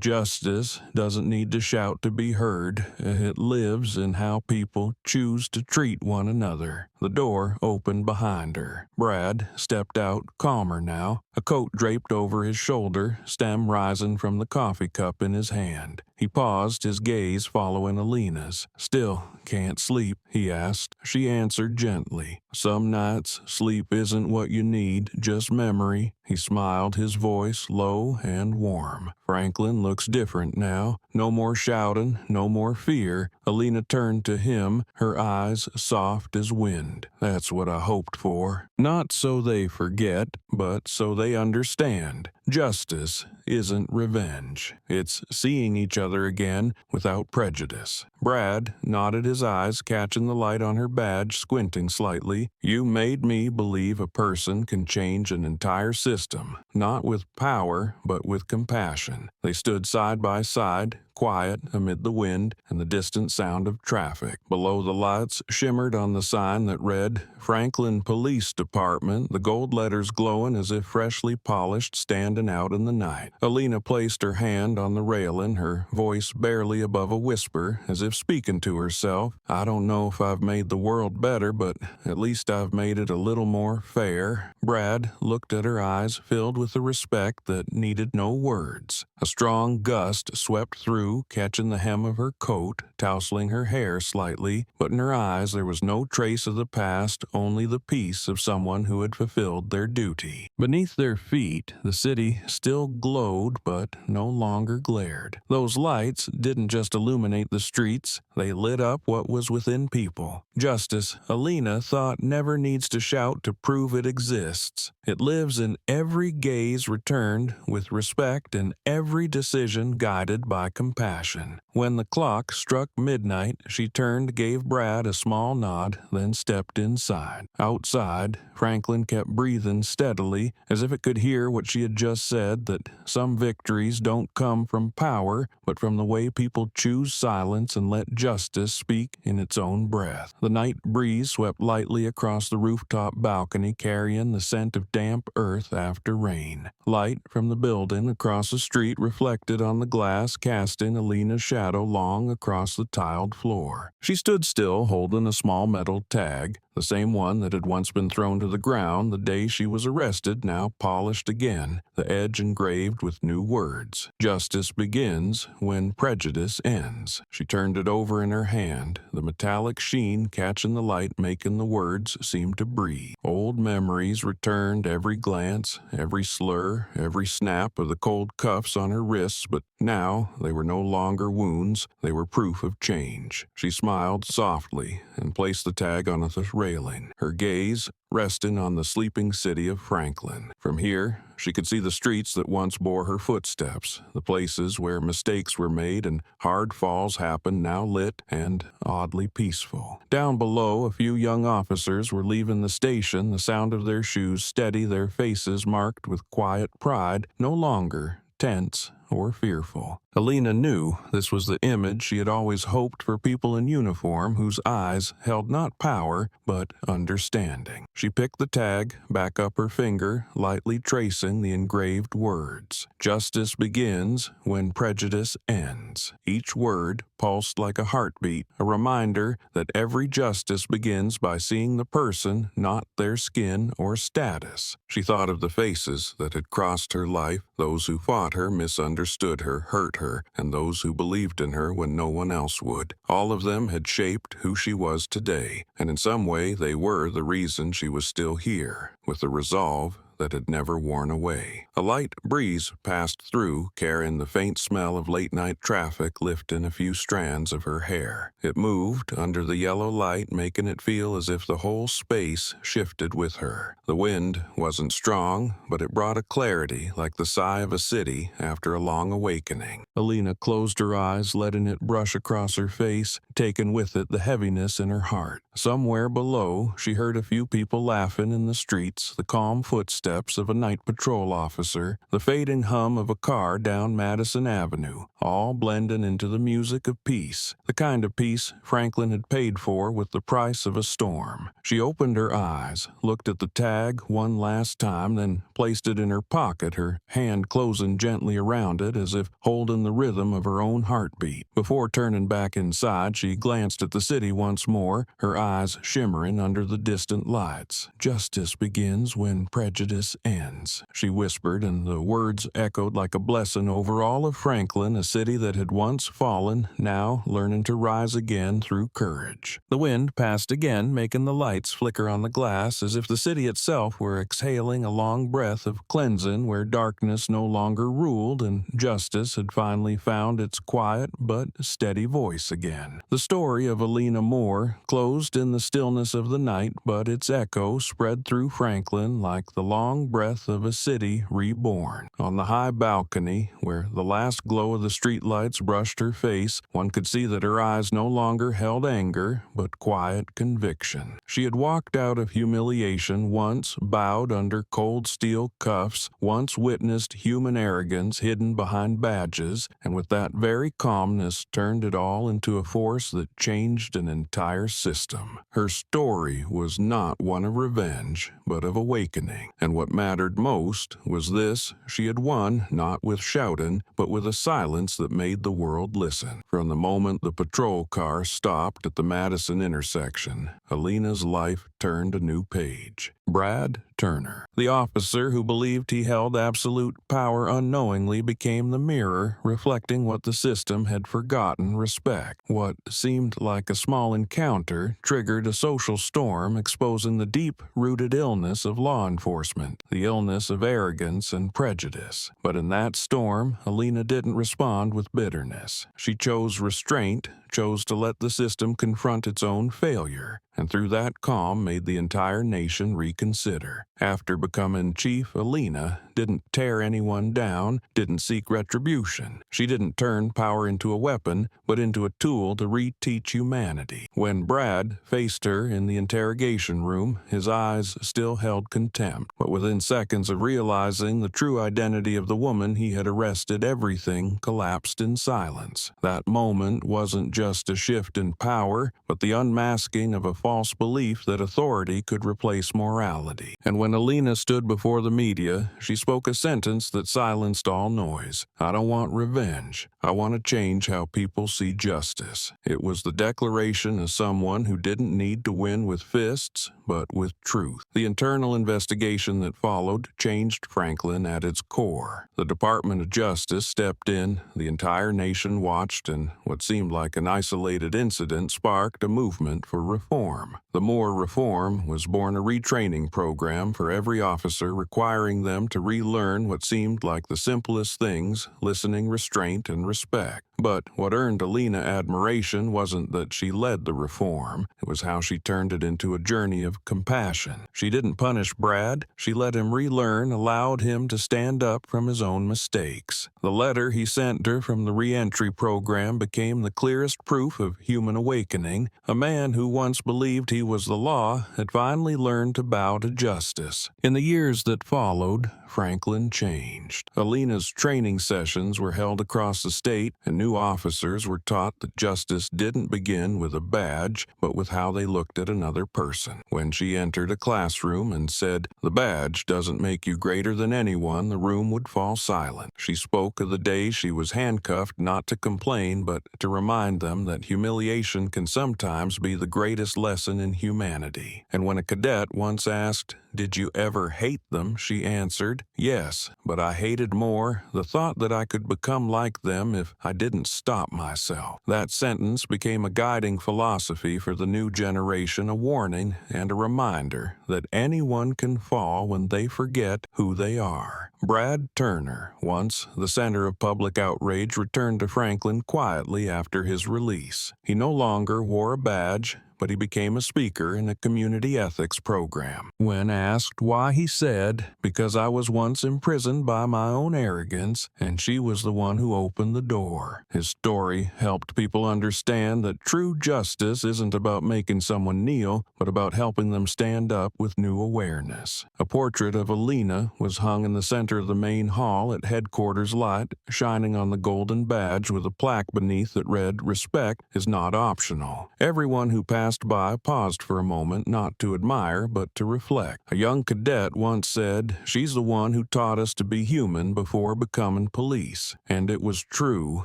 Justice doesn't need to shout to be heard. It lives in how people choose to treat one another. The door opened behind her. Brad stepped out, calmer now, a coat draped over his shoulder, stem rising from the coffee cup in his hand. He paused, his gaze following Alina's. "Still can't sleep?" he asked. She answered gently. "Some nights, sleep isn't what you need, just memory." He smiled, his voice low and warm. "Franklin looks different now. No more shouting, no more fear." Alina turned to him, her eyes soft as wind. "That's what I hoped for. Not so they forget, but so they understand. Justice isn't revenge. It's seeing each other again without prejudice." Brad nodded, his eyes catching the light on her badge, squinting slightly. "You made me believe a person can change an entire system, not with power, but with compassion." They stood side by side, quiet amid the wind and the distant sound of traffic. Below the lights shimmered on the sign that read, Franklin Police Department, the gold letters glowing as if freshly polished, standing out in the night. Alina placed her hand on the railing, her voice barely above a whisper, as if speaking to herself. I don't know if I've made the world better, but at least I've made it a little more fair. Brad looked at her eyes filled with a respect that needed no words. A strong gust swept through, catching the hem of her coat, tousling her hair slightly, but in her eyes there was no trace of the past, only the peace of someone who had fulfilled their duty. Beneath their feet, the city still glowed but no longer glared. Those lights didn't just illuminate the streets, they lit up what was within people. Justice, Alina thought, never needs to shout to prove it exists. It lives in every gaze returned with respect and every decision guided by compassion. When the clock struck midnight, she turned, gave Brad a small nod, then stepped inside. Outside, Franklin kept breathing steadily, as if it could hear what she had just said, that some victories don't come from power, but from the way people choose silence and let justice speak in its own breath. The night breeze swept lightly across the rooftop balcony, carrying the scent of damp earth after rain. Light from the building across the street reflected on the glass, casting Alina's shadow long across the tiled floor. She stood still, holding a small metal tag, the same one that had once been thrown to the ground the day she was arrested, now polished again, the edge engraved with new words. Justice begins when prejudice ends. She turned it over in her hand, the metallic sheen catching the light, making the words seem to breathe. Old memories returned, every glance, every slur, every snap of the cold cuffs on her wrists, but now they were no longer wounds, they were proof of change. She smiled softly and placed the tag on the railing, her gaze resting on the sleeping city of Franklin. From here, she could see the streets that once bore her footsteps, the places where mistakes were made and hard falls happened, now lit and oddly peaceful. Down below, a few young officers were leaving the station, the sound of their shoes steady, their faces marked with quiet pride, no longer tense or fearful. Alina knew this was the image she had always hoped for people in uniform whose eyes held not power, but understanding. She picked the tag back up her finger, lightly tracing the engraved words. Justice begins when prejudice ends. Each word pulsed like a heartbeat, a reminder that every justice begins by seeing the person, not their skin or status. She thought of the faces that had crossed her life, those who fought her, misunderstood her, hurt her, and those who believed in her when no one else would. All of them had shaped who she was today, and in some way they were the reason she was still here, with a resolve that had never worn away. A light breeze passed through, carrying the faint smell of late-night traffic, lifting a few strands of her hair. It moved under the yellow light, making it feel as if the whole space shifted with her. The wind wasn't strong, but it brought a clarity like the sigh of a city after a long awakening. Alina closed her eyes, letting it brush across her face, taking with it the heaviness in her heart. Somewhere below, she heard a few people laughing in the streets, the calm footsteps of a night patrol officer, the fading hum of a car down Madison Avenue, all blending into the music of peace, the kind of peace Franklin had paid for with the price of a storm. She opened her eyes, looked at the tag one last time, then placed it in her pocket, her hand closing gently around it as if holding the rhythm of her own heartbeat. Before turning back inside, she glanced at the city once more, her eyes shimmering under the distant lights. Justice begins when prejudice ends, she whispered, and the words echoed like a blessing over all of Franklin, a city that had once fallen, now learning to rise again through courage. The wind passed again, making the lights flicker on the glass as if the city itself were exhaling a long breath of cleansing where darkness no longer ruled and justice had finally found its quiet but steady voice again. The story of Alina Moore closed in the stillness of the night, but its echo spread through Franklin like the long long breath of a city reborn. On the high balcony, where the last glow of the streetlights brushed her face, one could see that her eyes no longer held anger, but quiet conviction. She had walked out of humiliation once, bowed under cold steel cuffs, once witnessed human arrogance hidden behind badges, and with that very calmness turned it all into a force that changed an entire system. Her story was not one of revenge, but of awakening, and what mattered most was this: she had won not with shouting, but with a silence that made the world listen. From the moment the patrol car stopped at the Madison intersection, Alina's life turned a new page. Brad Turner, the officer who believed he held absolute power unknowingly, became the mirror reflecting what the system had forgotten: respect. What seemed like a small encounter triggered a social storm, exposing the deep-rooted illness of law enforcement, the illness of arrogance and prejudice. But in that storm, Alina didn't respond with bitterness. She chose restraint, chose to let the system confront its own failure, and through that calm made the entire nation reconsider. After becoming chief, Alina didn't tear anyone down, didn't seek retribution. She didn't turn power into a weapon, but into a tool to reteach humanity. When Brad faced her in the interrogation room, his eyes still held contempt, but within seconds of realizing the true identity of the woman he had arrested, everything collapsed in silence. That moment wasn't just a shift in power, but the unmasking of a false belief that authority could replace morality. And when Alina stood before the media, she spoke a sentence that silenced all noise. "I don't want revenge. I want to change how people see justice." It was the declaration of someone who didn't need to win with fists, but with truth. The internal investigation that followed changed Franklin at its core. The Department of Justice stepped in, the entire nation watched, and what seemed like an isolated incident sparked a movement for reform. The more reform was born a retraining program for every officer, requiring them to relearn what seemed like the simplest things: listening, restraint, and respect. But what earned Alina admiration wasn't that she led the reform. It was how she turned it into a journey of compassion. She didn't punish Brad. She let him relearn, allowed him to stand up from his own mistakes. The letter he sent her from the re-entry program became the clearest proof of human awakening. A man who once believed he was the law had finally learned to bow to justice. In the years that followed, Franklin changed. Alina's training sessions were held across the state, and new officers were taught that justice didn't begin with a badge, but with how they looked at another person. When she entered a classroom and said, "The badge doesn't make you greater than anyone," the room would fall silent. She spoke of the day she was handcuffed, not to complain, but to remind them that humiliation can sometimes be the greatest lesson in humanity. And when a cadet once asked, "Did you ever hate them?" she answered, "Yes, but I hated more the thought that I could become like them if I didn't stop myself." That sentence became a guiding philosophy for the new generation, a warning and a reminder that anyone can fall when they forget who they are. Brad Turner, once the center of public outrage, returned to Franklin quietly after his release. He no longer wore a badge, but he became a speaker in a community ethics program. When asked why, he said, "Because I was once imprisoned by my own arrogance, and she was the one who opened the door." His story helped people understand that true justice isn't about making someone kneel, but about helping them stand up with new awareness. A portrait of Alina was hung in the center of the main hall at headquarters, light shining on the golden badge with a plaque beneath that read, "Respect is not optional." Everyone who passed by paused for a moment, not to admire, but to reflect. A young cadet once said, "She's the one who taught us to be human before becoming police." And it was true.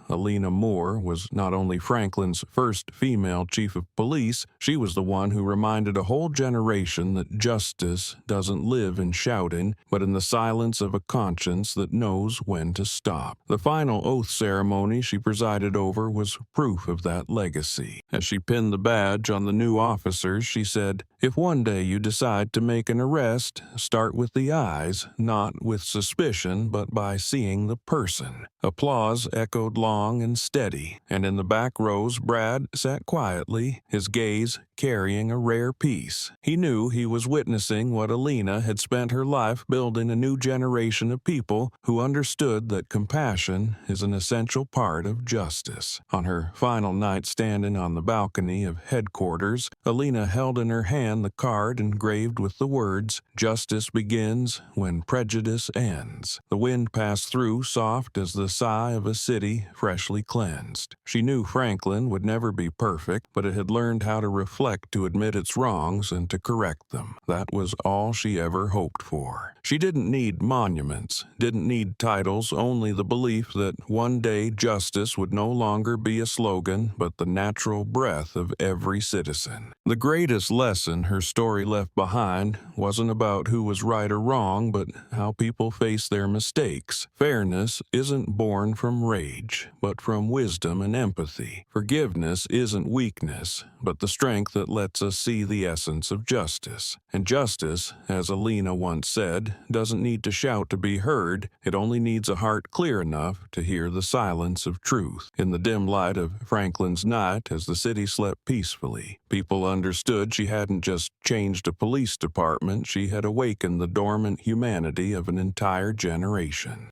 Alina Moore was not only Franklin's first female chief of police, she was the one who reminded a whole generation that justice doesn't live in shouting, but in the silence of a conscience that knows when to stop. The final oath ceremony she presided over was proof of that legacy. As she pinned the badge on the new officers, she said, "If one day you decide to make an arrest, start with the eyes, not with suspicion, but by seeing the person." Applause echoed long and steady, and in the back rows Brad sat quietly, his gaze carrying a rare piece. He knew he was witnessing what Alina had spent her life building, a new generation of people who understood that compassion is an essential part of justice. On her final night standing on the balcony of headquarters, Alina held in her hand the card engraved with the words, "Justice begins when prejudice ends." The wind passed through, soft as the sigh of a city freshly cleansed. She knew Franklin would never be perfect, but it had learned how to reflect, to admit its wrongs, and to correct them. That was all she ever hoped for. She didn't need monuments, didn't need titles, only the belief that one day justice would no longer be a slogan, but the natural breath of every citizen. The greatest lesson her story left behind wasn't about who was right or wrong, but how people face their mistakes. Fairness isn't born from rage, but from wisdom and empathy. Forgiveness isn't weakness, but the strength that lets us see the essence of justice. And justice, as Alina once said, doesn't need to shout to be heard. It only needs a heart clear enough to hear the silence of truth. In the dim light of Franklin's night, as the city slept peacefully, people understood she hadn't just changed a police department, she had awakened the dormant humanity of an entire generation.